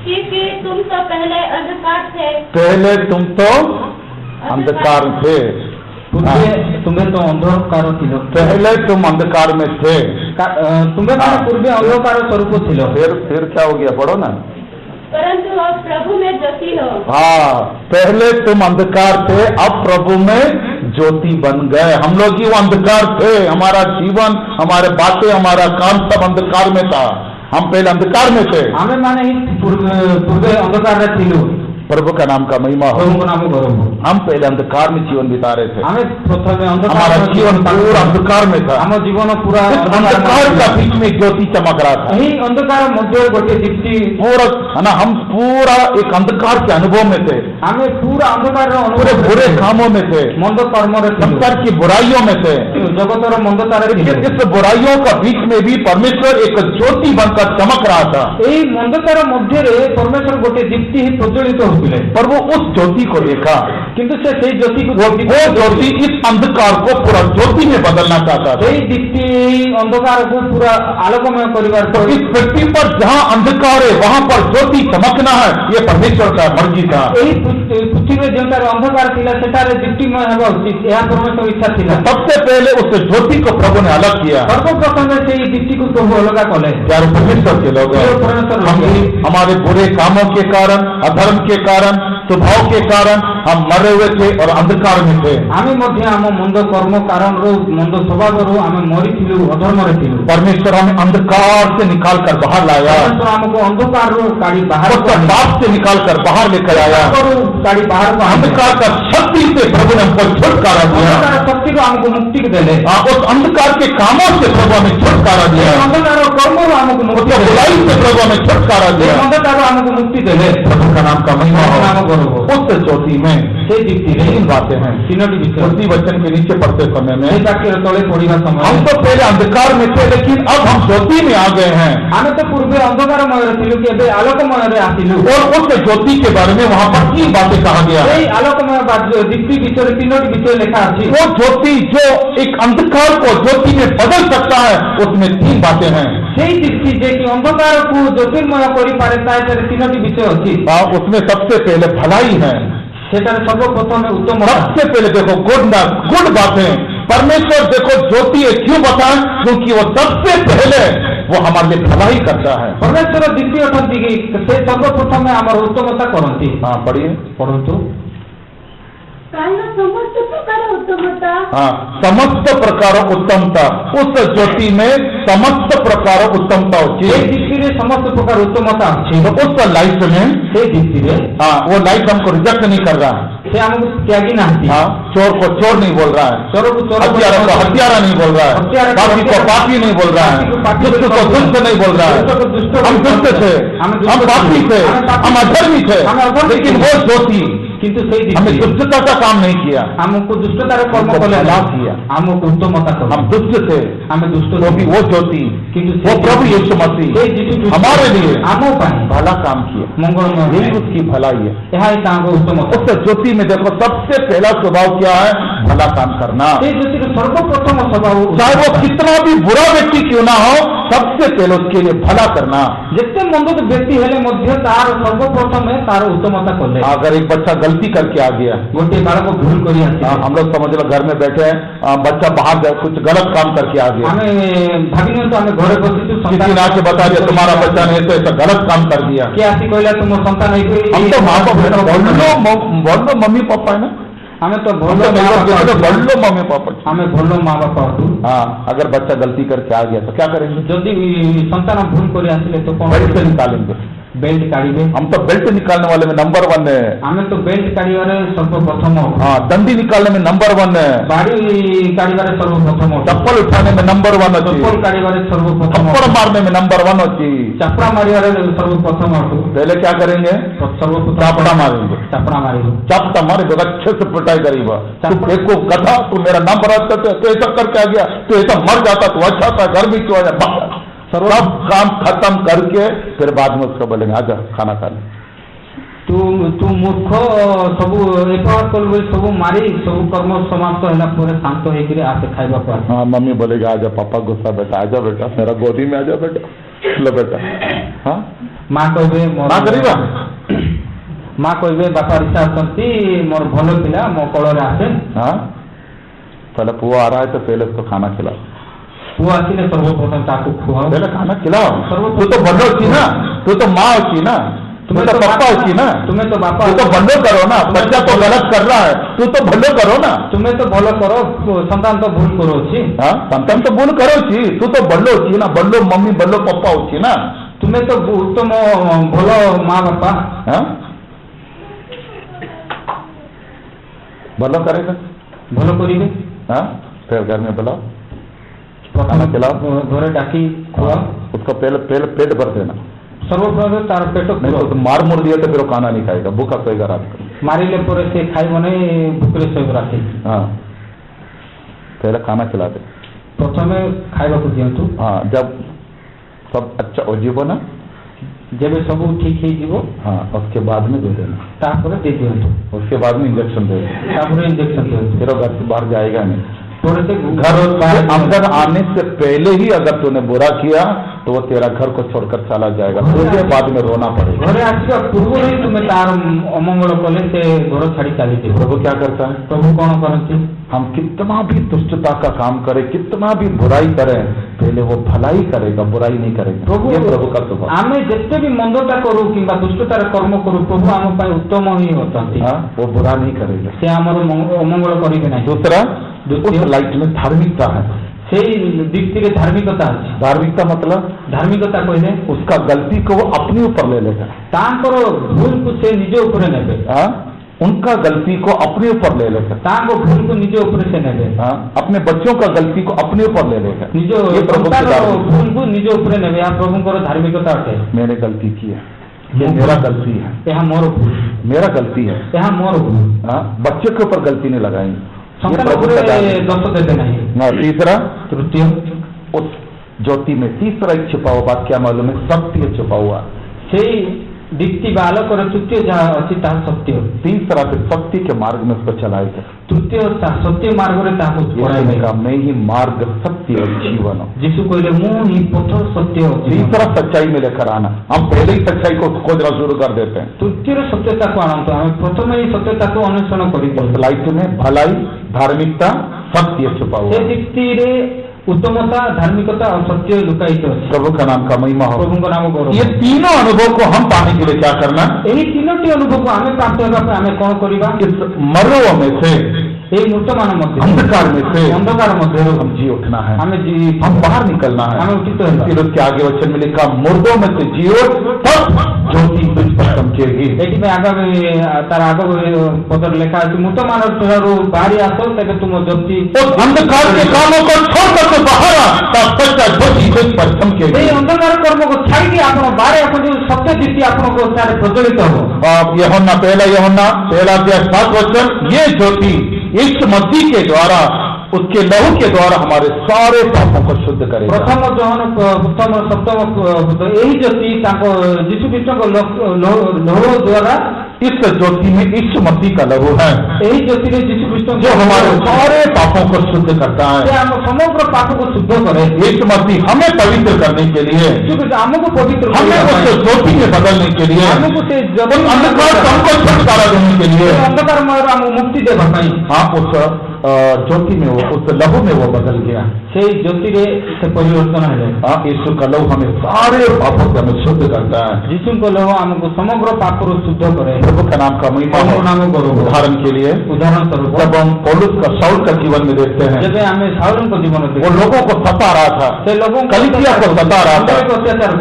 क्योंकि तुम तो पहले अंधकार थे, पहले तुम तो अंधकार थे, तुम्हें तो अंधकार थिलो, पहले तुम अंधकार में थे, तुम्हें पूर्व अंधकार स्वरूप थिलो, फिर क्या हो गया, पढ़ो ना, परंतु अब प्रभु में ज्योति हो। हाँ, पहले तुम अंधकार थे, अब प्रभु में ज्योति बन गए। हम लोग ही वो अंधकार थे, हमारा जीवन, हमारे बातें, हमारा काम सब अंधकार में था। हम पहले अंधकार में थे, आमे माने ही पूर्वे अंधकार रे थिलु। प्रभु का नाम का महिमा हो। प्रभु नाम गौरव हो। हम पहले अंधकार में जीवन बिता रहे थे, आमे प्रथमे अंधकार, हमारा जीवन पूरा अंधकार में था। हम जीवन पूरा अंधकार का बीच में ज्योति चमक रहा था। यही अंधकार मध्य गोटे दीप्ति पूरा है ना, हम पूरा एक अंधकार के अनुभव में थे, आमे पूरा अंधकार पूरे बुरे कामों में थे, मंद कर्म रे संसार की बुराइयों में थे। जगतर मंदता रे लेकिन इस बुराइयों का बीच में भी परमेश्वर एक ज्योति बनकर चमक रहा था। यही मंदतार मध्य रे परमेश्वर गोटे दीप्ति ही प्रज्वलित हो। पर वो उस ज्योति को देखा, किंतु से ज्योति को वो ज्योति इस अंधकार को पूरा ज्योति में बदलना चाहता था। दीप्ति अंधकार को पूरा आलोकमय परिवार तो इस पृथ्वी पर जहाँ अंधकार है वहां पर ज्योति चमकना है, ये परमेश्वर का मर्जी था। यही पृथ्वी में जो अंधकार थिला सेटारे दीप्तिमय हेबा उचित, यह परमेश्वर इच्छा थिला। सबसे पहले उस ज्योति को प्रभु ने अलग किया। सर्वप्रथम से दीप्ति को प्रभु अलग कले। प्यारे परमेश्वर के लोग, हमारे बुरे कामों के कारण, अधर्म के कारण, स्वभाव के कारण हम मरे हुए थे और अंधकार में थे। आमे मध्य आम मंद कर्म कारण रो मंद स्वभाव रो आमे मरी थिलु, अधर्म रे थिलु। परमेश्वर हमें अंधकार से निकाल कर बाहर लाया। परमेश्वर हमको अंधकार रो काढ़ी बाहर, पाप से निकाल कर बाहर लेकर आया। काढ़ी बाहर को अंधकार का शक्ति से प्रभु ने हमको छुटकारा दिया। शक्ति को हमको मुक्ति देले। उस अंधकार के कामों से प्रभु हमें छुटकारा दिया। अंधकार कर्म हमको मुक्ति, बुराई से प्रभु हमें छुटकारा दिया। अंधकार हमको मुक्ति देले। प्रभु का नाम का महिमा हो। उस ज्योति में तीन बातें हैं। तीनोटी विषय उसी वचन के नीचे पढ़ते समय में तले पढ़ा समय हम तो पहले अंधकार में थे, लेकिन अब हम ज्योति में आ गए हैं। आमे तो पूर्वे अंधकारमय थिलु के आलोकमय रे आसिलु। और उस ज्योति के बारे में वहां पर 3 बातें कहा गया। यही आलोकमय दीप्ति विषय तीनोटी विषय लिखा है। वो ज्योति जो एक अंधकार को ज्योति में बदल सकता है, उसमें 3 बातें हैं। यही दीप्ति जे कि अंधकार को ज्योतिर्मय करि पारे तार तीनोटी विषय अछि। उसमें सबसे पहले भलाई है। सर्वप्रथम उत्तम, सबसे पहले देखो गुड बातें। परमेश्वर देखो ज्योति क्यों बताएं, क्योंकि वो सबसे पहले वो हमारे लिए भलाई करता है। परमेश्वर द्वितीय अटंती से सर्वप्रथम आमर उत्तमता करती। हाँ पढ़िए, पढ़तु। समस्त प्रकार उत्तमता, हाँ समस्त प्रकार उत्तमता। उस ज्योति में समस्त प्रकार उत्तमता होती है। समस्त प्रकार उत्तमता अच्छी। तो उस लाइफ में हाँ वो लाइफ हमको रिजेक्ट नहीं कर रहा है। हमको त्यागी ना। हाँ चोर को चोर नहीं बोल रहा है, हत्यारा को हत्यारा नहीं बोल रहा है, पापी को पापी नहीं बोल रहा है, दुष्ट को दुष्ट नहीं बोल रहा है। हम दुष्ट थे, हम पापी थे, हम अधर्मी थे, लेकिन वो ज्योति किंतु हमें दुष्टता का काम नहीं किया, हमको दुष्टतार कर्म को लाभ किया, हमको उत्तमता। हम दुष्ट थे, हमें दुष्ट वो ज्योति, किंतु वो प्रभु यीशु मसीह हमारे लिए भला काम किया। मंगल यही उसकी भलाई है। यहाँ उत्तम। उस ज्योति में देखो सबसे पहला स्वभाव क्या है? भला काम करना। सर्वप्रथम स्वभाव, चाहे वो कितना भी बुरा व्यक्ति क्यों ना हो, सबसे पहले उसके लिए भला करना। जितने मंद व्यक्ति हेले मध्य तार सर्वप्रथम है तार उत्तमता कर। अगर एक बच्चा गलती करके आ गया, गोटे बालक को भूल कर हम लोग समझ लो घर में बैठे हैं, बच्चा बाहर कुछ गलत काम करके आ गया, हमें भाभी तो हमें घर बसी किसी ने आके बता दिया तुम्हारा बच्चा ने ऐसा गलत काम कर दिया, क्या कहला तुम संतान नहीं। हम तो माँ बाप बोल लो मम्मी पापा है ना, हमें तो बोलो मम्मी पापा, हमें बोलो माँ बापा। हाँ अगर बच्चा गलती करके आ गया तो क्या करेंगे? यदि संतान भूल कर आसिले तो कौन बेल्ट से निकालेंगे? बेल्ट काढ़े। हम तो बेल्ट निकालने वाले में नंबर 1 है। हमें तो बेल्ट काढ़े सर्वप्रथम। हाँ दंडी निकालने में नंबर 1 है। बाड़ी काढ़े सर्वप्रथम। चप्पल उठाने में नंबर 1 है। चप्पल काढ़े सर्वप्रथम। थप्पड़ मारने में नंबर 1 होती। चपड़ा मारिवार सर्वप्रथम। पहले क्या करेंगे? सर्वप्रथम चापड़ा मारेंगे। चपड़ा मारेंगे, चापटा मारे तो अच्छे से पिटाई करेगा। तू एक को गधा, तू मेरा नाम बराबर तो ऐसा करके आ गया, तो ऐसा मर जाता तो अच्छा था, घर भी क्यों आ जाए। सब काम खत्म करके फिर बाद में उसको बोलेंगे आजा खाना खा ले। तू मूर्ख सब सब मारी सब कर्म समाप्त होला पूरे शांत होकर आसे खाइबा पर। हाँ मम्मी बोलेगी आजा पापा गुस्सा बेटा, आजा बेटा मेरा गोदी में आजा बेटा, लो बेटा। हाँ माँ कहबे माँ करीबा, माँ कहबे बापा रिसा आसती मोर भल पिला मो कलर आसे। हाँ पहले पुआ आ रहा है तो पहले उसको खाना खिलाओ। पुआ आसिले सर्वप्रथम ताकू खुआओ, पहले खाना खिलाओ। तू तो भलो अच्छी ना, तू तो माँ अच्छी ना, तुम्हें तो पप्पा होती ना, तुम्हें तो बापा, तू तो भलो करो ना, बच्चा तो गलत कर रहा है, तू तो भलो करो ना, तुम्हें तो भलो करो, संतान तो भूल करो छी। हाँ, संतान तो भूल करो छी, तू तो भलो छी ना, भलो मम्मी भलो पप्पा होती ना, तुम्हें तो उत्तम भलो माँ बापा। हाँ, भलो करेगा, भलो करिबे। हाँ, फिर घर में बुलाओ, खाना खिलाओ, घरे डाकी खुआ, उसका पहले पेट भर देना, सर्वप्रथम तार पेट नहीं तो मार मुर दिया तो फिर वो खाना नहीं खाएगा, भूखा सोएगा रात को। मारिले पर से खाइब नहीं, भूखरे सोइब राति। हाँ, पहले खाना खिला दे, प्रथमे खाइबा को दियंतु। हाँ, जब सब अच्छा हो जीवो ना, जब सब ठीक ही जीवो, हाँ, उसके बाद में दे देना, तापर दे दियंतु, उसके बाद में इंजेक्शन दे देना, तापर इंजेक्शन दियंतु, फिर वो घर से बाहर जाएगा नहीं। थोड़े से घर अंदर आने से पहले ही अगर तूने बुरा किया तो वो तेरा घर को छोड़कर चला जाएगा, तुझे बाद में रोना पड़ेगा। घरे आसिबा पूर्व ही तुम्हें तार अमंगल कले से घर छाड़ी चली थी। प्रभु क्या करता है? प्रभु कौन करती? हम कितना भी दुष्टता का काम करें, कितना भी बुराई करें, पहले वो भलाई करेगा, बुराई नहीं करेगा। प्रभु ये प्रभु का स्वभाव। आमे जिते भी मंदता करू कि दुष्टतार कर्म करू, प्रभु आम पर उत्तम ही होता, वो बुरा नहीं करेगा, से आमर अमंगल करेंगे नहीं। दूसरा, उस लाइट में धार्मिकता है, से दृष्टि में धार्मिकता है। धार्मिकता मतलब धार्मिकता कहले उसका गलती को वो अपने ऊपर ले लेगा, तांकर भूल को से निजे ऊपर नेबे। हाँ, उनका गलती को अपने ऊपर ले लेगा, तांको भूल को निजे ऊपर से नेबे। हाँ, अपने बच्चों का गलती को अपने ऊपर ले लेगा, निजे ये प्रभु की धार्मिकता। भूल को निजे ऊपर नेबे, आ प्रभुଙ୍କର धार्मिकता अटे। मैंने गलती की है, ये मेरा गलती है, यह मोर भूल, मेरा गलती है, यह मोर भूल। हाँ, बच्चे के ऊपर गलती नहीं लगाएंगे, संतान ऊपर दोष देते नहीं। तीसरा, तृतीय, उस ज्योति में तीसरा एक छुपा हुआ बात क्या मालूम है? सत्य छुपा हुआ। दीप्ति बालक और तृतीय जहाँ अच्छी सत्य, तीसरा फिर सत्य के मार्ग में उसको चलाएगा, तृतीय सत्य मार्ग में मैं ही मार्ग सत्य और जीवन। जिसु कहले मुँह ही पत्थर सत्य। तीसरा सच्चाई में लेकर आना, हम पहले ही सच्चाई को खोजना शुरू कर देते हैं। तृतीय सत्यता को आनंद हमें प्रथम ही सत्यता को अन्वेषण कर लाइफ में भलाई, धार्मिकता, सत्य छुपा हुआ। दीप्ति उत्तमता, धार्मिकता और सत्य लुकायित। प्रभु का नाम का महिमा हो, प्रभु का नाम गौरव। ये तीनों अनुभव को हम पाने के लिए क्या करना? यही तीनोटी अनुभव को हमें प्राप्त होगा, हमें कौन करिबा? इस मरो में से, नूतन मध्य, अंधकार में से, अंधकार मध्य हम जी उठना है, हमें हम बाहर निकलना है, हमें उचित है। फिर उसके आगे वचन में लिखा, मुर्दों में से जियो तब ज्योति तुझ पर चमकेगी। एटी में आगे तार आगे पदर लिखा है, मृत मानव बाहरी आसो तब तुम ज्योति उस अंधकार के कामों को छोड़कर तो बाहर आ, तब सच्चा ज्योति तुझ पर चमकेगी। अंधकार कर्म को छाड़ी आप बाहर आप जो सत्य दृष्टि आपको सारे प्रज्वलित हो। यूहन्ना पहला अध्याय 7 वचन, ये ज्योति इस मसीह के द्वारा, उसके लहू के द्वारा हमारे सारे पापों को शुद्ध करेगा। प्रथम जहन प्रथम सप्तम यही ज्योति यीशु कृष्ण को लहू द्वारा, इस ज्योति में यीशु मसीह का लहू है, यही ज्योति में यीशु कृष्ण जो हमारे सारे पापों को शुद्ध करता है, हम समग्र पापों को शुद्ध करे। यीशु मसीह हमें पवित्र करने के लिए, हमको पवित्र, हमें उस ज्योति में बदलने के लिए, हमको अंधकार हमको छुटकारा देने के लिए, अंधकार मुक्ति देवा पाई। हाँ, उस ज्योति में वो, उस लहू में वो बदल गया, से ज्योति से परिवर्तन है। हाँ, यीशु का लहू हमें सारे पापों से हमें शुद्ध करता है। यीशु को लहू हमको समग्र पाप को शुद्ध करे। प्रभु का नाम का महिमा हो। उदाहरण के लिए, उदाहरण स्वरूप जब हम पौलुस का शाऊल का जीवन में देखते हैं, जब हमें शाऊल को जीवन में वो लोगों को सता रहा था, कलीसिया को सता रहा था,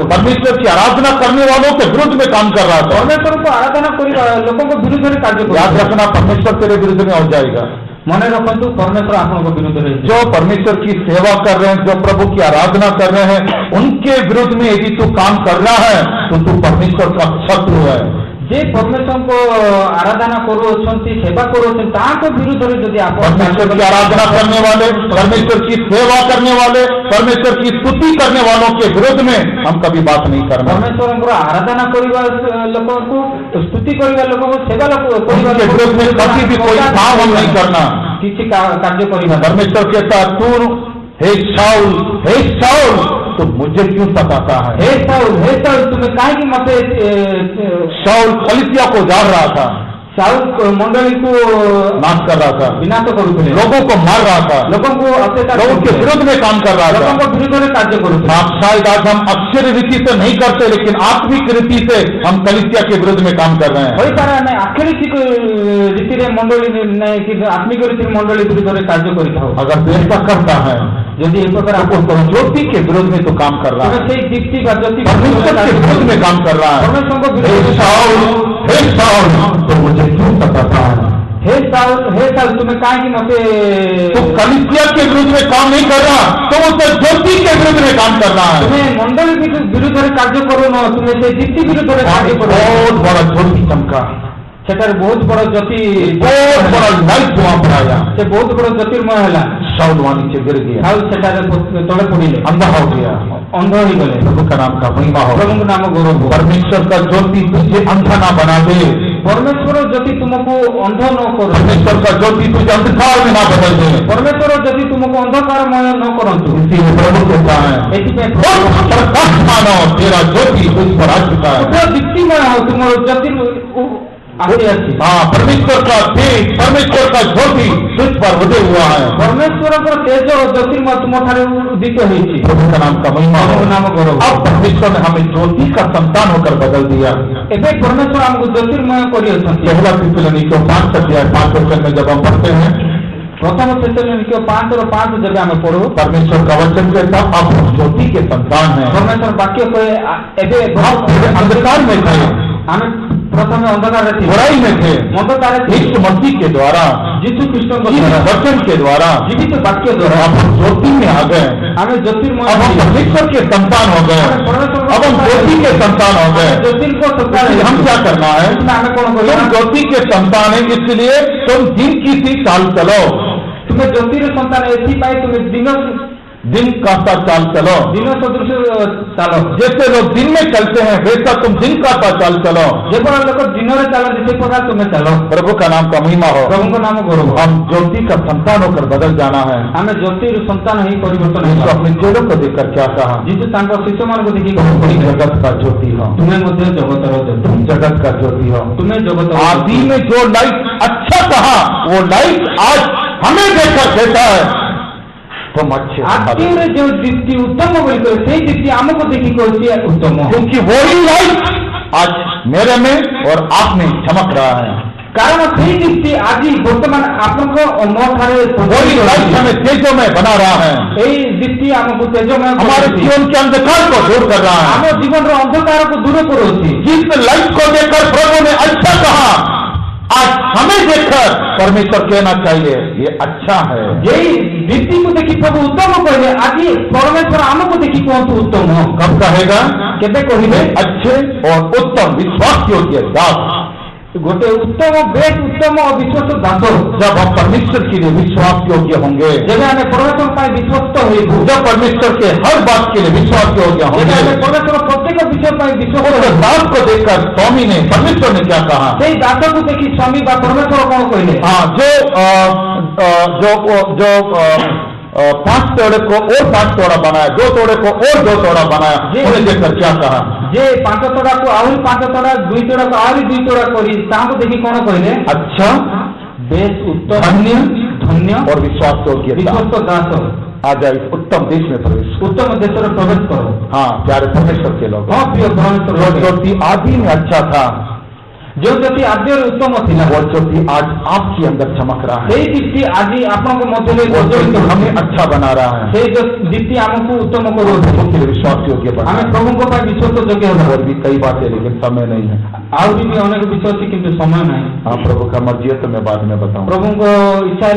परमेश्वर की आराधना करने वालों के विरुद्ध में काम कर रहा था। परमेश्वर को आराधना कर लोगों को विरुद्ध में कार्य, याद रखना, परमेश्वर तेरे विरुद्ध में हो जाएगा। मन रखु, परमेश्वर आपको विरुद्ध रहे। जो परमेश्वर की सेवा कर रहे हैं, जो प्रभु की आराधना कर रहे हैं, उनके विरुद्ध में यदि तू काम कर रहा है तो तू परमेश्वर का शत्रु है। जे परमेश्वर को आराधना करो, सेवा करो, विरुद्ध यदि आप परमेश्वर की आराधना करने वाले, परमेश्वर की सेवा करने वाले, परमेश्वर की स्तुति करने वालों के विरुद्ध में हम कभी बात नहीं करना। परमेश्वर को आराधना करने लोगों को, स्तुति करने लोगों को, सेवा के विरुद्ध में कभी भी कोई काम हम नहीं करना, किसी कार्य करना। परमेश्वर कहता, तू हे शाऊल तो मुझे क्यों सताता है? हे शाऊल तुम्हें काहे की मते? शाऊल कलीसिया को उजाड़ रहा था, साउल मंडली को नाश कर रहा था, विनाश करुले, लोगों को मार रहा था, लोगों को अत्याचार, लोगों के विरुद्ध में काम कर रहा था। लोगों को विरुद्ध में कार्य करुले। आप शायद आज हम अक्षर रीति से नहीं करते, लेकिन आत्मिक रीति से हम कलीसिया के विरुद्ध में काम कर रहे हैं। होई पारे हमें आखिरी रीति रे मंडली नहीं कि आत्मिक रीति मंडली विरुद्ध में कार्य करता हो। अगर ऐसा करता है, यदि एक प्रकार तो ज्योति के विरोध में तो काम कर रहा है, से दीप्ति का ज्योति परमेश्वर के विरोध में काम कर रहा है। परमेश्वर को हे विरोध, शाऊल, तो मुझे क्यों सताता है? हे साउल तुम्हें कहा कि मते तो कलीसिया के विरुद्ध में काम नहीं कर रहा, तो उसे ज्योति के विरुद्ध में काम कर रहा है। तुम्हें मंडल विरुद्ध में कार्य करो न, तुम्हें से दीप्ति विरुद्ध में कार्य करो। बहुत बड़ा ज्योति चमका, सेटार बहुत बड़ा ज्योति, बहुत बड़ा लाइट वहां पर आया, से बहुत बड़ा ज्योतिर्मय है। शाऊल वहां नीचे गिर गया, साउल सेटार तले पड़िले, अंधा हो गया, अंध हो गए। प्रभु का नाम का महिमा हो। प्रभु नाम गौरव। परमेश्वर का ज्योति तुझे अंधा ना बना दे, परमेश्वर ज्योति तुमको अंध न करो, परमेश्वर का ज्योति तुझे अंधकार में ना बदल दे। परमेश्वर ज्योति तुमको अंधकारमय न करंतु। इसीलिए प्रभु कहता है, एथिପାଇଁ प्रकाश मानो, तेरा ज्योति तुझ पर आ चुका है। पूरा दीप्तिमय हो, तुम ज्योति आगे अच्छी। हाँ, परमेश्वर का तेज, परमेश्वर का ज्योति तुझ पर उदय हुआ है। परमेश्वर को तेज और ज्योतिर्मय तुम ठारे उदित होइछि। प्रभु का नाम का महिमा हो। नाम गौरव। अब परमेश्वर ने हमें ज्योति का संतान होकर बदल दिया। एबे परमेश्वर हमको ज्योतिर्मय करि अछंती। पहला थिस्सलुनीकियों 5:5 में जब हम पढ़ते हैं, प्रथम थिस्सलुनीकियों 5:5 जब हमें पढ़ो, परमेश्वर का वचन कहता अब हम ज्योति के संतान हैं। परमेश्वर वाक्य कहे एबे हम पहले अंधकार में थे, हमें प्रथम अंधकार थे, बुराई में थे, अंधकार थे। यीशु मसीह के द्वारा, यीशु कृष्ण को वचन के द्वारा, जीवित वाक्य द्वारा अब हम ज्योति में आ गए। हमें ज्योतिर्मय, अब हम परमेश्वर के संतान हो गए, अब हम ज्योति के संतान हो गए। ज्योतिर को संतान है। हम क्या करना है? हमें कौन तुम करो? ज्योति के संतान है, इसलिए तुम दिन की सी चाल चलो, तुम्हें ज्योतिर संतान एथि तुम्हें दिन का सा चाल चलो। दिन सदृश चालो। जैसे लोग दिन में चलते हैं वैसा तुम दिन का सा चाल चलो। जे प्रकार लोग दिन में चलो जिस प्रकार तुम्हें चलो। प्रभु का नाम का महिमा हो। प्रभु का नाम गौरव। हम ज्योति का संतान होकर बदल जाना है। हमें ज्योतिर संतान ही परिवर्तन यीशु है। अपने चेलों को देखकर क्या कहा? जीसु तांको शिष्य मान को देखी तुम जगत का ज्योति हो, तुम्हें मध्य जगत रो तुम जगत का ज्योति हो। तुम्हें जगत आदि में जो लाइट अच्छा कहा, वो लाइट आज हमें देखकर कहता है तुम अच्छे आदि में जो दीप्ति उत्तम बोलते से दीप्ति हमको देखी कहती है उत्तम, क्योंकि वही लाइट आज मेरे में और आप में चमक रहा है। कारण से दीप्ति आज वर्तमान आपको वही लाइट हमें तेजो में बना रहा है। यही दीप्ति हमको तेजोमय हमारे जीवन के अंधकार को दूर कर रहा है। हम जीवन अंधकार को दूर करो। जिस लाइट को देखकर प्रभु ने अच्छा कहा, आज हमें देखकर परमेश्वर कहना चाहिए ये अच्छा है। यही दीप्ति को देखी प्रभु उत्तम कहले, आज परमेश्वर हमको देखी कहतु उत्तम। कब कहेगा? केते कहिबे? अच्छे और उत्तम विश्वास योग्य दास, गोटे उत्तम बेस उत्तम और विश्वास दास। जब हम परमेश्वर के लिए विश्वास योग्य होंगे, जब हमें परमेश्वर का विश्वस्त हो, जब परमेश्वर के हर बात के लिए विश्वास योग्य होंगे, परमेश्वर प्रत्येक विषय पर विश्वास। उस दास को देखकर स्वामी ने, परमेश्वर ने क्या कहा? से दास को देखी स्वामी बा परमेश्वर कौन कहले? हाँ, जो 5 तोड़े को और 5 तोड़ा बनाया, 2 तोड़े को और 2 तोड़ा बनाया, उन्हें देखकर क्या कहा? जे 5 तोड़ा को आहरी 5 तोड़ा, 2 तोड़ा को आहरी 2 तोड़ा करी, ताको देखी कौन कहले? अच्छा, बेस उत्तम, धन्य और विश्वास योग्य विश्वस्त दास। आ जाए इस उत्तम देश में प्रवेश, उत्तम देश में प्रवेश करो। हाँ प्यारे परमेश्वर के लोग, हाँ प्रिय परमेश्वर, ज्योति आदि में अच्छा था, जो ज्योति आद्य उत्तम थी, वो ज्योति आज आपके अंदर चमक रहा है। दीप्ति आज आपको मध्य हमें अच्छा बना रहा है। जो दीप्ति हमको उत्तम करो, प्रभु के लिए विश्वास योग्य बना। हमें प्रभु को विश्वास योग्य हो। और भी कई बातें, लेकिन समय नहीं है। आहरी भी अनेक विश्वास किंतु समय नहीं। हाँ, प्रभु का मर्जी है तो मैं बाद में बताऊँ। प्रभु को इच्छा है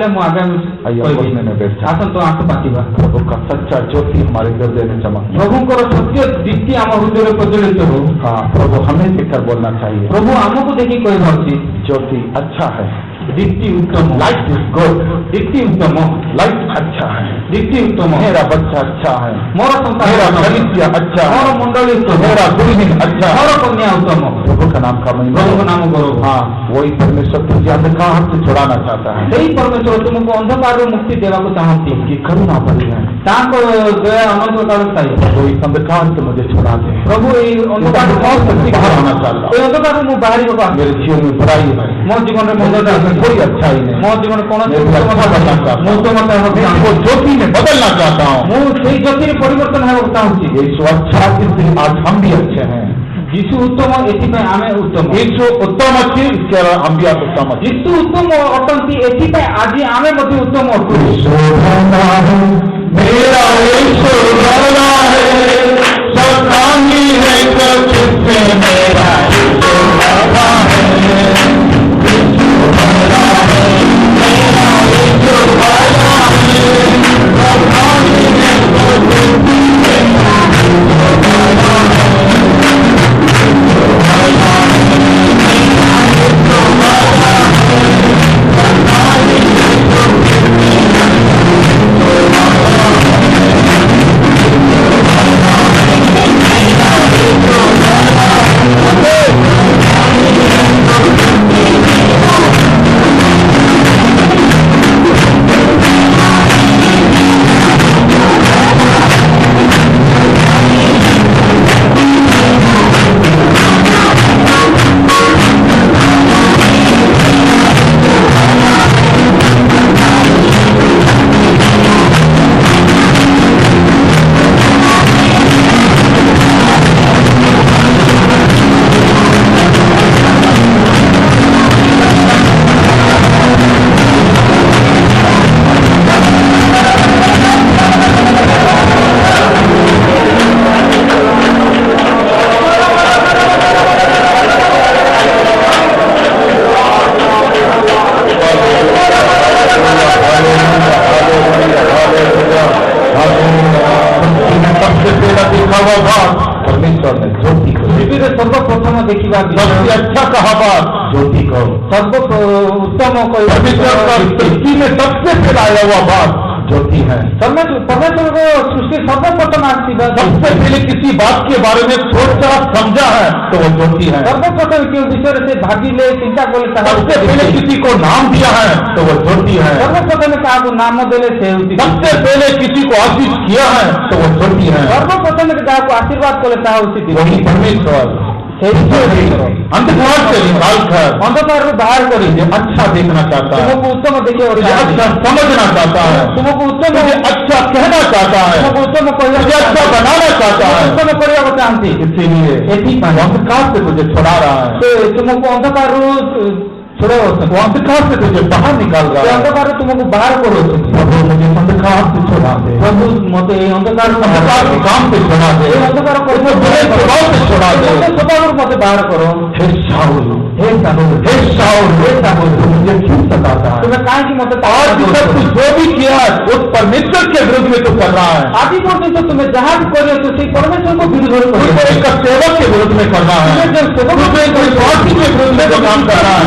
आइए में बैठ जाए। आसन तो आंख पातिबा। प्रभु का सच्चा ज्योति हमारे हृदय में चमक। प्रभु को सत्य दीप्ति आम हृदय में प्रज्वलित हो। हाँ, प्रभु हमें देखकर बोलना चाहिए, प्रभु हमको देखी कोई भावती ज्योति अच्छा है, दीप्ति उत्तम लाइट इज गुड, दीप्ति उत्तम लाइट अच्छा है, दीप्ति उत्तम मेरा बच्चा अच्छा है, मोर मेरा संतान भविष्य अच्छा मोर है, मंडली उत्तम मेरा दुल्हन अच्छा है। मोर कन्या उत्तम प्रभु का नाम का महिमा। प्रभु का नाम गौरव। हाँ, वही परमेश्वर तुझे अंधकार से छुड़ाना चाहता है। सेही परमेश्वर तुमको अंधकार मुक्ति देवाको चाहती कि करुणा बड़ी है, ताको दया अनंत काल थाई वो इस अंधकार से मुझे छुड़ा दे। प्रभु ए अंधकार बाहर आना चाहता हूँ। ए अंधकार मु बाहरी को मेरे जीवन में बुराई है, मो जीवन रे मंदता कोई अच्छाई नहीं, मो जीवन कोन मैं भी अच्छा बनना चाहता हूँ। मैं वो ज्योति में बदलना चाहता हूँ। मु सेही ज्योति रे परिवर्तन हेबाक चाहूची। यीशु अच्छा, इसलिए आज हम भी अच्छे हैं। यीशु उत्तम एथिपाई आमे उत्तम यीशु उत्तम अच्छे, इसके अलावा हम भी आप उत्तम अच्छे। यीशु उत्तम अटंती एथिपाई आज आमे मध्ये उत्तम अटु। मेरा यीशु भला है, सतानी है कचित मेरा यीशु भला है, यीशु भला है, मेरा यीशु भला है, सतानी है कचित मेरा यीशु भला है, यीशु भला है, मेरा यीशु भला है, सतानी है कचित मेरा यीशु भला परमेश्वर ने ज्योति को सर्वप्रथम देखा सबसे अच्छा कहा बात ज्योति को, सर्व उत्तम परमेश्वर का सृष्टि में सबसे पहला आया हुआ बात ज्योति है। परमेश्वर को सृष्टि सर्वप्रथम आशीर्वाद सबसे पहले किसी बात के बारे में सोचा समझा है तो वो ज्योति है। सर्वप्रथम क्यों विषय से भागीले चिंता कर सबसे पहले किसी को नाम दिया है तो वो ज्योति है। सर्वप्रथम क्या नाम देले से सबसे पहले किसी को आशीष किया है तो वो ज्योति है। सर्वप्रथम क्या आशीर्वाद कर लेता है वही परमेश्वर अंधकार से निकाल कर अंधकार बाहर कर अच्छा देखना चाहता है, तुमको उत्तम देखे और अच्छा समझना चाहता है, तुमको उत्तम अच्छा कहना चाहता है, तुमको उत्तम अच्छा बनाना चाहता है। उत्तम करने को चाहती इसीलिए अंधकार से तुझे छुड़ा रहा है, तुमको अंधकार छोड़ो, वो अंधकार से तुझे बाहर निकाल रहा है। अंधकार तुमको बाहर करो। प्रभु मुझे अंधकार से छुड़ा दे, प्रभु मते अंधकार के काम से छुड़ा दे, अंधकार स्वभाव से छुड़ा दे, स्वभाव मते बाहर करो। हे शाऊल, हे शाऊल, हे शाऊल, हे शाऊल, तू मुझे क्यों सताता है? तुम्हें कहा कि मते आज तक तू जो भी किया उस परमेश्वर के विरुद्ध में तू कर रहा है। आदि पर्यंत तुम्हें जहाँ भी कर रहे हो परमेश्वर को विरोध तुझे एक सेवक के विरुद्ध में कर रहा है, तुझे एक विश्वासी के विरुद्ध में जो काम कर रहा है,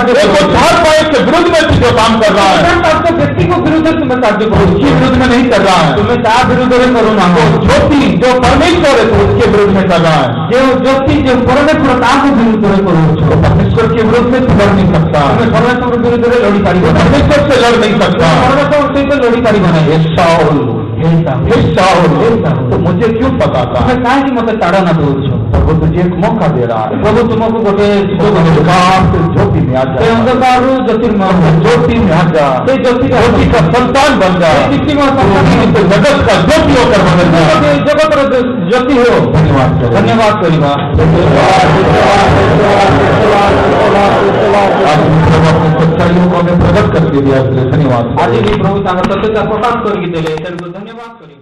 एक उद्धार पाए के विरुद्ध में तू जो काम कर रहा है, व्यक्ति को विरुद्ध तुम्हें कार्य करो, उसके विरुद्ध में नहीं कर रहा है। तुम्हें क्या विरुद्ध में करो ना हो। ज्योति जो परमेश्वर है तो उसके विरुद्ध में कर रहा है। जो ज्योति जो परमेश्वर काम को विरुद्ध में करो, तो परमेश्वर के विरुद्ध में तू लड़ नहीं सकता, तुम्हें परमेश्वर के विरुद्ध में लड़ी पारी, परमेश्वर से लड़ नहीं सकता। परमेश्वर से तो लड़ी पारी बनाए। शाऊल, हे शाऊल, तो मुझे क्यों बताता है? तुम्हें कहा कि मते ताड़ा ना दो। प्रभु तुझे एक मौका दे रहा है। प्रभु तुमको गोटे अंधकार से ज्योति में आ जा, अंधकार ज्योतिर्मय ज्योति में आ जा, ज्योति का संतान बन जा, जगत का ज्योति होकर बदल जा, जगत ज्योति हो। धन्यवाद, धन्यवाद करिबा। अपनी सच्चाइयों को हमें प्रकट करके दिया, इसलिए धन्यवाद। आज भी प्रभु सत्यता प्रकाश करके देले, धन्यवाद करिबा।